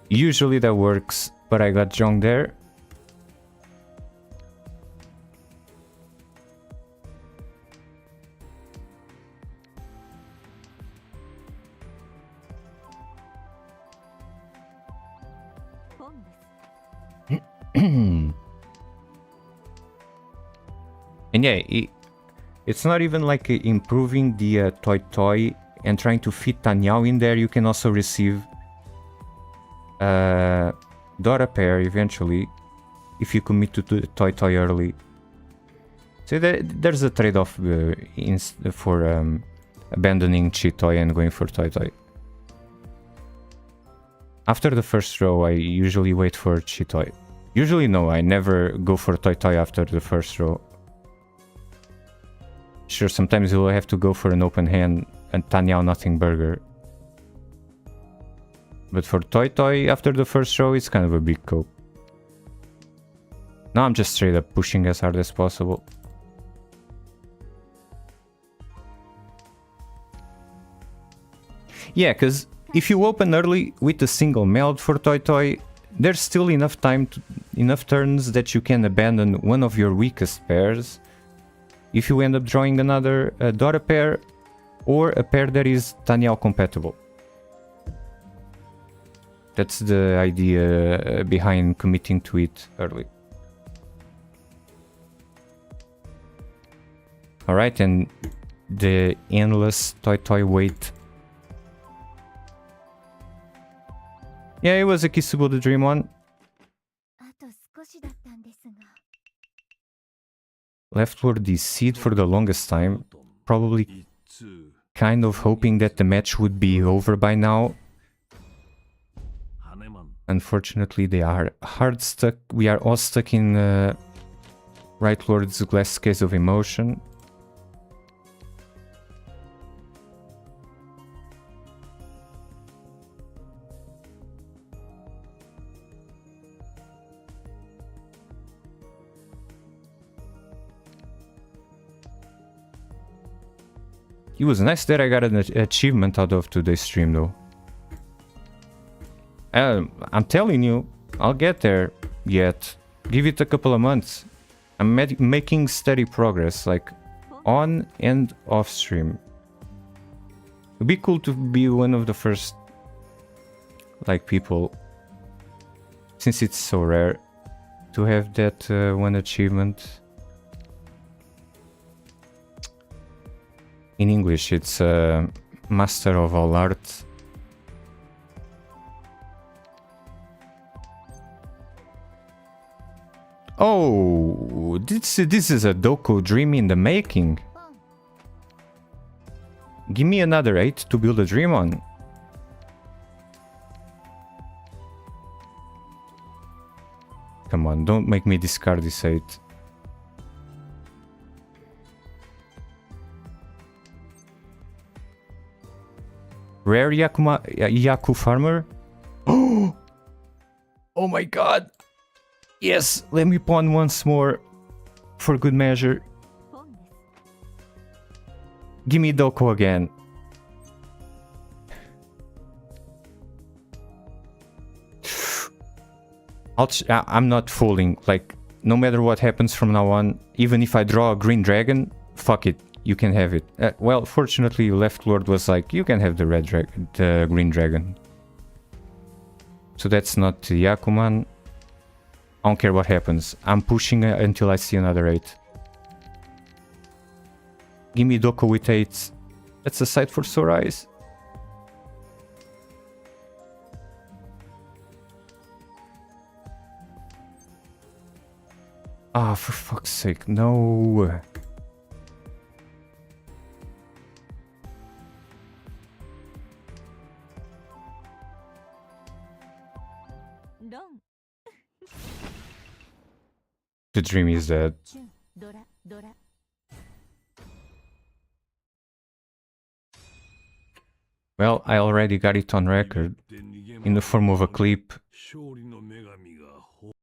Usually that works, but I got Jong there. And yeah, it's not even like improving the Toi Toi and trying to fit Tanyao in there. You can also receive Dora pair eventually if you commit to the Toi Toi early. So there's a trade-off for abandoning Chitoi and going for Toi Toi. After the first row, I usually wait for Chitoi. Usually no, I never go for Toi Toi after the first row. Sure, sometimes you'll have to go for an open hand and Tanyao nothing burger. But for Toi Toi after the first row, it's kind of a big cope. Now I'm just straight up pushing as hard as possible. Yeah, because if you open early with a single meld for Toi Toi, there's still enough time, enough turns that you can abandon one of your weakest pairs. If you end up drawing another Dora pair or a pair that is Tanyao compatible. That's the idea behind committing to it early. Alright, and the endless Toi Toi wait. Yeah, it was a Kisubo the Dream one. Leftward the seed for the longest time. Probably kind of hoping that the match would be over by now. Unfortunately, they are hard stuck. We are all stuck in Right Lord's Glass Case of Emotion. It was nice that I got an achievement out of today's stream though. I'm telling you, I'll get there yet. Give it a couple of months. I'm making steady progress, like on and off stream. It'd be cool to be one of the first like people, since it's so rare, to have that one achievement. In English, it's Master of All Art. Oh, this is a Doko dream in the making. Give me another 8 to build a dream on. Come on, don't make me discard this 8. Rare Yaku farmer? Oh! Oh my god! Yes, let me pawn once more for good measure. Give me Doko again. I'm not fooling. Like, no matter what happens from now on, even if I draw a green dragon, fuck it, you can have it. Well, fortunately, Left Lord was like, you can have the the green dragon. So that's not Yakuman. I don't care what happens. I'm pushing until I see another 8. Give me Doko with 8. That's a sight for sore eyes. Ah, for fuck's sake, no. The dream is dead. Well, I already got it on record in the form of a clip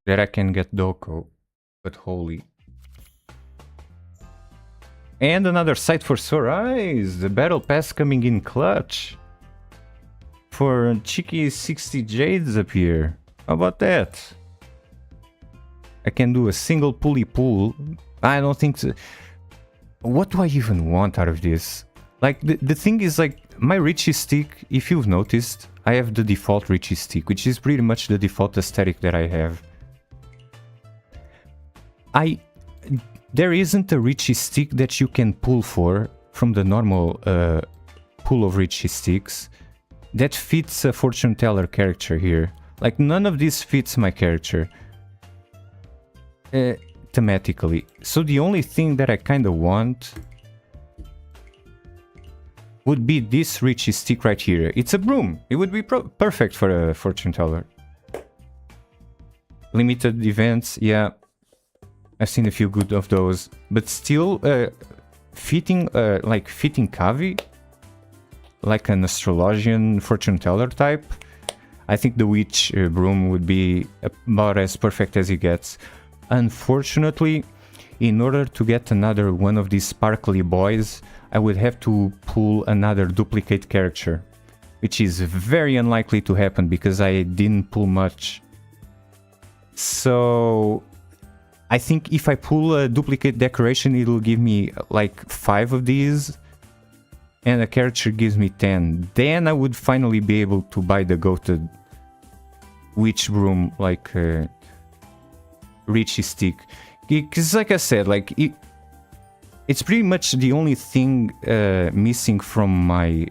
that I can get Doko, but holy. And another sight for sore eyes. The battle pass coming in clutch. For cheeky 60 jades appear. How about that? I can do a single pulley pull. I don't think so. What do I even want out of this? Like, the thing is, like, my Riichi stick, if you've noticed, I have the default Riichi stick, which is pretty much the default aesthetic that I have. There isn't a Riichi stick that you can pull from the normal pool of Riichi sticks that fits a fortune teller character here. Like, none of this fits my character thematically. So the only thing that I kind of want would be this Riichi stick right here. It's a broom. It would be perfect for a fortune teller. Limited events, yeah. I've seen a few good of those, but still fitting Kavi, like an astrologian fortune teller type. I think the witch broom would be about as perfect as it gets. Unfortunately, in order to get another one of these sparkly boys, I would have to pull another duplicate character, which is very unlikely to happen because I didn't pull much. So I think if I pull a duplicate decoration, it'll give me like 5 of these, and a character gives me 10. Then I would finally be able to buy the goated witch broom, like Riichi stick. Because like I said, like it's pretty much the only thing missing from my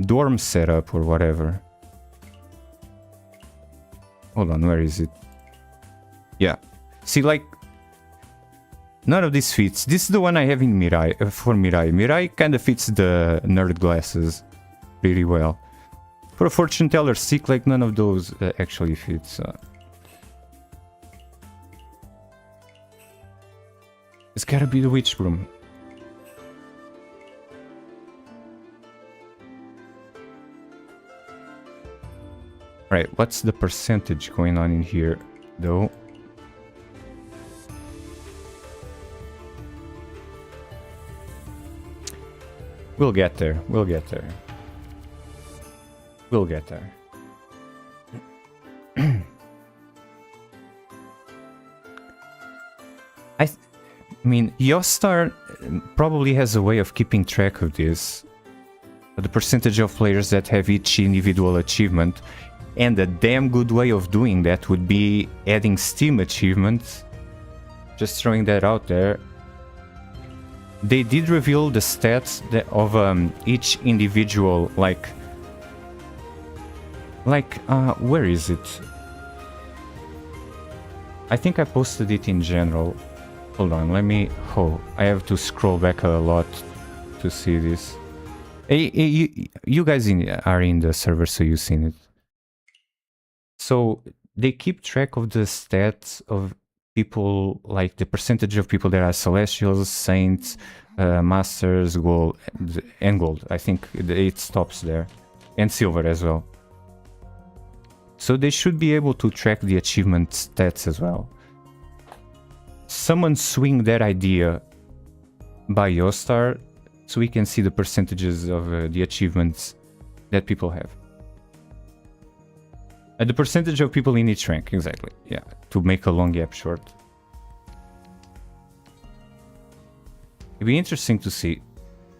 dorm setup or whatever. Hold on, where is it? Yeah. See, like, none of this fits. This is the one I have in Mirai, for Mirai. Mirai kind of fits the nerd glasses pretty well. For a fortune teller stick, like, none of those actually fits. It's gotta be the witch broom. Right, what's the percentage going on in here, though? We'll get there. We'll get there. We'll get there. I mean, Yostar probably has a way of keeping track of this. The percentage of players that have each individual achievement. And a damn good way of doing that would be adding Steam achievements. Just throwing that out there. They did reveal the stats of each individual, where is it? I think I posted it in general. Hold on, let me... Oh, I have to scroll back a lot to see this. Hey, you guys are in the server, so you've seen it. So, they keep track of the stats of people, like the percentage of people that are Celestials, Saints, Masters, Gold, and Gold. I think it stops there. And Silver as well. So they should be able to track the achievement stats as well. Someone swing that idea by Yostar so we can see the percentages of the achievements that people have. The percentage of people in each rank, exactly. Yeah, to make a long gap short. It'd be interesting to see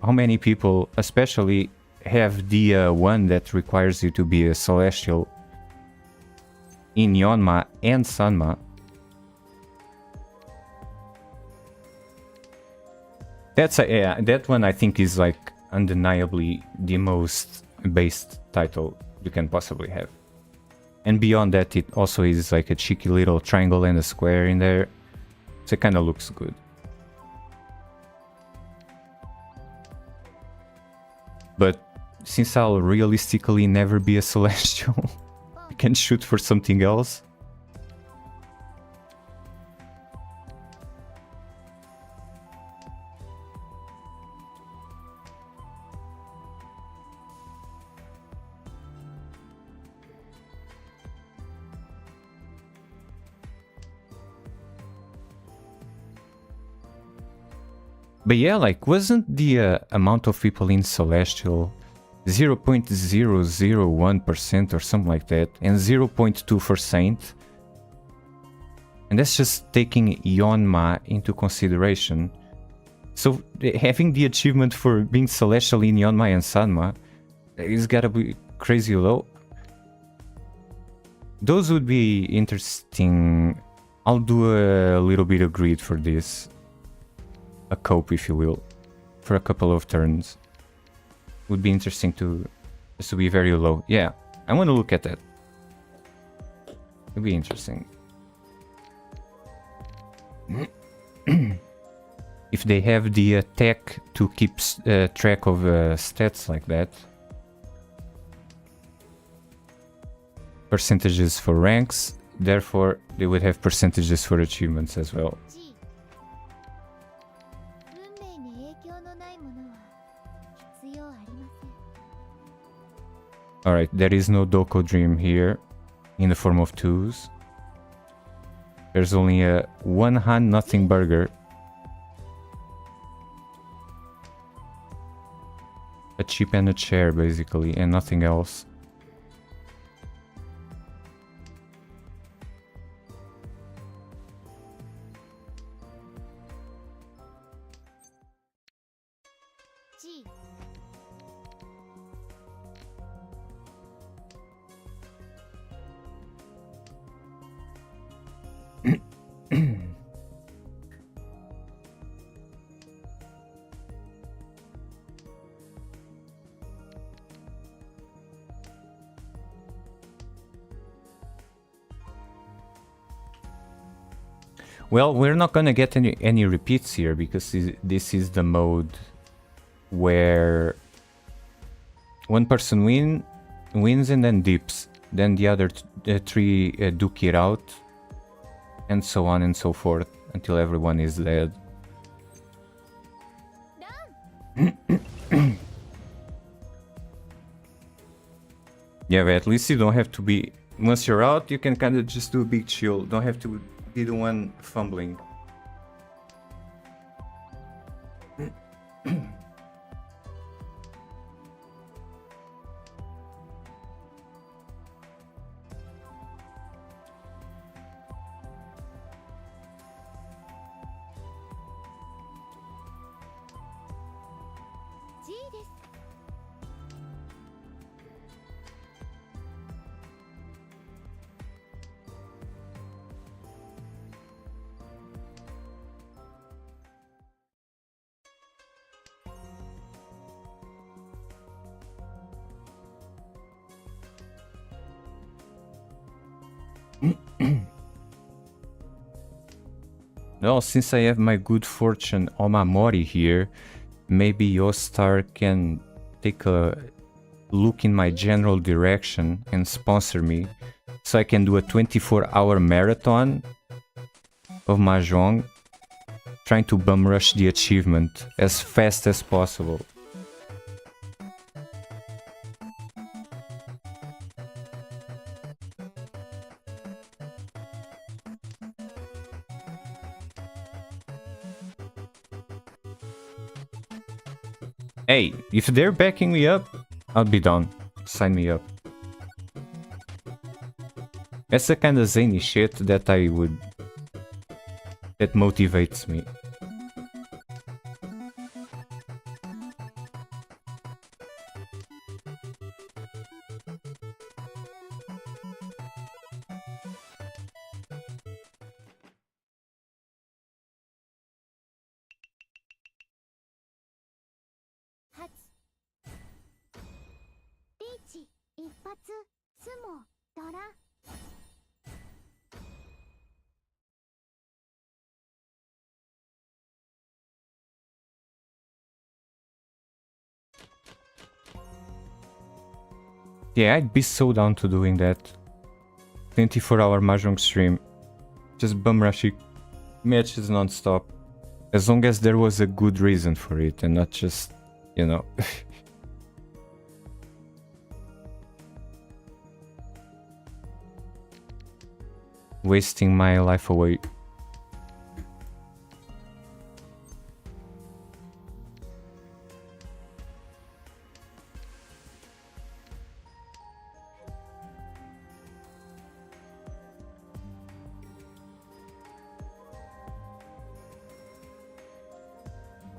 how many people, especially, have the one that requires you to be a Celestial in Yonma and Sanma. That one I think is like undeniably the most based title you can possibly have. And beyond that, it also is like a cheeky little triangle and a square in there. So it kind of looks good. But since I'll realistically never be a Celestial, I can shoot for something else. But yeah, like, wasn't the amount of people in Celestial 0.001% or something like that, and 0.2 for Saint? And that's just taking Yonma into consideration. So having the achievement for being Celestial in Yonma and Sanma is gotta be crazy low. Those would be interesting. I'll do a little bit of greed for this. A cope, if you will, for a couple of turns. Would be interesting to be very low. Yeah, I want to look at that. It'd be interesting. If they have the tech to keep track of stats like that. Percentages for ranks, therefore they would have percentages for achievements as well. Alright, there is no Doko Dream here in the form of 2s. There's only a one hand nothing burger. A chip and a chair basically, and nothing else. Well, we're not gonna get any repeats here because this is the mode where one person wins and then dips, then the other three duke it out, and so on and so forth until everyone is dead. Yeah, but at least you don't have to be... Once you're out, you can kind of just do a big chill. Don't have to be the one fumbling. Well, since I have my good fortune Omamori here, maybe Yostar can take a look in my general direction and sponsor me so I can do a 24-hour marathon of Mahjong, trying to bum rush the achievement as fast as possible. Hey, if they're backing me up, I'll be down. Sign me up. That's the kind of zany shit that that motivates me. Riichi, 一発、相撲、ドラ。Yeah, I'd be so down to doing that. 24-hour Mahjong stream. Just bum rushing matches non-stop. As long as there was a good reason for it and not just, you know... wasting my life away.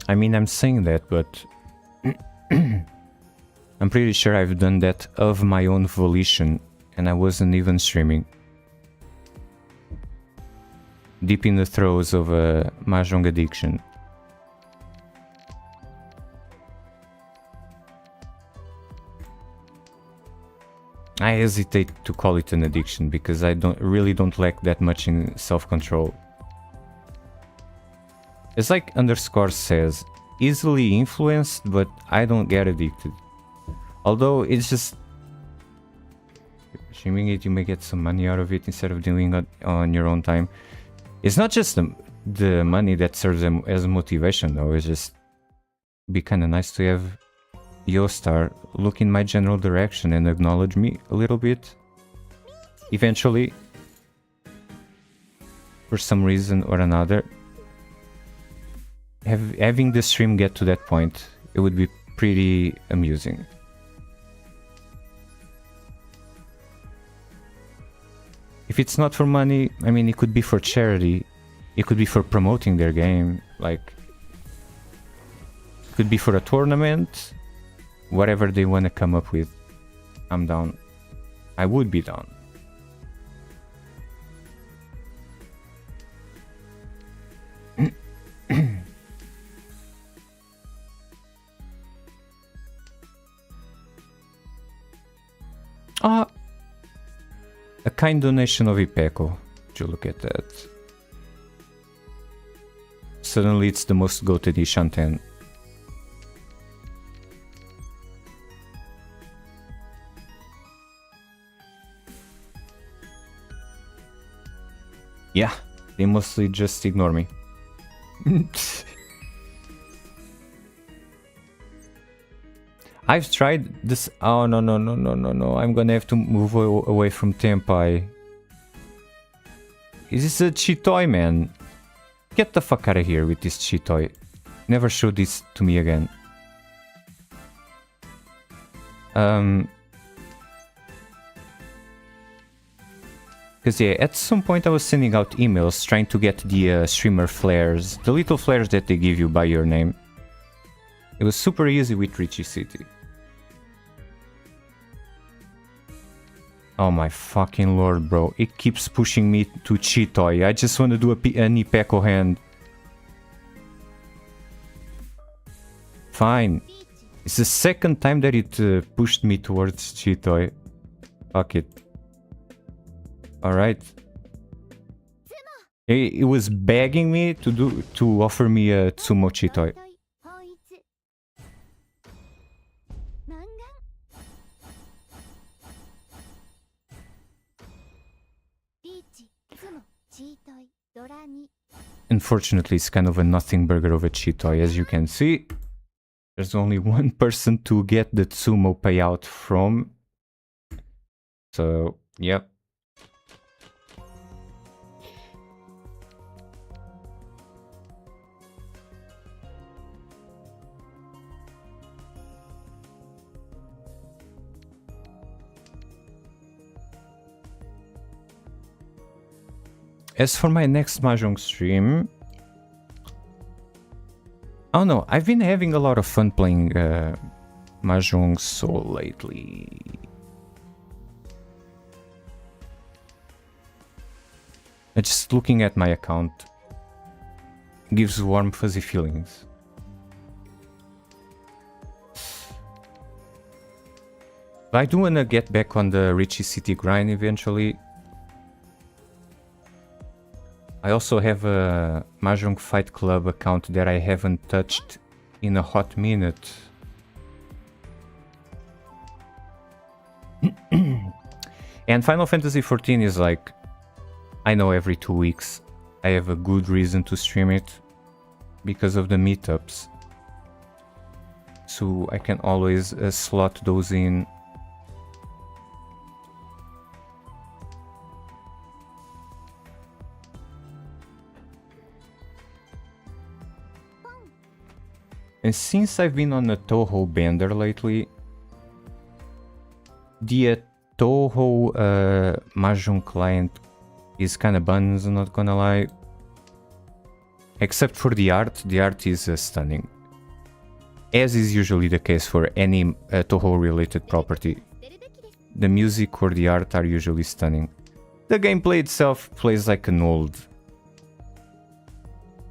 I mean, I'm saying that, but I'm pretty sure I've done that of my own volition and I wasn't even streaming. Deep in the throes of a Mahjong addiction. I hesitate to call it an addiction because I really don't lack that much in self-control. It's like underscore says, easily influenced, but I don't get addicted. Although it's just streaming it, you may get some money out of it instead of doing it on your own time. It's not just the money that serves them as motivation though, it's just be kind of nice to have Yostar look in my general direction and acknowledge me a little bit. Eventually, for some reason or another, having the stream get to that point, it would be pretty amusing. If it's not for money, I mean, it could be for charity, it could be for promoting their game, like, it could be for a tournament, whatever they want to come up with, I'm down. I would be down. A kind donation of Ipeco. Would you look at that? Suddenly it's the most goated Ishanten. Yeah, they mostly just ignore me. I've tried this. Oh no, I'm gonna have to move away from Tenpai. Is this a Chitoi, man? Get the fuck out of here with this Chitoi. Never show this to me again. Because yeah, at some point I was sending out emails trying to get the streamer flares, the little flares that they give you by your name. It was super easy with Riichi City. Oh my fucking lord, bro. It keeps pushing me to Chitoi. I just want to do an Ipeco hand. Fine. It's the second time that it pushed me towards Chitoi. Fuck it. Alright. He was begging me to offer me a Tsumo Chitoi. 統一満願リーチツモチートイドラに Unfortunately, it's kind of a nothing burger of a Chitoi. As you can see, there's only one person to get the Tsumo payout from. So, yep. As for my next Mahjong stream, oh no, I've been having a lot of fun playing Mahjong Soul lately. Just looking at my account gives warm fuzzy feelings. I do wanna get back on the Riichi City grind eventually. I also have a Mahjong Fight Club account that I haven't touched in a hot minute. And Final Fantasy XIV is like, I know every 2 weeks I have a good reason to stream it because of the meetups. So I can always slot those in. And since I've been on a Tenhou bender lately, the Tenhou Mahjong client is kinda buns, I'm not gonna lie. Except for the art is stunning. As is usually the case for any Tenhou related property. The music or the art are usually stunning. The gameplay itself plays like an old...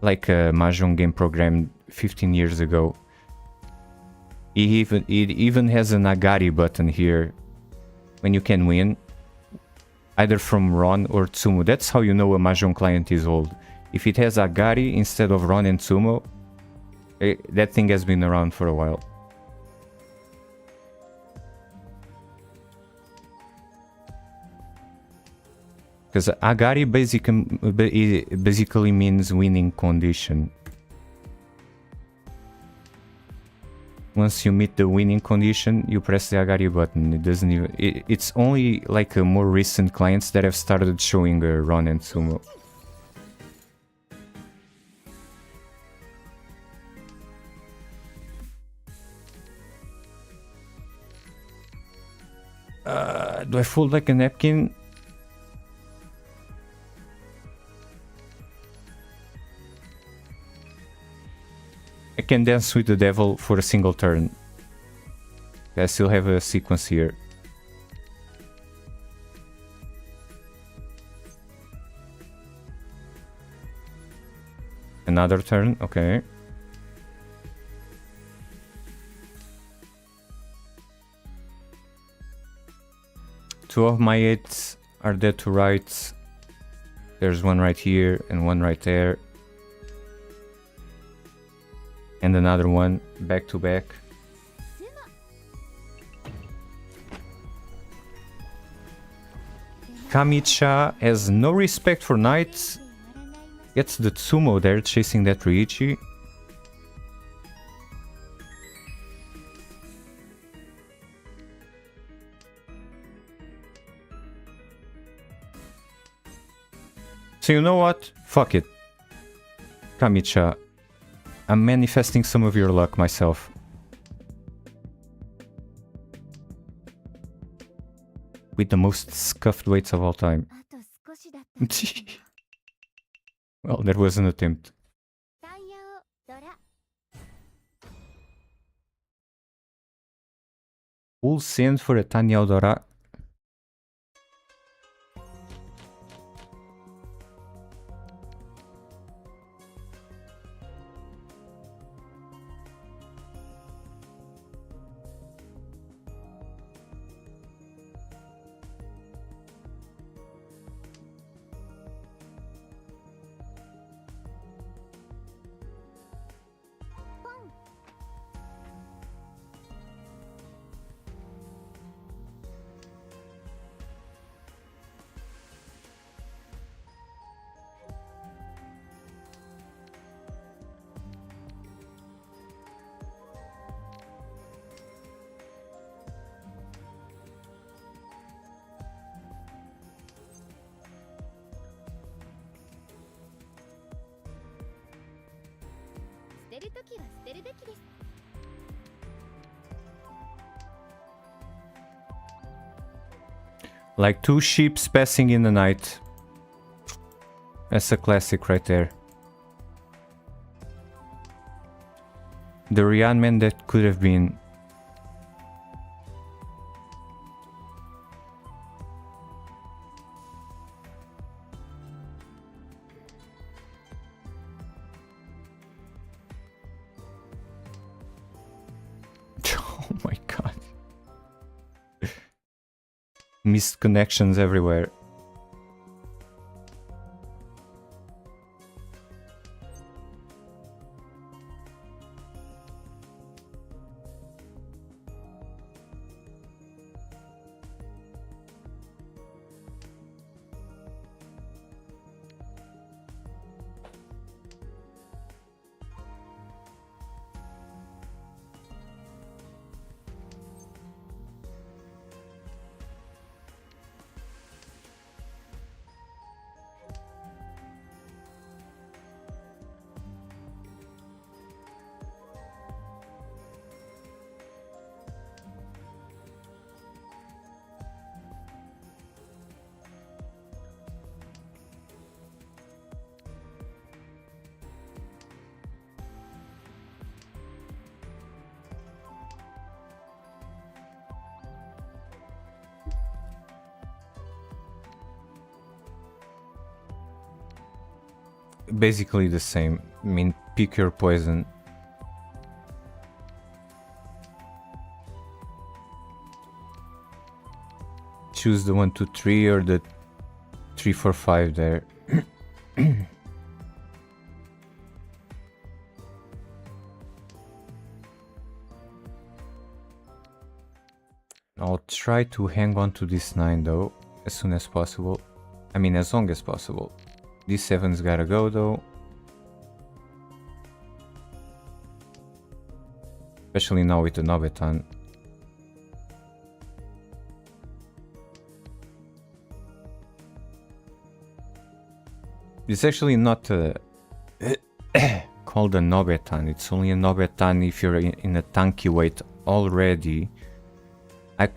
like a Mahjong game programmed 15 years ago. It even has an Agari button here when you can win, either from Ron or Tsumo. That's how you know a Mahjong client is old. If it has Agari instead of Ron and Tsumo, that thing has been around for a while. Because Agari basically means winning condition. Once you meet the winning condition, you press the Agari button. It doesn't even... it's only like more recent clients that have started showing Ron and Tsumo. Do I fold like a napkin? I can dance with the devil for a single turn. I still have a sequence here. Another turn, okay. Two of my 8s are dead to rights. There's one right here and one right there. And another one back to back. Kamicha has no respect for knights. Gets the Tsumo there chasing that Riichi. So you know what? Fuck it. Kamicha. I'm manifesting some of your luck myself. With the most scuffed weights of all time. あと少しだった Well, that was an attempt. タイヤをドラ Full send for a Tanya Odora. れるときは捨てるべきです。 Like two ships passing in the night. That's a classic right there. The Rian man that could have been. Oh my god. Missed connections everywhere. Basically the same. I mean, pick your poison. Choose the 1, 2, 3 or the 3, 4, 5 there. I'll try to hang on to this 9 though, as soon as possible. I mean, as long as possible. This 7's gotta go though. Especially now with the Nobetan. It's actually not called a Nobetan. It's only a Nobetan if you're in a tanky weight already. I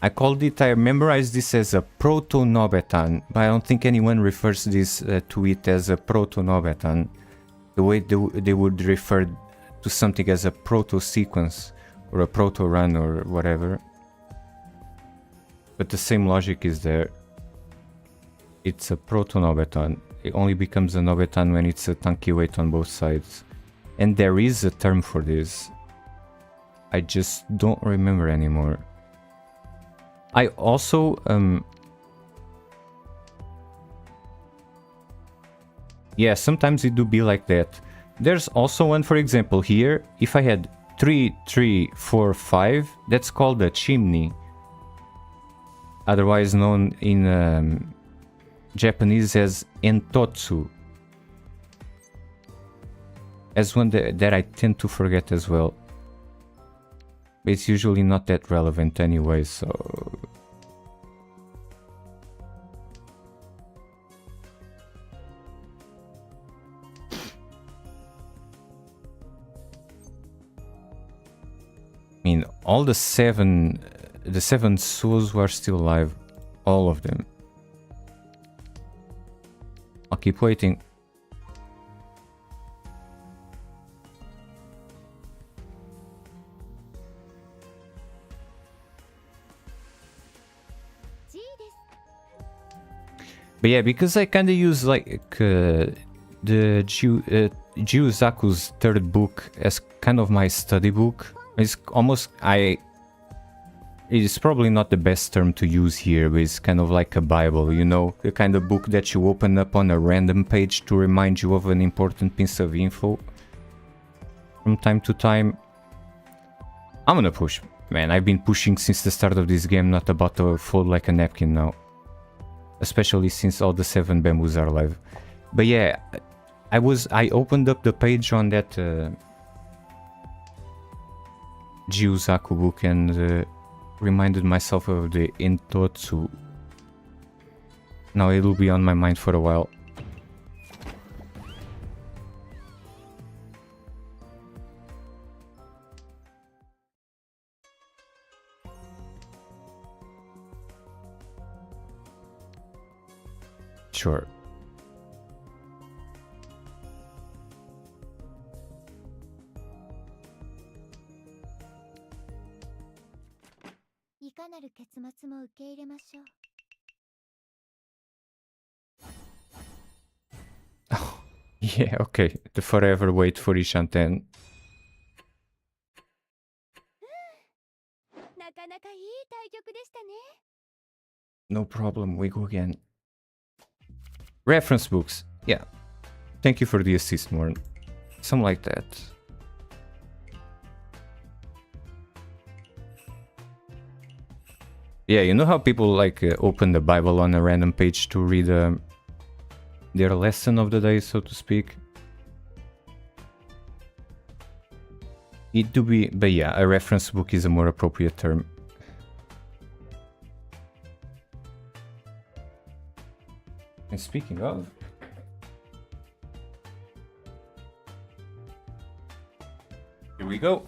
I memorized this as a proto-Nobetan, but I don't think anyone refers this to it as a proto-Nobetan. The way they would refer to something as a proto-sequence or a proto-run or whatever. But the same logic is there. It's a proto-Nobetan. It only becomes a Nobetan when it's a tanky weight on both sides. And there is a term for this. I just don't remember anymore. I also yeah, sometimes it do be like that. There's also one, for example, here. If I had 3, 3, 4, 5, that's called a chimney. Otherwise known in Japanese as entotsu. As one that I tend to forget as well. But it's usually not that relevant anyway, so... I mean, all the seven souls were still alive. All of them. I'll keep waiting. But yeah, because I kinda use like the Jiuzaku's third book as kind of my study book. It's almost, it is probably not the best term to use here, but it's kind of like a Bible, you know? The kind of book that you open up on a random page to remind you of an important piece of info. From time to time. I'm gonna push. Man, I've been pushing since the start of this game, not about to fold like a napkin now. Especially since all the 7 bamboos are alive. But yeah, I opened up the page on that Jiuzaku book and reminded myself of the Intotsu. Now it'll be on my mind for a while. Sure. いかなる結末も受け入れましょう。 Yeah, okay. The forever wait for Ishanten. なかなかいい対局でしたね。 No problem, we go again. Reference books. Yeah. Thank you for the assist, Morn. Something like that. Yeah, you know how people like open the Bible on a random page to read their lesson of the day, so to speak? It do be, but yeah, a reference book is a more appropriate term. And speaking of, here we go.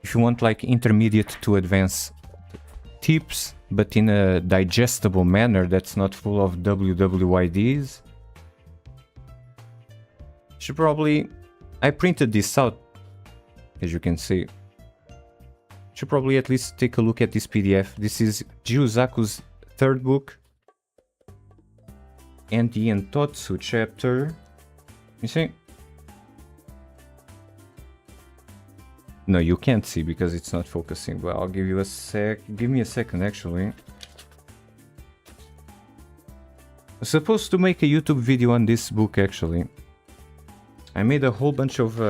If you want like intermediate to advanced tips, but in a digestible manner that's not full of WWIDs, should probably... I printed this out, as you can see. Should probably at least take a look at this PDF. This is Jiuzaku's third book. And the Entotsu chapter. You see? No, you can't see because it's not focusing. But I'll give you a sec. Give me a second, actually. I was supposed to make a YouTube video on this book, actually. I made a whole bunch of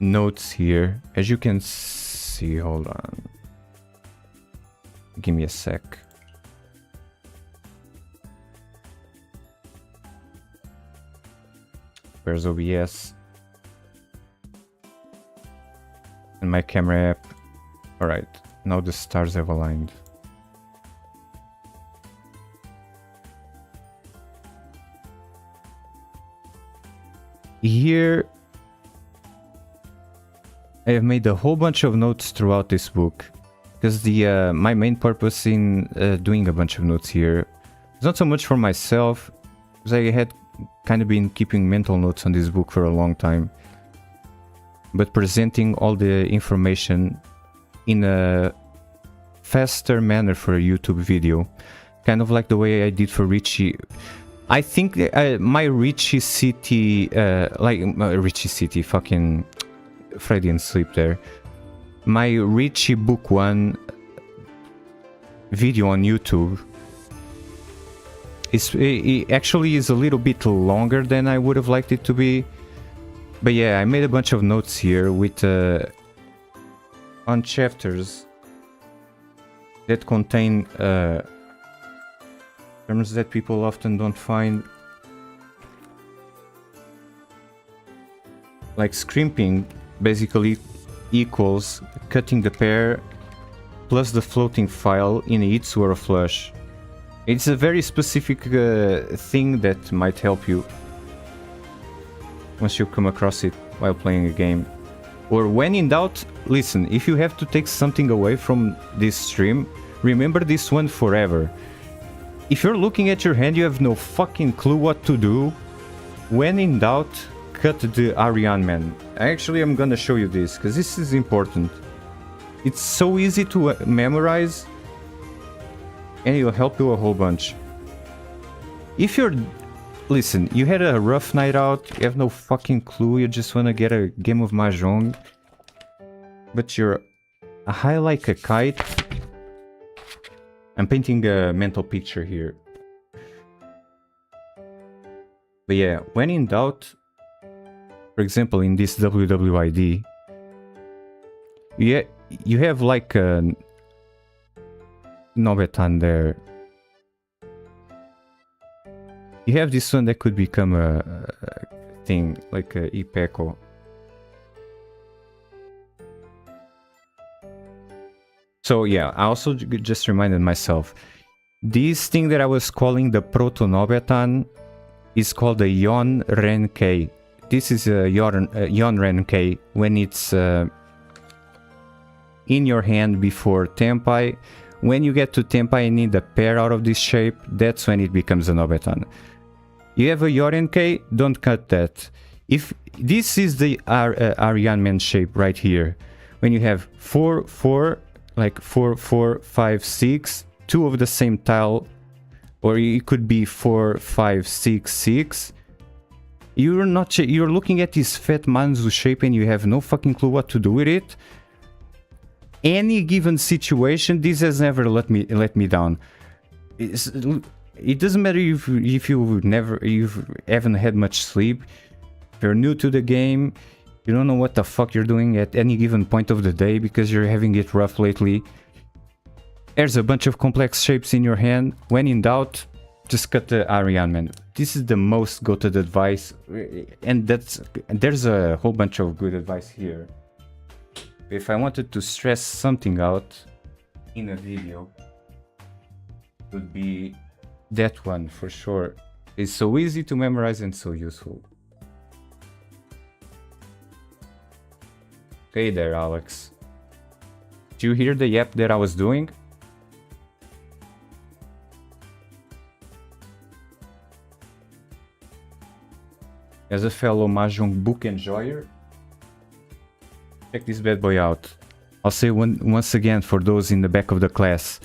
notes here. As you can see, hold on. Give me a sec. Where's OBS? And my camera app. Alright, now the stars have aligned. Here, I have made a whole bunch of notes throughout this book. Because the my main purpose in doing a bunch of notes here is not so much for myself, because I had kind of been keeping mental notes on this book for a long time, but presenting all the information in a faster manner for a YouTube video, kind of like the way I did for Riichi. I think my Riichi City, Riichi City, fucking Freudian sleep there. My Riichi Book 1 video on YouTube it actually is a little bit longer than I would have liked it to be. But yeah, I made a bunch of notes here with on chapters that contain terms that people often don't find. Like scrimping basically equals cutting the pair plus the floating file in a Itsu or a flush. It's a very specific thing that might help you once you come across it while playing a game. Or when in doubt, listen, if you have to take something away from this stream, remember this one forever. If you're looking at your hand, you have no fucking clue what to do. When in doubt, cut the Ariane Man. Actually, I'm gonna show you this, because this is important. It's so easy to memorize, and it'll help you a whole bunch. If you're... Listen, you had a rough night out, you have no fucking clue, you just wanna get a game of Mahjong, but you're high like a kite. I'm painting a mental picture here. But yeah, when in doubt, for example, in this WWID, you have like a Nobetan there. You have this one that could become a thing, like a Ipeko. So yeah, I also just reminded myself, this thing that I was calling the Proto-Nobetan is called a Yon Renkei. This is a Yon Renkei when it's in your hand before Tenpai, When you get to Tenpai and need a pair out of this shape, that's when it becomes a Nobetan. You have a Yorenkei, don't cut that. If this is the Aryanmen shape right here, when you have 4, 4, like 4, 4, 5, 6, 2 of the same tile, or it could be 4, 5, 6, 6. You're looking at this fat Manzu shape and you have no fucking clue what to do with it. Any given situation, this has never let me down. It doesn't matter if you haven't had much sleep, if you're new to the game, you don't know what the fuck you're doing at any given point of the day because you're having it rough lately. There's a bunch of complex shapes in your hand. When in doubt, just cut the Aryanmen. This is the most goated advice, and there's a whole bunch of good advice here. If I wanted to stress something out in a video, it would be that one for sure. It's so easy to memorize and so useful. Hey there, Alex. Did you hear the yap that I was doing? As a fellow Mahjong book enjoyer, check this bad boy out. I'll say once again for those in the back of the class.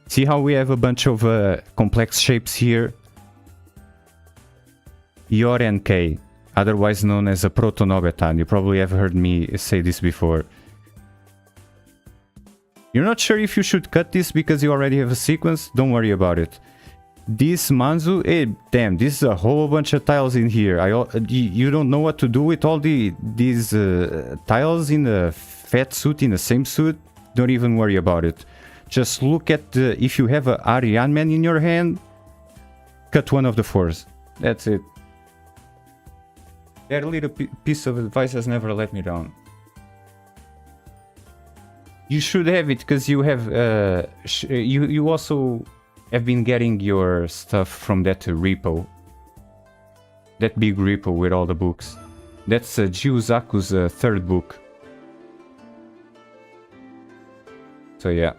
See how we have a bunch of complex shapes here? Yorenkei, otherwise known as a proto-Nobetan. You probably have heard me say this before. You're not sure if you should cut this because you already have a sequence? Don't worry about it. This Manzu, damn, this is a whole bunch of tiles in here. You don't know what to do with all these tiles in the fat suit, in the same suit? Don't even worry about it. Just look at if you have a Aryanmen in your hand, cut one of the 4s. That's it. That little piece of advice has never let me down. You should have it because you have you also have been getting your stuff from that repo. That big repo with all the books. That's Jiuzaku's 3rd book. So yeah.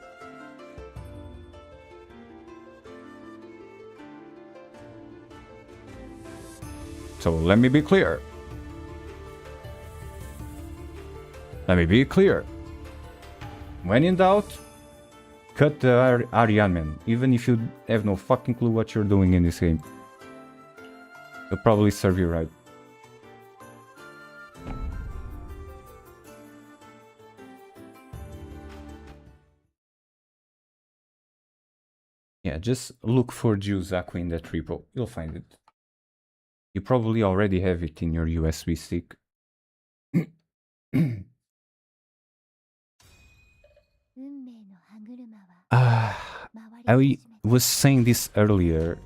So let me be clear. Let me be clear. When in doubt, cut the Aryanmen, even if you have no fucking clue what you're doing in this game. It'll probably serve you right. Yeah, just look for Jiuzaku in that repo. You'll find it. You probably already have it in your USB stick. I was saying this earlier.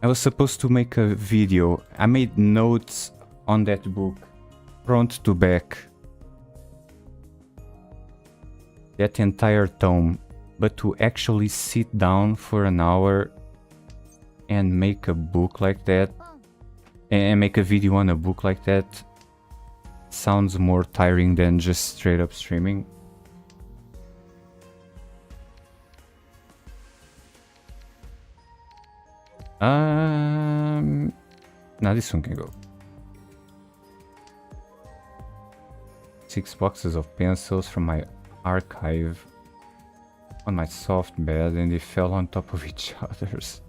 I was supposed to make a video. I made notes on that book, front to back. That entire tome. But to actually sit down for an hour and make a book like that, and make a video on a book like that, sounds more tiring than just straight up streaming. Now this one can go. 6 boxes of pencils from my archive on my soft bed, and they fell on top of each other's.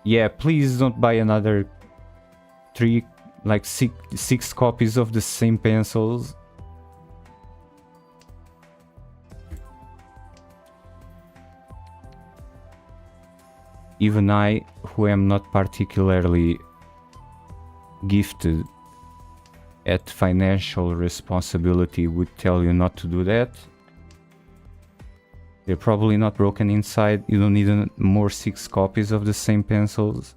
Yeah, please don't buy another 6 copies of the same pencils. Even I, who am not particularly gifted at financial responsibility, would tell you not to do that. They're probably not broken inside. You don't need more 6 copies of the same pencils.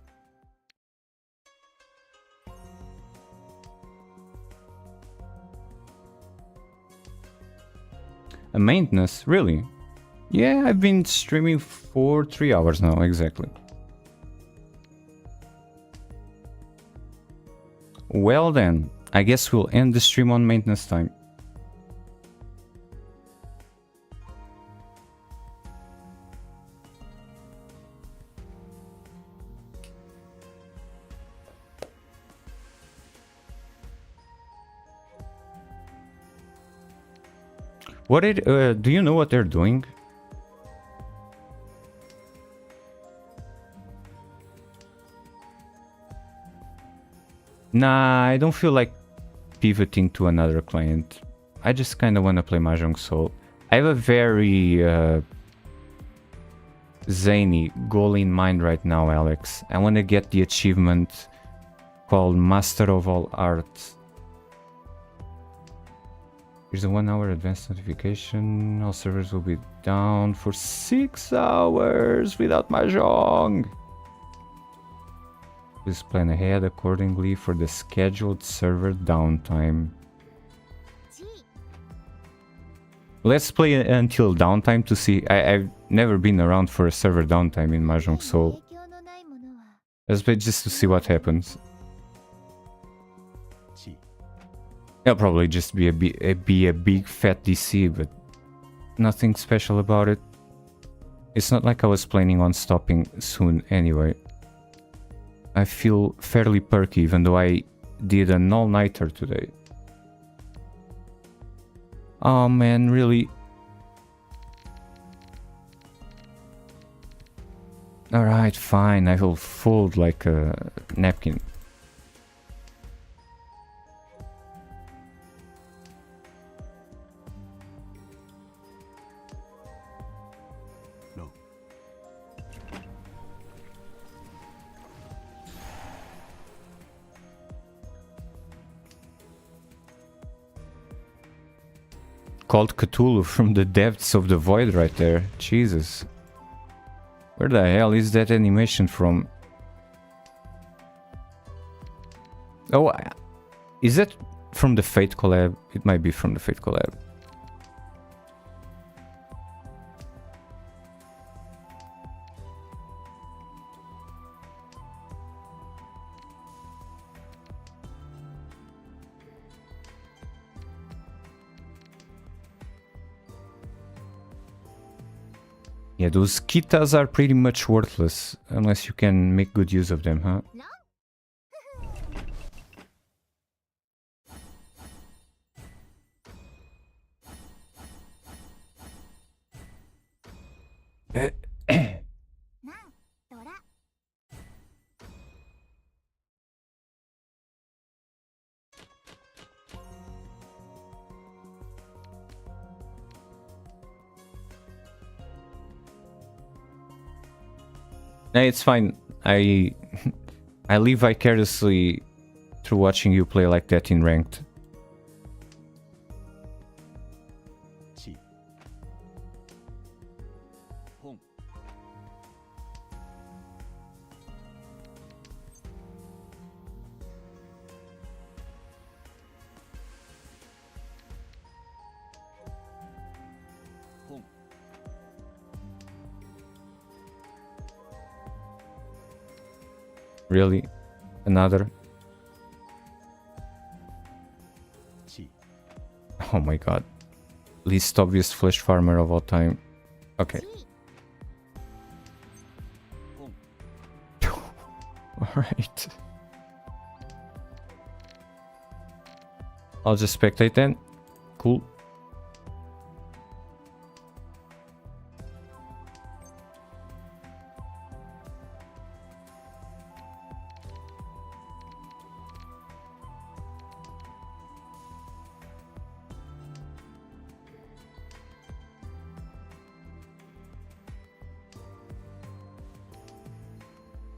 A maintenance? Really? Yeah, I've been streaming for 3 hours now, exactly. Well then, I guess we'll end the stream on maintenance time. What do you know what they're doing? Nah, I don't feel like pivoting to another client. I just kind of want to play Mahjong Soul. I have a very zany goal in mind right now, Alex. I want to get the achievement called Master of All Arts. Here's a 1 hour advanced notification. All servers will be down for 6 hours without Mahjong. Please plan ahead accordingly for the scheduled server downtime. Let's play until downtime to see. I've never been around for a server downtime in Mahjong Soul. Let's play just to see what happens. It'll probably just be a big fat DC, but nothing special about it. It's not like I was planning on stopping soon anyway. I feel fairly perky even though I did an all-nighter today. Oh man, really? Alright, fine, I will fold like a napkin. Called Cthulhu from the depths of the void right there. Jesus. Where the hell is that animation from? Oh, is that from the Fate collab? It might be from the Fate collab. Yeah, those kitas are pretty much worthless unless you can make good use of them, huh? No, it's fine. I live vicariously through watching you play like that in ranked. Really? Another? Oh my god. Least obvious flesh farmer of all time. Okay. Alright. I'll just spectate then. Cool.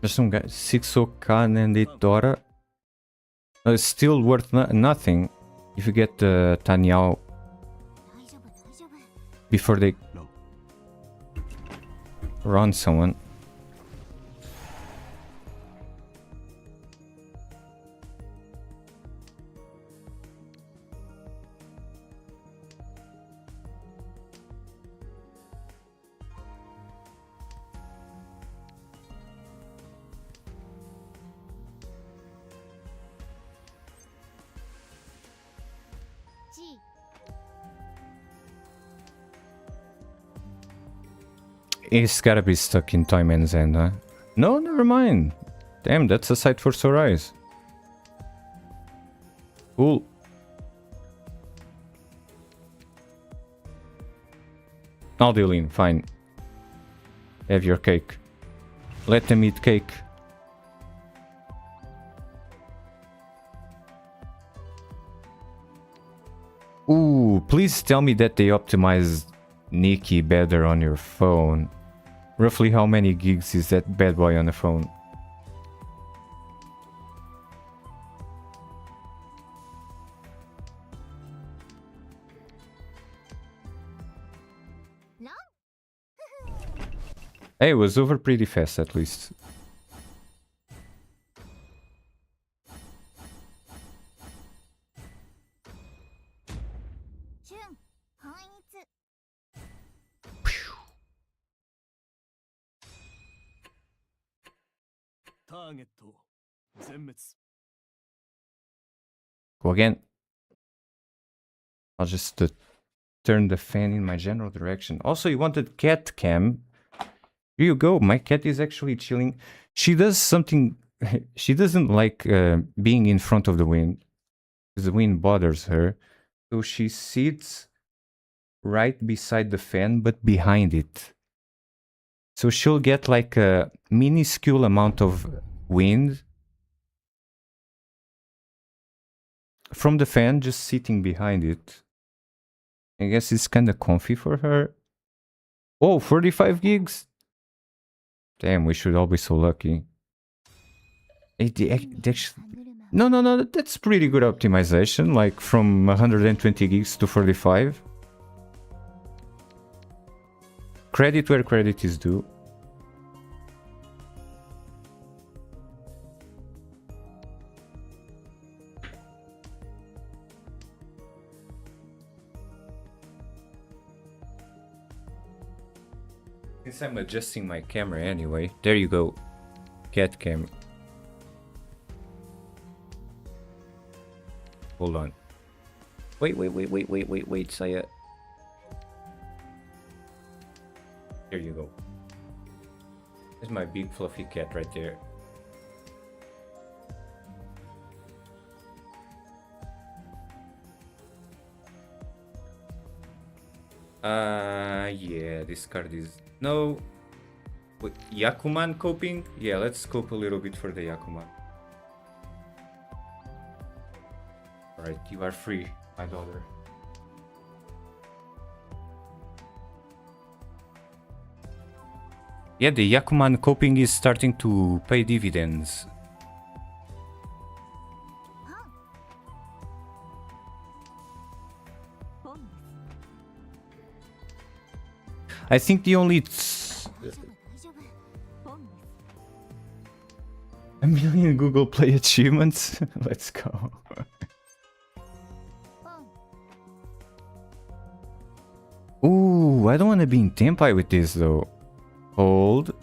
There's some guy, 6k and 8 it's still worth nothing if you get the Tenhou before they run someone. He's gotta be stuck in Time Ends End, huh? No, never mind. Damn, that's a sight for sore eyes. Cool. I'll deal in, fine. Have your cake. Let them eat cake. Ooh, please tell me that they optimized Nikki better on your phone. Roughly how many gigs is that bad boy on the phone? Hey, it was over pretty fast at least. Go again. I'll just turn the fan in my general direction. Also, you wanted cat cam. Here you go. My cat is actually chilling. She does something. She doesn't like being in front of the wind. Because the wind bothers her. So she sits right beside the fan, but behind it. So she'll get like a minuscule amount of wind from the fan, just sitting behind it. I guess it's kind of comfy for her. Oh, 45 gigs? Damn, we should all be so lucky. No, that's pretty good optimization, like from 120 gigs to 45. Credit where credit is due. Since I'm adjusting my camera anyway, there you go. Cat cam. Hold on. Wait, Saya. There you go. There's my big fluffy cat right there. Yeah, this card is... No. Wait, Yakuman coping? Yeah, let's scope a little bit for the Yakuman. Alright, you are free, my daughter. Yeah, the Yakuman coping is starting to pay dividends. I think the only... A million Google Play achievements? Let's go. Ooh, I don't want to be in Tenpai with this though. Hold.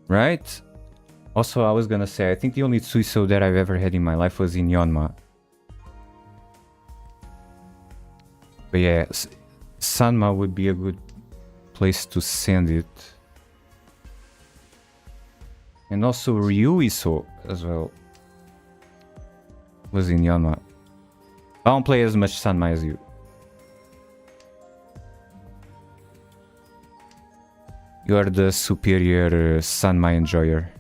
Right? Also, I was gonna say, I think the only Tsuiso that I've ever had in my life was in Yonma. But yeah, Sanma would be a good place to send it. And also Ryuiso as well was in Yonma. I don't play as much Sanma as you. You are the superior Sanma enjoyer.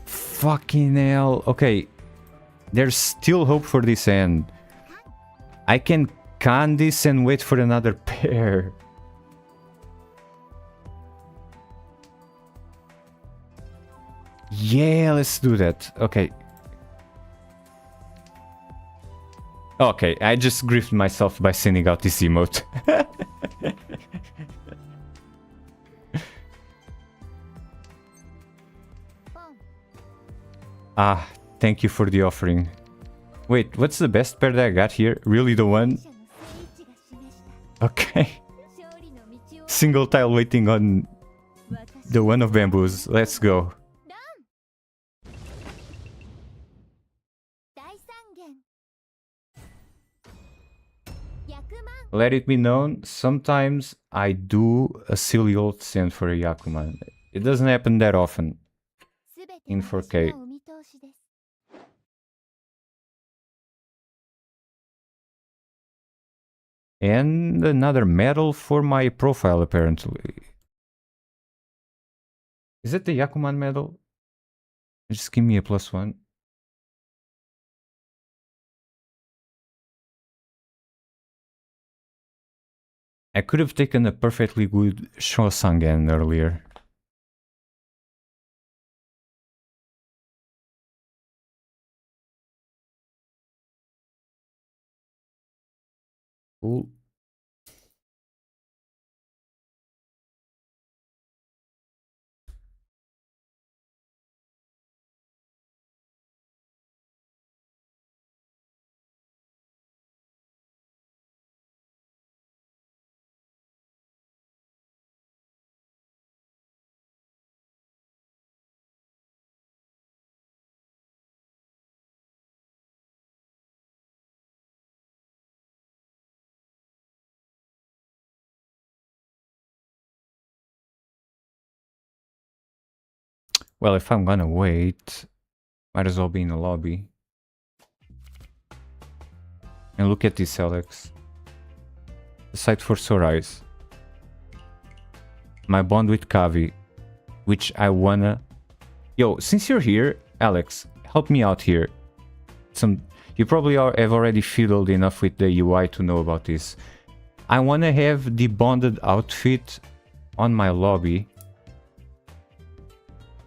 Fucking hell. Okay. There's still hope for this end. I can can this and wait for another pair. Yeah, let's do that. Okay. Okay, I just griefed myself by sending out this emote. Ah, thank you for the offering. Wait, what's the best pair that I got here? Really the one? Okay. Single tile waiting on the one of bamboos. Let's go. let it be known, sometimes I do a silly old sin for a Yakuman. It doesn't happen that often すべて in 私 4K. のお見通しです。 And another medal for my profile, apparently. Is it the Yakuman medal? Just give me a +1. I could have taken a perfectly good Shosangen earlier. Cool. Well, if I'm gonna wait, might as well be in the lobby. And look at this, Alex. The site for sore eyes. My bond with Kavi, which I wanna... Yo, since you're here, Alex, help me out here. You probably have already fiddled enough with the UI to know about this. I wanna have the bonded outfit on my lobby.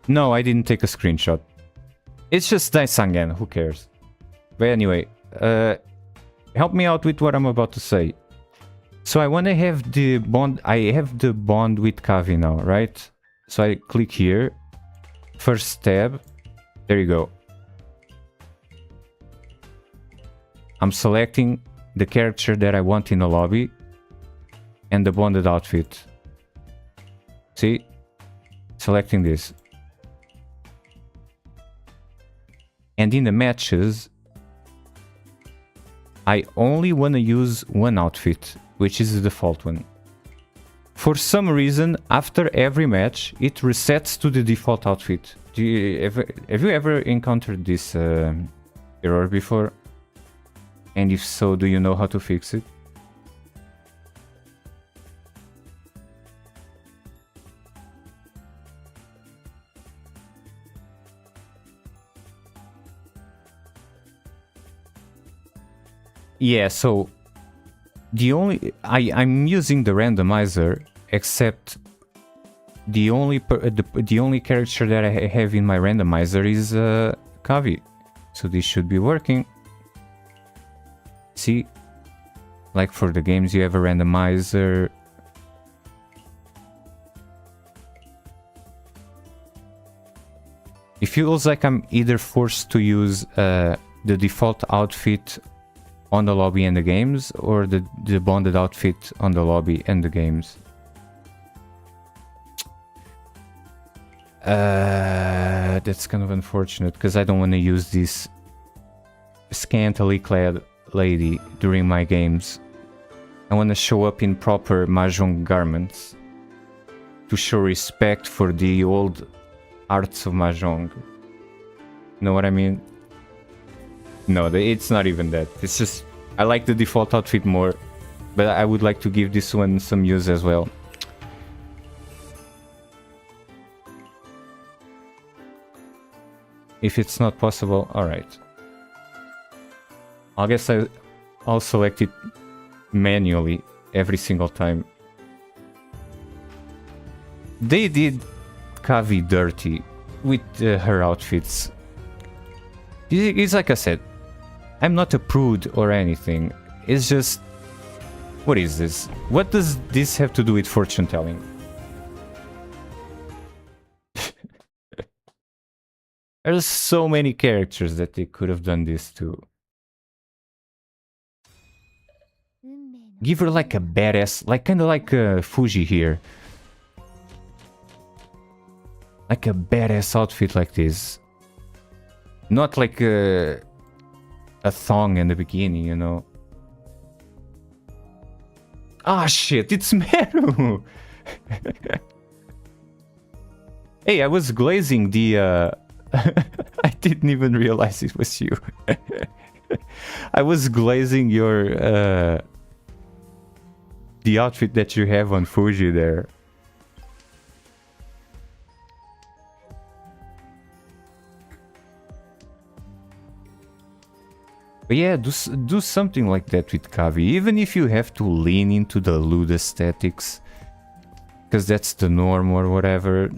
No, I didn't take a screenshot. It's just Daisangen, who cares? But anyway, help me out with what I'm about to say. So I want to have the bond. I have the bond with Kavi now, right? So I click here. First tab. There you go. I'm selecting the character that I want in the lobby and the bonded outfit. See? Selecting this. And in the matches, I only want to use one outfit, which is the default one. For some reason, after every match, it resets to the default outfit. Have you ever encountered this error before? And if so, do you know how to fix it? Yeah, so I'm using the randomizer, except the only character that I have in my randomizer is Kavi. So this should be working. See, like for the games you have a randomizer. It feels like I'm either forced to use the default outfit on the lobby and the games, or the bonded outfit on the lobby and the games. That's kind of unfortunate, because I don't want to use this scantily clad lady during my games. I want to show up in proper Mahjong garments to show respect for the old arts of Mahjong. Know what I mean? No, it's not even that. It's just, I like the default outfit more, but I would like to give this one some use as well. If it's not possible, alright. I guess I'll select it manually every single time. They did Kavi dirty with her outfits. It's like I said, I'm not a prude or anything. It's just... What is this? What does this have to do with fortune telling? There's so many characters that they could have done this to. Give her like a badass, like kind of like Fuji here. Like a badass outfit like this. Not like a thong in the beginning, you know. Ah, shit, it's Meru! Hey, I was glazing the... I didn't even realize it was you. I was glazing your... the outfit that you have on Fuji there. But yeah, do something like that with Kavi, even if you have to lean into the lewd aesthetics, because that's the norm or whatever.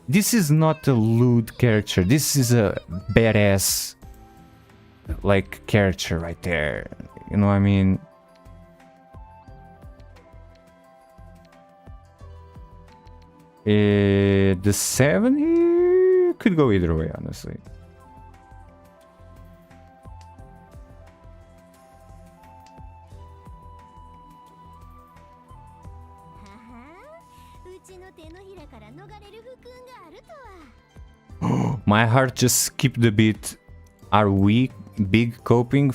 This is not a lewd character, this is a badass, like, character right there, you know what I mean? The 7 here could go either way, honestly. My heart just skipped a bit. Are we big coping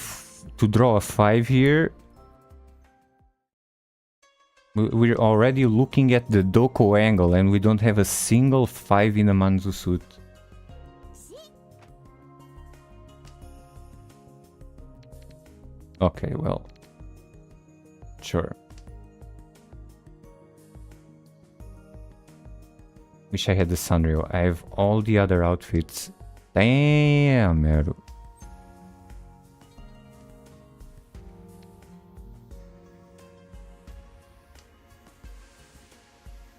to draw a 5 here? We're already looking at the Doko angle and we don't have a single 5 in a Manzu suit. Okay, well, sure. Wish I had the Sanrio. I have all the other outfits. Damn, Meru.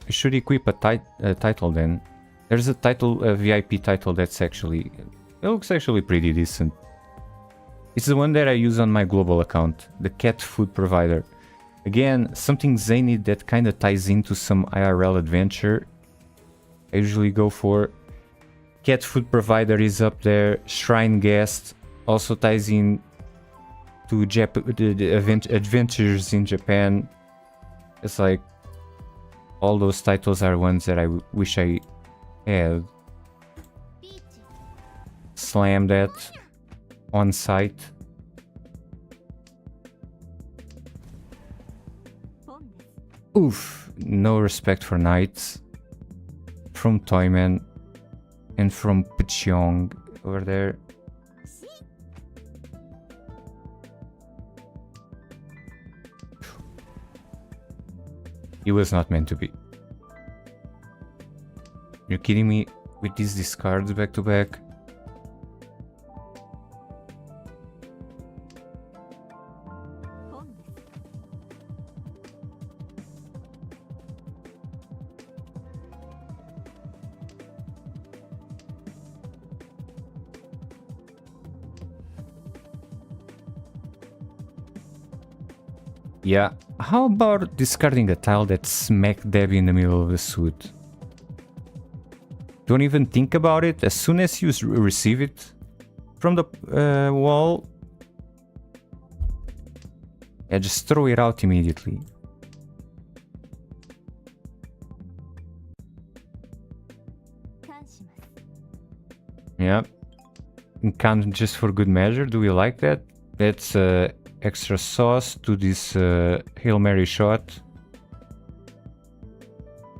I should equip a title then. There's a title, a VIP title that's actually... It looks actually pretty decent. It's the one that I use on my global account. The cat food provider. Again, something zany that kind of ties into some IRL adventure. I usually go for. Cat food provider is up there. Shrine guest also ties in to the adventures in Japan. It's like all those titles are ones that I wish I had. Slam that on site. Oof, no respect for knights. From Toyman and from Mahjong over there. He was not meant to be. You're kidding me with these discards back to back? Yeah, how about discarding a tile that's smack dab in the middle of the suit? Don't even think about it. As soon as you receive it from the wall, yeah, just throw it out immediately. Yeah, and count just for good measure. Do we like that? That's extra sauce to this Hail Mary shot.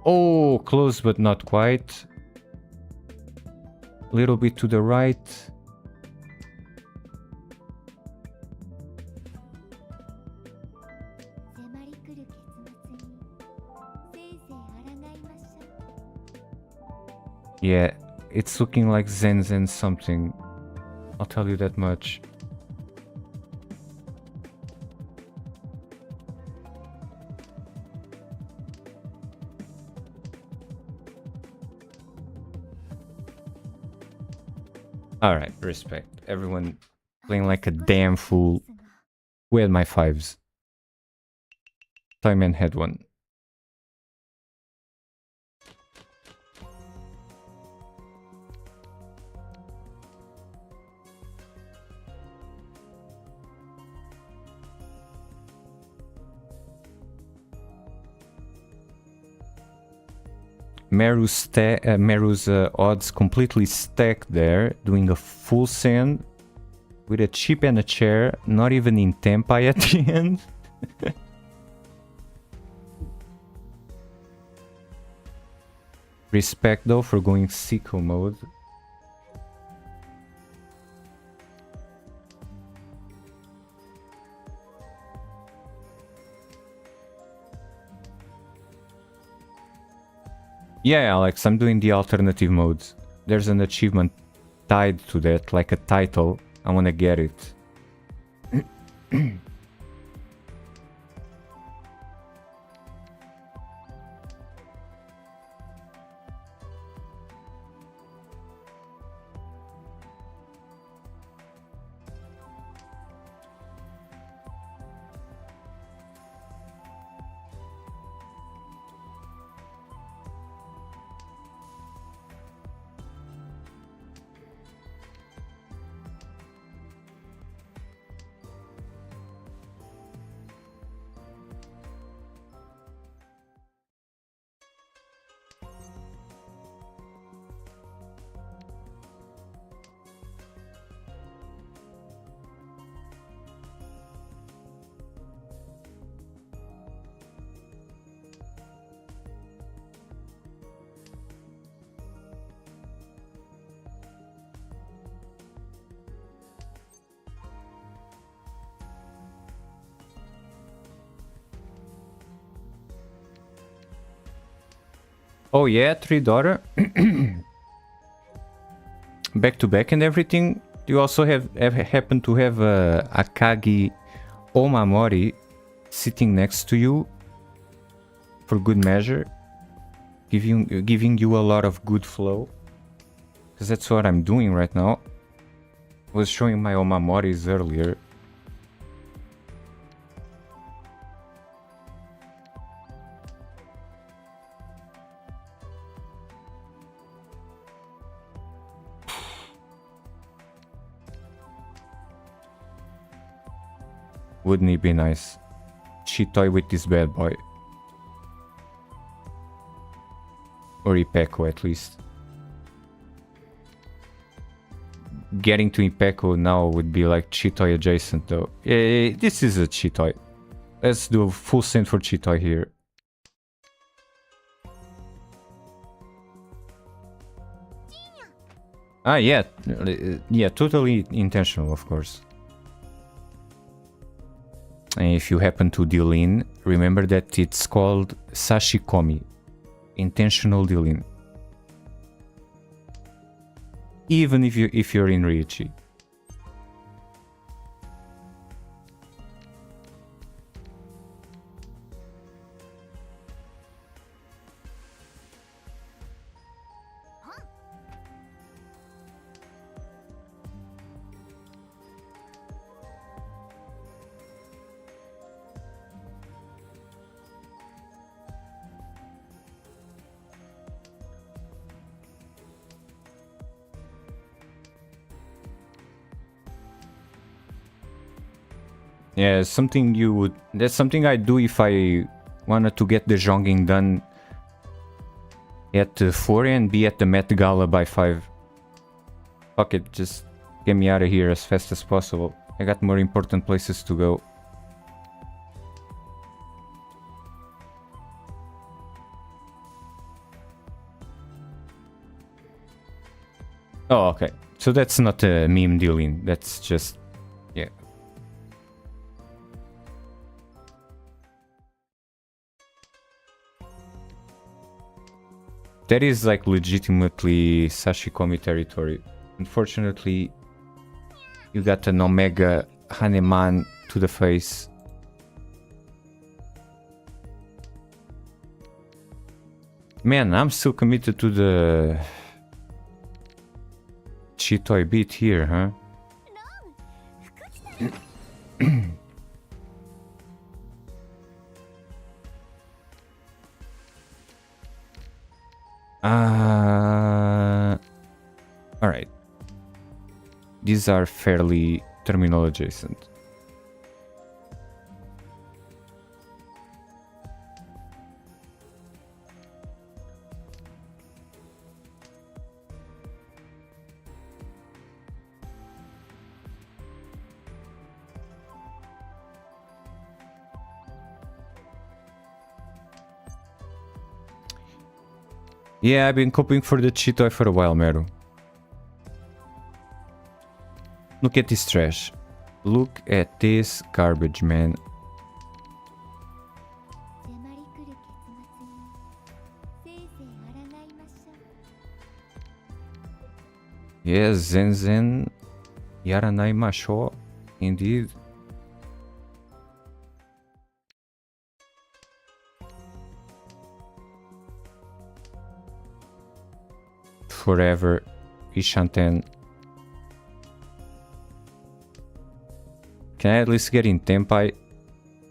Oh, close but not quite. A little bit to the right. Yeah, it's looking like Zen Zen something. I'll tell you that much. Alright, respect. Everyone playing like a damn fool. Who had my 5s? Toyman had one. Meru's odds completely stacked there, doing a full send with a chip and a chair, not even in tempai at the end. Respect though for going sicko mode. Yeah, Alex, I'm doing the alternative modes. There's an achievement tied to that, like a title. I wanna get it. Oh yeah, 3 daughter. Back to back and everything. You also happen to have Akagi Omamori sitting next to you for good measure, giving you a lot of good flow. Because that's what I'm doing right now. I was showing my Omamoris earlier. Wouldn't it be nice? Chitoy with this bad boy. Or Ipeko at least. Getting to Ipeko now would be like Chitoy adjacent though. This is a Chitoy. Let's do a full send for Chitoy here. Ah yeah, yeah, totally intentional of course. And if you happen to deal in, remember that it's called Sashikomi. Intentional deal-in. Even if you're in Riichi. Yeah, something you would... That's something I do if I wanted to get the Zhonging done at 4 and be at the Met Gala by 5. Fuck it, just get me out of here as fast as possible. I got more important places to go. Oh, okay. So that's not a meme dealing. That's just... yeah. That is like legitimately Sashikomi territory. Unfortunately, you got an Omega Haneman to the face. Man, I'm still committed to the Chitoy beat here, huh? Alright. These are fairly terminal adjacent. Yeah, I've been coping for the cheat toy for a while, Meru. Look at this trash. Look at this garbage, man. 迫り来る結末にせいぜい抗いましょう。 Yes, Zen Zen Yaranai Masho. Indeed. Forever, Ishanten. Can I at least get in Tenpai?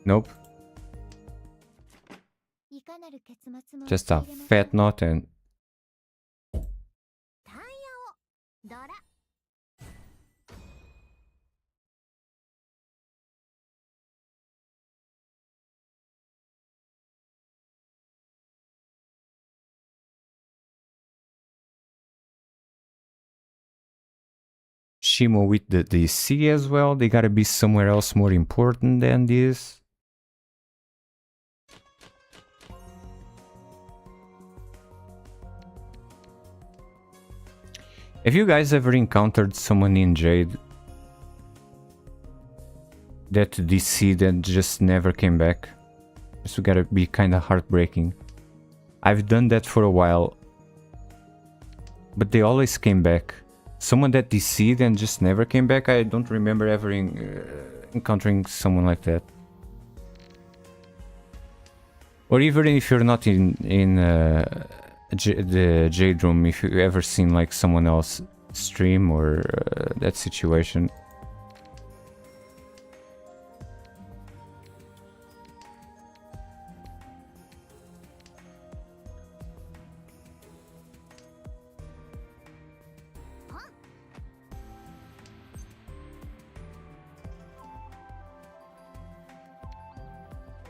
Nope. いかなる結末も Just a 受け入れましょう。 fat knot and タイヤをドラ Shimo with the DC as well. They gotta be somewhere else more important than this. Have you guys ever encountered someone in Jade that DC that just never came back? This gotta be kinda heartbreaking. I've done that for a while, but they always came back. Someone that DC'd and just never came back, I don't remember ever encountering someone like that. Or even if you're not in the Jade room, if you ever seen like someone else stream or that situation.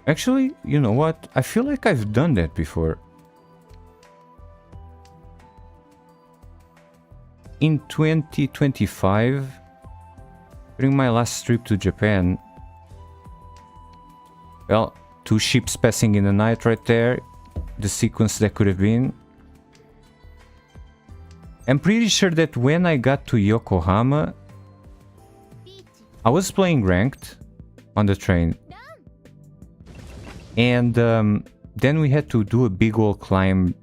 Actually, you know what? I feel like I've done that before. In 2025, during my last trip to Japan, well, 2 ships passing in the night right there, the sequence that could have been. I'm pretty sure that when I got to Yokohama, I was playing ranked on the train. And then we had to do a big old climb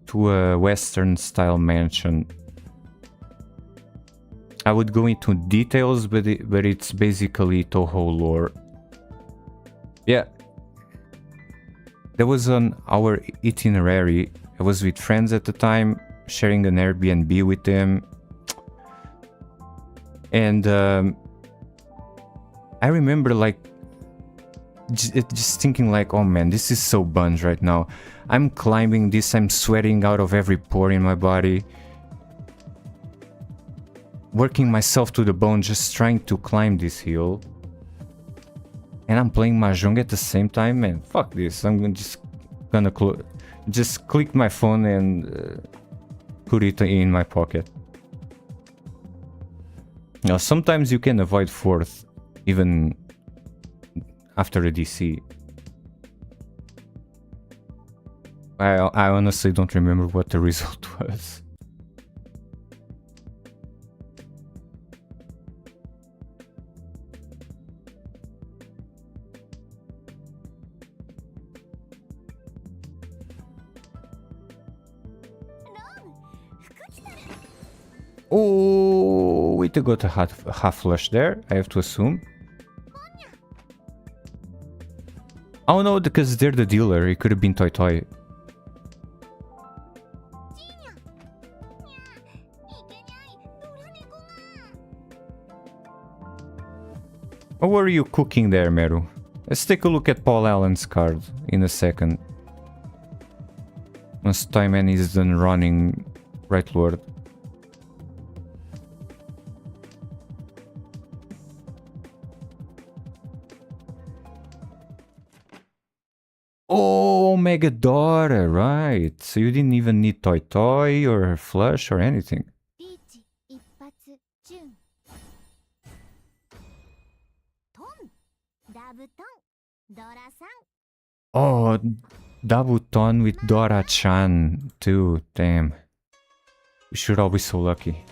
to a Western style mansion. I would go into details, but it's basically Toho lore. Yeah. That was on our itinerary. I was with friends at the time, sharing an Airbnb with them. And I remember like just thinking like, oh man, this is so buns right now. I'm climbing this, I'm sweating out of every pore in my body. Working myself to the bone just trying to climb this hill. And I'm playing Mahjong at the same time, man. Fuck this, I'm just gonna just click my phone and put it in my pocket. Now sometimes you can avoid fourth, even after a DC. I honestly don't remember what the result was. Oh, we got a half flush there, I have to assume. Oh no, because they're the dealer, it could have been Toy Toy. What were you cooking there, Meru? Let's take a look at Paul Allen's card in a second. Once Toyman is done running, right lord. Oh, Mega Daughter, right. So you didn't even need Toy Toy or Flush or anything. リーチ一発ジュントンダブトンドラさん Oh, Dabuton with Dora-chan too. Damn. We should all be so lucky.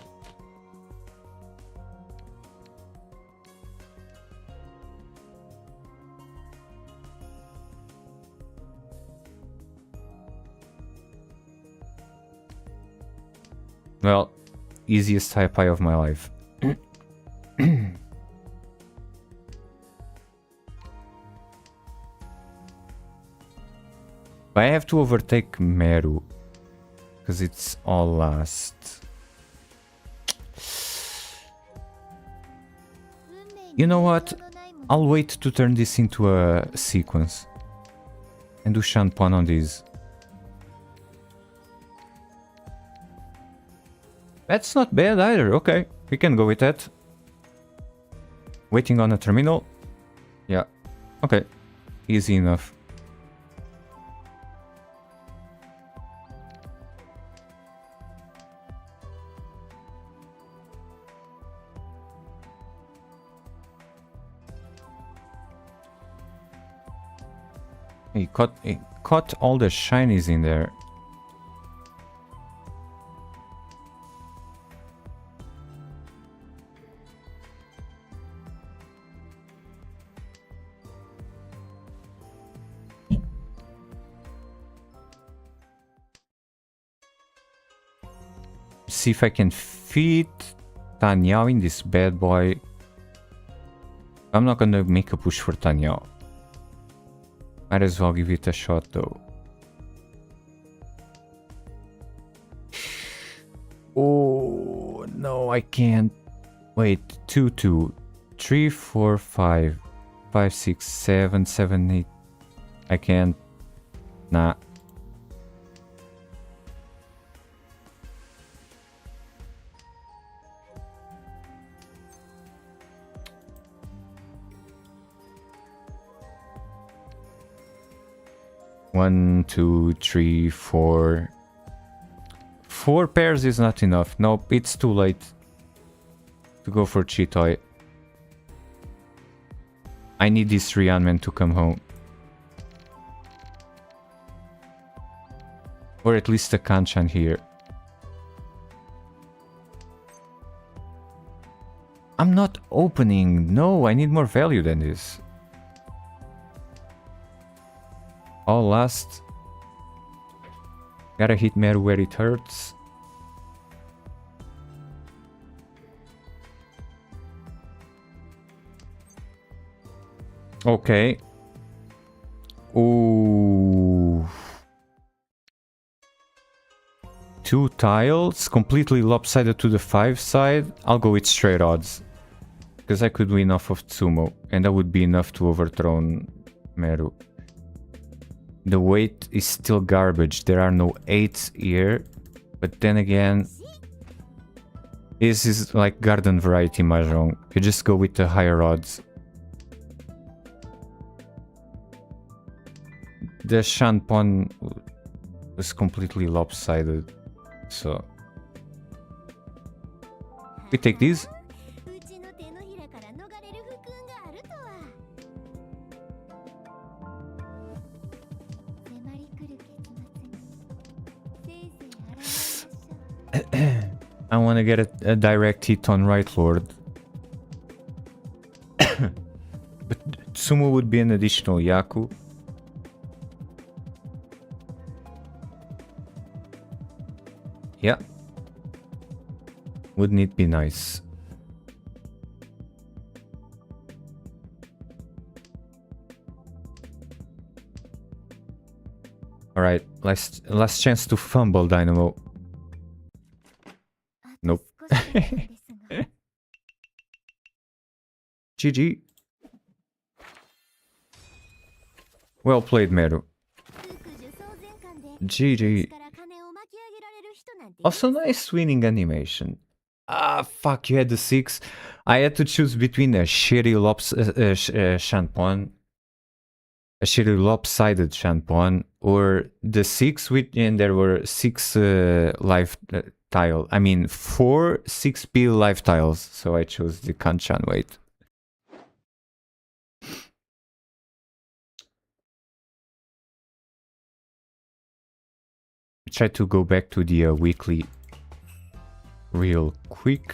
Well, easiest typei of my life. But I have to overtake Meru, because it's all last. You know what? I'll wait to turn this into a sequence. And do Shanpon on these. That's not bad either. Okay, we can go with that. Waiting on a terminal. Yeah. Okay. Easy enough. He caught all the shinies in there. See if I can fit Tanyao in this bad boy. I'm not gonna make a push for Tanyao. Might as well give it a shot though. Oh no, I can't. Wait, 2, 2, 3, 4, 5, 5, 6, 7, 7, 8. I can't. Nah. One, two, three, four. 4 pairs is not enough. Nope, it's too late to go for Chitoy. I need this Ryanman to come home. Or at least a Kanchan here. I'm not opening. No, I need more value than this. All last. Gotta hit Meru where it hurts. Okay. Ooh. 2 tiles, completely lopsided to the 5 side. I'll go with straight odds. Because I could win off of Tsumo. And that would be enough to overthrow Meru. The weight is still garbage. There are no 8s here. But then again, this is like garden variety Mahjong. You just go with the higher odds. The Shanpon was completely lopsided. So we take these. I want to get a direct hit on Right Lord. But Sumo would be an additional Yaku. Yeah. Wouldn't it be nice? Alright, last chance to fumble, Dynamo. Nope. GG. Well played, Meru. GG. Also, nice winning animation. Ah, fuck, you had the 6. I had to choose between a shitty Shanpon, a shitty lopsided Shanpon, or the 6 with, and there were 6 life tile. I mean, 4 6p life tiles, so I chose the Kanchan weight. try to go back to the weekly real quick.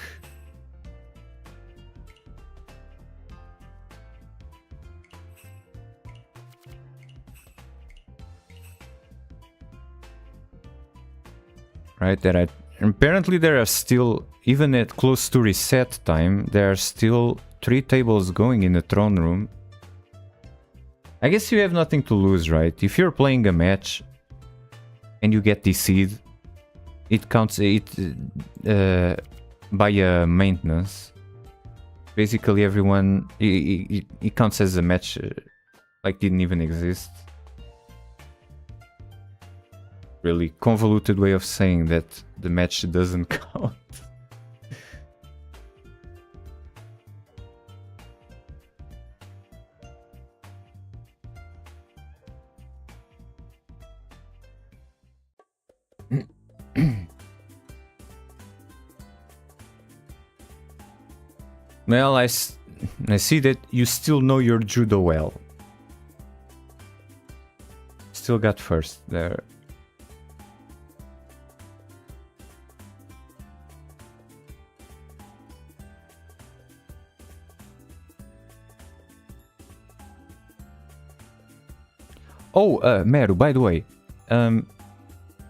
Right, apparently there are still, even at close to reset time, there are still 3 tables going in the throne room. I guess you have nothing to lose, right? If you're playing a match and you get DC'd, it counts by maintenance. Basically everyone, it counts as a match like didn't even exist. Really convoluted way of saying that the match doesn't count. Well, I see that you still know your judo well. Still got first there. Oh, Meru, by the way,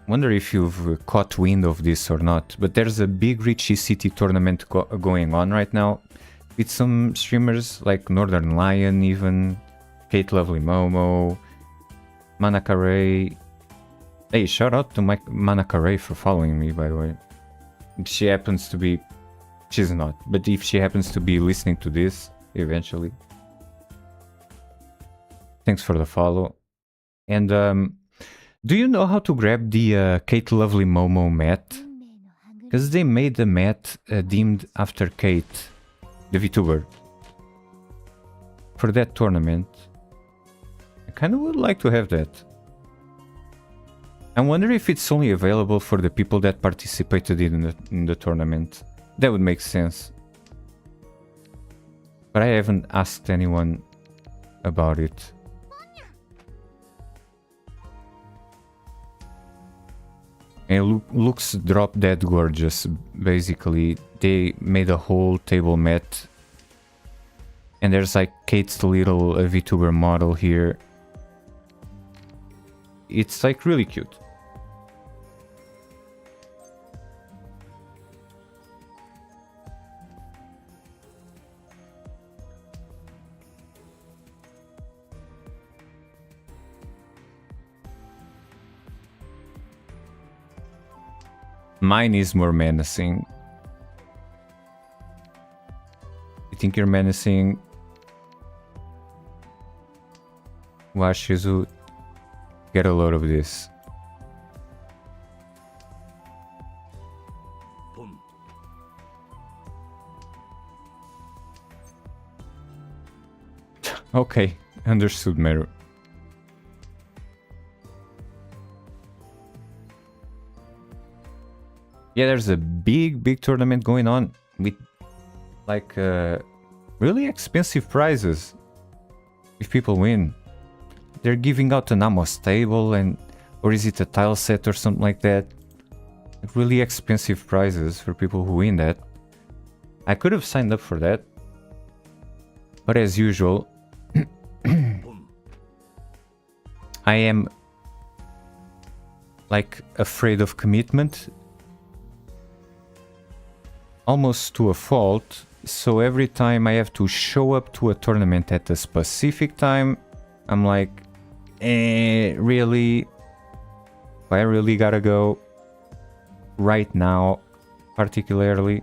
wonder if you've caught wind of this or not, but there's a big Riichi City tournament going on right now with some streamers like Northern Lion, even Kate Lovely Momo, Manaka Ray. Hey, shout out to Manaka Ray for following me, by the way. If she happens to be... She's not, but if she happens to be listening to this eventually. Thanks for the follow. And do you know how to grab the Kate Lovely Momo mat? Because they made the mat deemed after Kate, the VTuber, for that tournament. I kind of would like to have that. I wonder if it's only available for the people that participated in the tournament. That would make sense. But I haven't asked anyone about it. And it looks drop dead gorgeous. Basically, they made a whole table mat, and there's like Kate's little VTuber model here. It's like really cute. Mine is more menacing. You think you're menacing? Washizu, get a load of this. Okay, understood, Meru. Yeah, there's a big tournament going on with like really expensive prizes. If people win, they're giving out an Amos table, and or is it a tile set or something like that? Really expensive prizes for people who win that. I could have signed up for that, but as usual, I am like afraid of commitment. Almost to a fault, so every time I have to show up to a tournament at a specific time, I'm like, really? I really gotta go right now, particularly?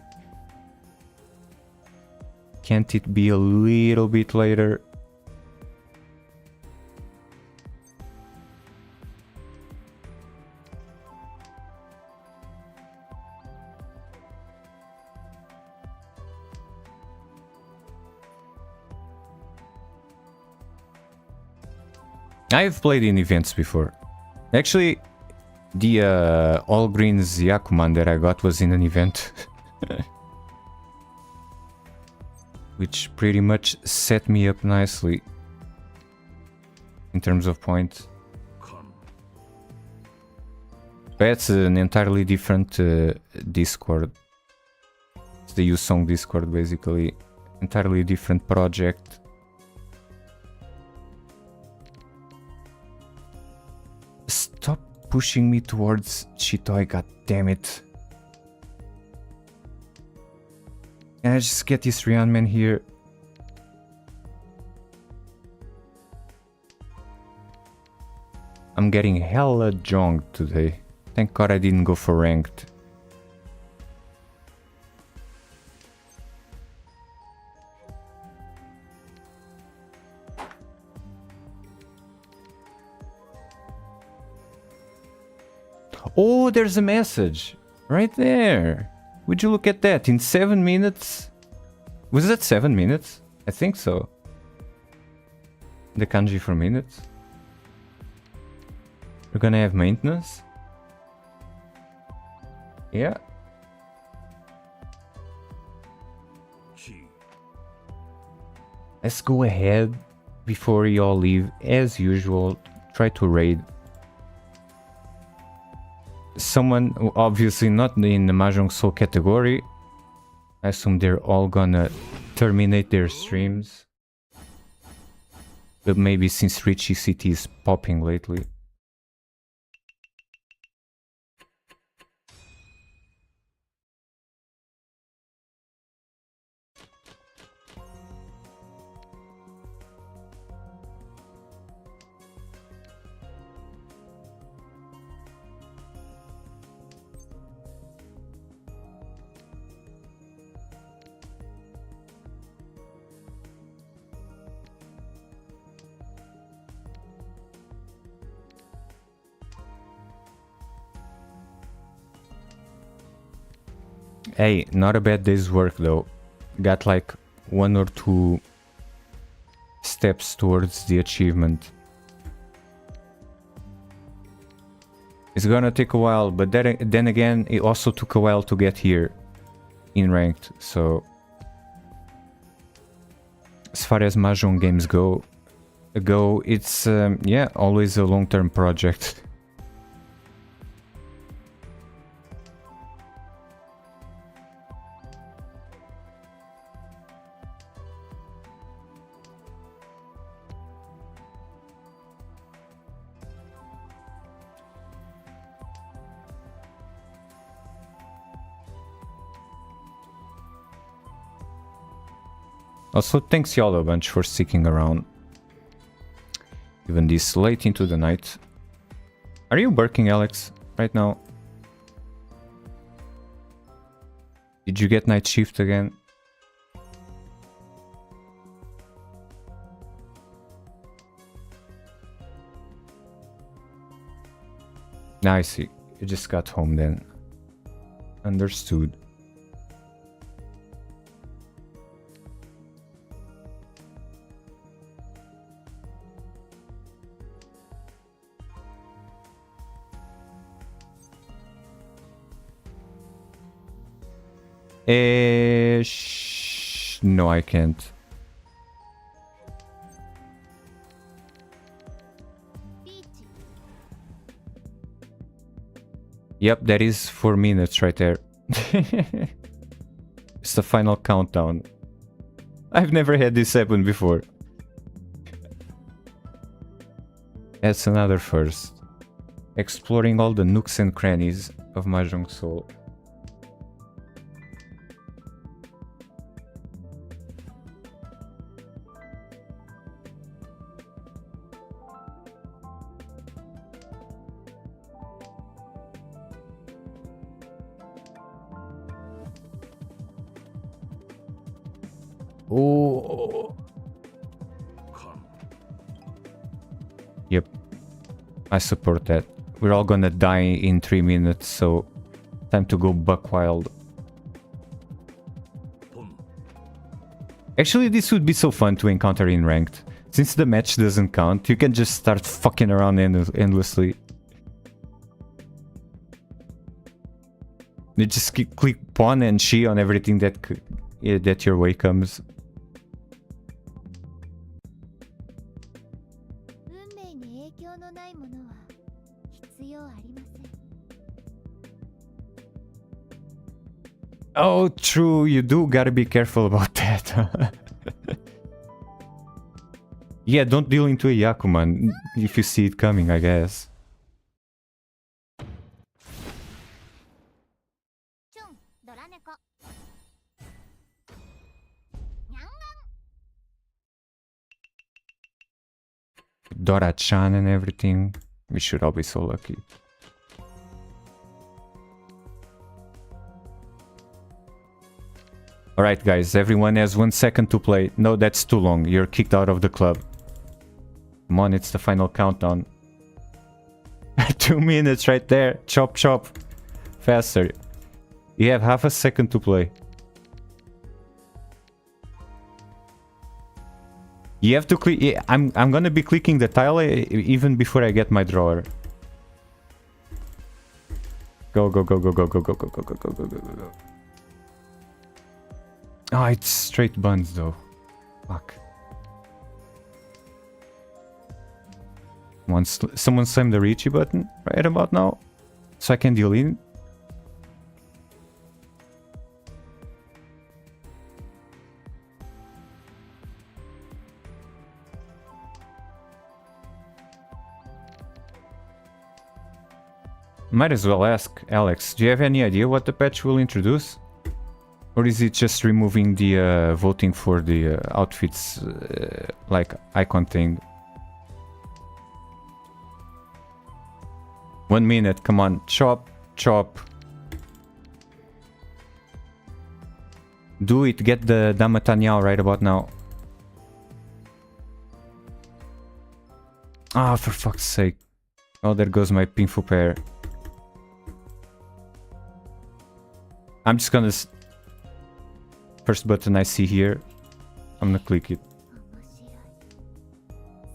Can't it be a little bit later? I've played in events before. Actually, the All Greens Yakuman that I got was in an event. Which pretty much set me up nicely in terms of points. That's an entirely different Discord. It's the U-Song Discord, basically. Entirely different project. Stop pushing me towards Chitoi, god damn it. Can I just get this Rian man here? I'm getting hella jonked today. Thank god I didn't go for ranked. Oh, there's a message right there. Would you look at that? In 7 minutes? Was that 7 minutes? I think so. The kanji for minutes. We're gonna have maintenance. Yeah. Let's go ahead before y'all leave. As usual, try to raid someone, obviously not in the Mahjong Soul category. I assume they're all gonna terminate their streams. But maybe since Riichi City is popping lately. Hey, not a bad day's work though. Got like 1 or 2 steps towards the achievement. It's gonna take a while, but then again, it also took a while to get here in ranked, so... As far as Mahjong games go, it's, yeah, always a long-term project. Also, thanks y'all a bunch for sticking around. Even this late into the night. Are you working, Alex, right now? Did you get night shift again? Now I see. You just got home then. Understood. No, I can't. Yep, that is 4 minutes right there. It's the final countdown. I've never had this happen before. That's another first. Exploring all the nooks and crannies of Mahjong Soul. Oh. Yep. I support that. We're all gonna die in 3 minutes, so time to go buck wild. Actually, this would be so fun to encounter in ranked. Since the match doesn't count, you can just start fucking around endlessly. You just click pawn and she on everything that your way comes. 運命に影響のないものは必要ありません。Oh, true. You do gotta be careful about that. Yeah, don't deal into a Yakuman if you see it coming, I guess. チュンドラ猫ニャンガン Dora-chan and everything. We should all be so lucky. Alright guys, everyone has 1 second to play. No, that's too long. You're kicked out of the club. Come on, it's the final countdown. 2 minutes right there. Chop chop. Faster. You have half a second to play. You have to click. Yeah, I'm gonna be clicking the tile even before I get my drawer. Go go go go go go go go go go go go go go. Oh, it's straight buns though. Fuck. Once someone slam the Riichi button right about now, so I can deal in. Might as well ask Alex, do you have any idea what the patch will introduce? Or is it just removing the voting for the outfits like icon thing? 1 minute, come on, chop, chop. Do it, get the Damatanyao right about now. Ah, for fuck's sake. Oh, there goes my Pinfu pair. I'm just gonna... First button I see here, I'm gonna click it.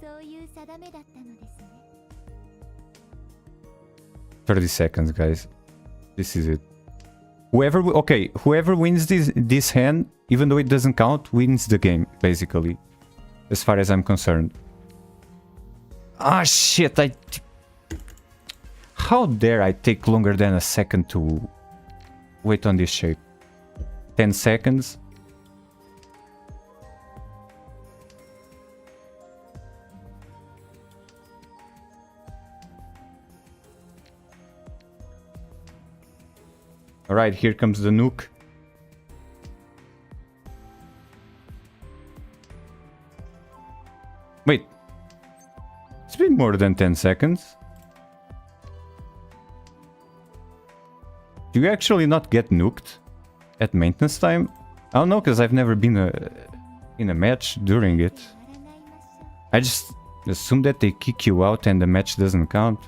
そういう定めだったのですね 30 seconds, guys. This is it. Whoever wins this hand, even though it doesn't count, wins the game, basically. As far as I'm concerned. Ah, shit, How dare I take longer than a second to wait on this shape? 10 seconds? Alright, here comes the nuke. Wait. It's been more than 10 seconds. Do you actually not get nuked at maintenance time? I don't know, because I've never been in a match during it. I just assume that they kick you out and the match doesn't count.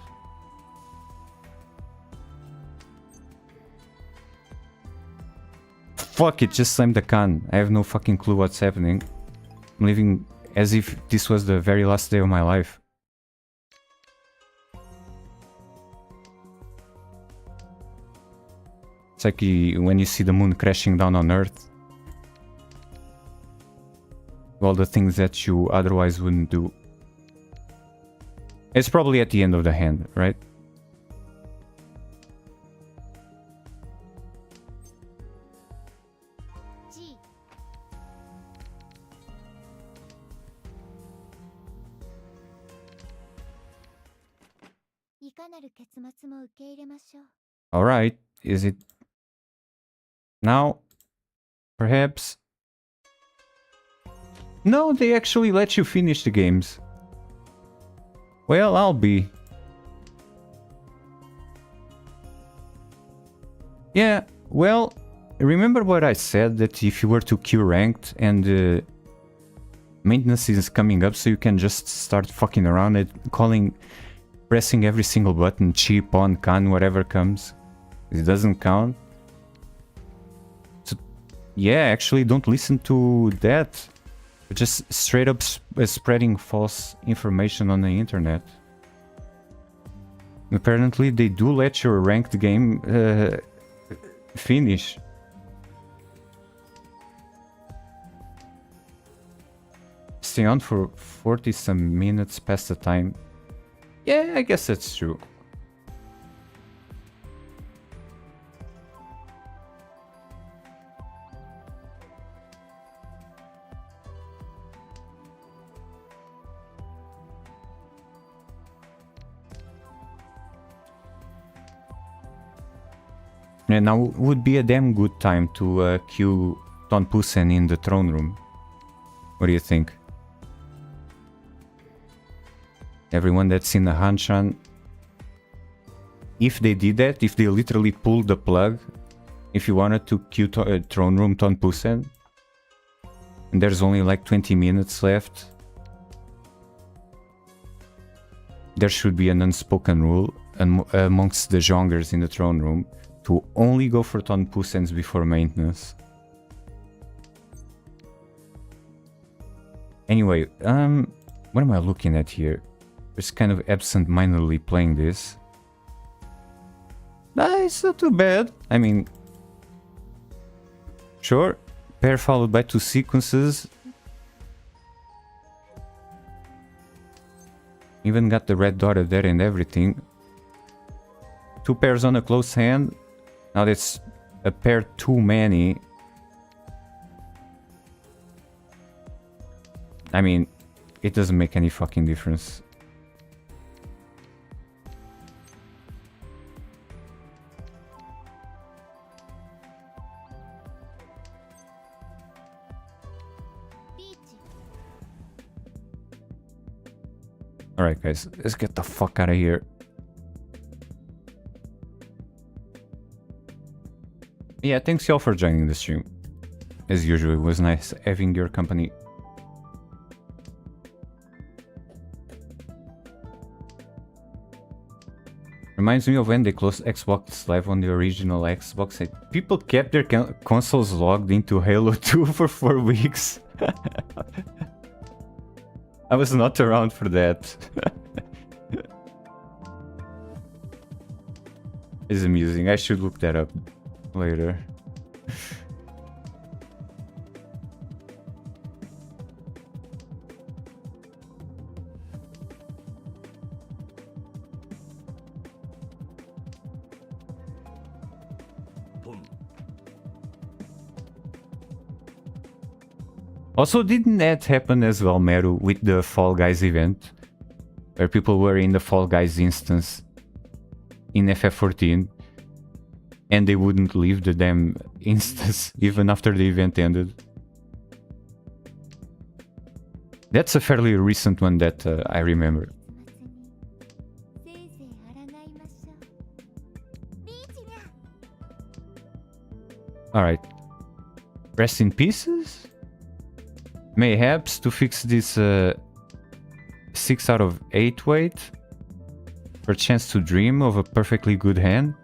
Fuck it, just slam the can. I have no fucking clue what's happening. I'm living as if this was the very last day of my life. It's like when you see the moon crashing down on Earth. All the things that you otherwise wouldn't do. It's probably at the end of the hand, right? G いかなる結末も受け入れましょう Alright, is it now? Perhaps? No, they actually let you finish the games. Well, I'll be. Yeah, well, remember what I said, that if you were to queue ranked and maintenance is coming up, so you can just start fucking around it, pressing every single button, chip, on, can, whatever comes. It doesn't count. So, yeah, actually don't listen to that. Just straight up spreading false information on the internet. Apparently they do let your ranked game finish. Stay on for 40 some minutes past the time. Yeah, I guess that's true. And now would be a damn good time to queue Tonpusen in the throne room. What do you think? Everyone that's in the Hanshan, if they did that, if they literally pulled the plug, if you wanted to queue throne room Tonpusen, and there's only like 20 minutes left, there should be an unspoken rule amongst the Zhongers in the throne room to only go for Tonpusens before maintenance. Anyway, what am I looking at here? Just kind of absent-mindedly playing this. It's not too bad. I mean, sure, pair followed by 2 sequences. Even got the red dotted there and everything. 2 pairs on a close hand. Now that's a pair too many. I mean, it doesn't make any fucking difference. Alright guys, let's get the fuck out of here. Yeah, thanks y'all for joining the stream. As usual, it was nice having your company. Reminds me of when they closed Xbox Live on the original Xbox. People kept their consoles logged into Halo 2 for 4 weeks. I was not around for that. It's amusing. I should look that up later. Also, didn't that happen as well, Meru, with the Fall Guys event? Where people were in the Fall Guys instance in FF14 and they wouldn't leave the damn instance even after the event ended. That's a fairly recent one that I remember. Alright. Rest in pieces? Mayhaps to fix this 6 out of 8 weight? For a chance to dream of a perfectly good hand?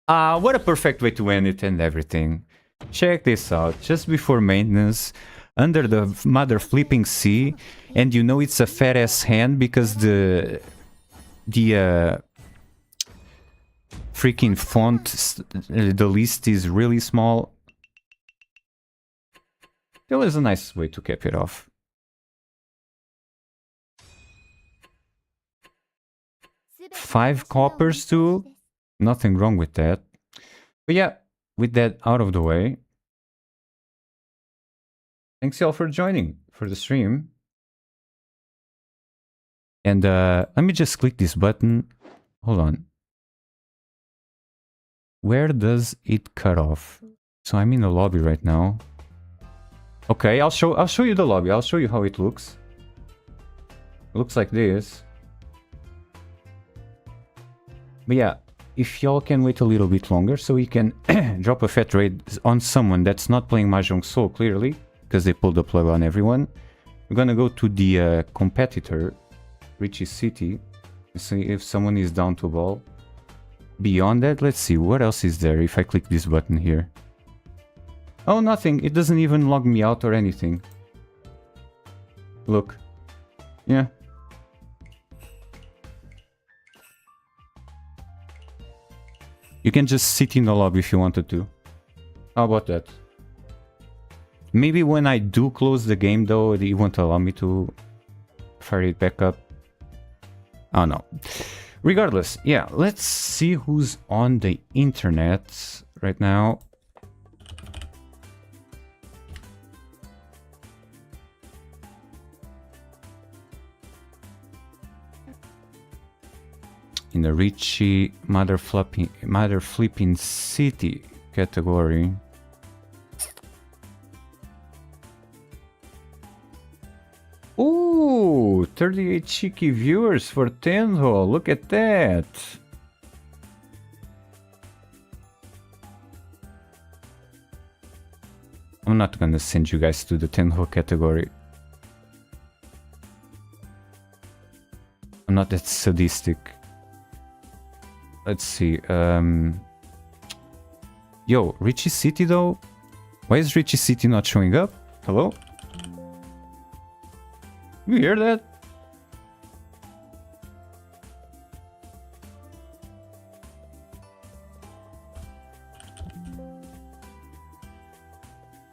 Ah, what a perfect way to end it and everything. Check this out, just before maintenance, under the mother flipping sea, and you know it's a fat ass hand because the freaking font, the list is really small. Still is a nice way to cap it off. Five coppers too? Nothing wrong with that. But yeah, with that out of the way, thanks y'all for joining for the stream. And let me just click this button. Hold on. Where does it cut off? So I'm in the lobby right now. Okay, I'll show you the lobby. I'll show you how it looks. It looks like this. But yeah, if y'all can wait a little bit longer so we can drop a fat raid on someone that's not playing Mahjong Soul clearly, because they pulled the plug on everyone, we're gonna go to the competitor, Riichi City, and see if someone is down to ball. Beyond that, let's see, what else is there if I click this button here? Oh, nothing. It doesn't even log me out or anything. Look. Yeah. You can just sit in the lobby if you wanted to. How about that? Maybe when I do close the game though, it won't allow me to fire it back up. Oh no. Regardless, yeah, let's see who's on the internet right now. in the Riichi Mother Flipping City category. Ooh, 38 cheeky viewers for Tenhou. Look at that. I'm not gonna send you guys to the Tenhou category. I'm not that sadistic. Let's see. Yo, Riichi City though? Why is Riichi City not showing up? Hello? You hear that?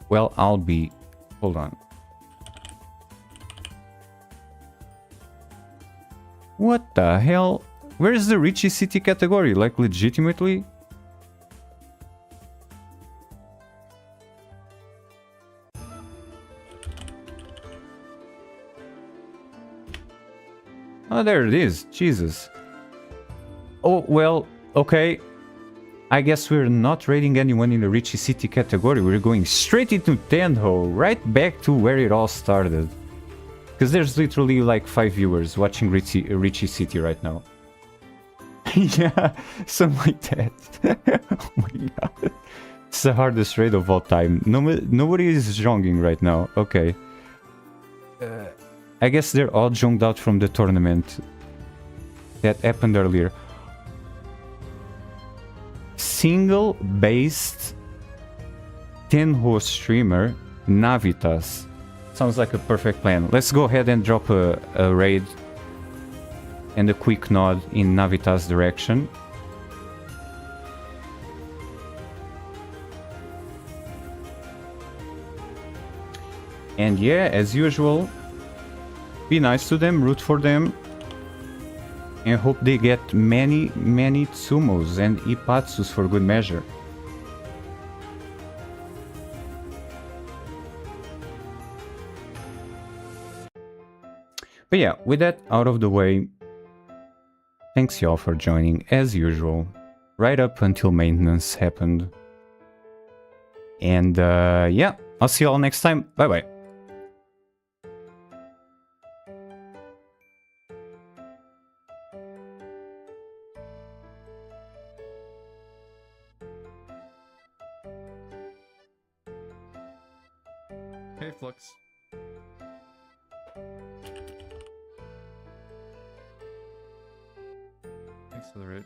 Well, I'll be... Hold on. What the hell? Where is the Riichi City category? Like, legitimately? Oh, there it is. Jesus. Oh, well, okay. I guess we're not rating anyone in the Riichi City category. We're going straight into Tenhou, right back to where it all started. Because there's literally like 5 viewers watching Riichi City right now. Yeah, something like that. Oh my god. It's the hardest raid of all time. Nobody is jonging right now. Okay. I guess they're all jonged out from the tournament that happened earlier. Single-based Tenhou streamer Navitas. Sounds like a perfect plan. Let's go ahead and drop a raid and a quick nod in Navitas' direction. And yeah, as usual, be nice to them, root for them, and hope they get many, many Tsumos and Ipatsus for good measure. But yeah, with that out of the way, thanks y'all for joining as usual, right up until maintenance happened. And yeah, I'll see y'all next time. Bye bye. Hey, Flux. Thanks for the raid.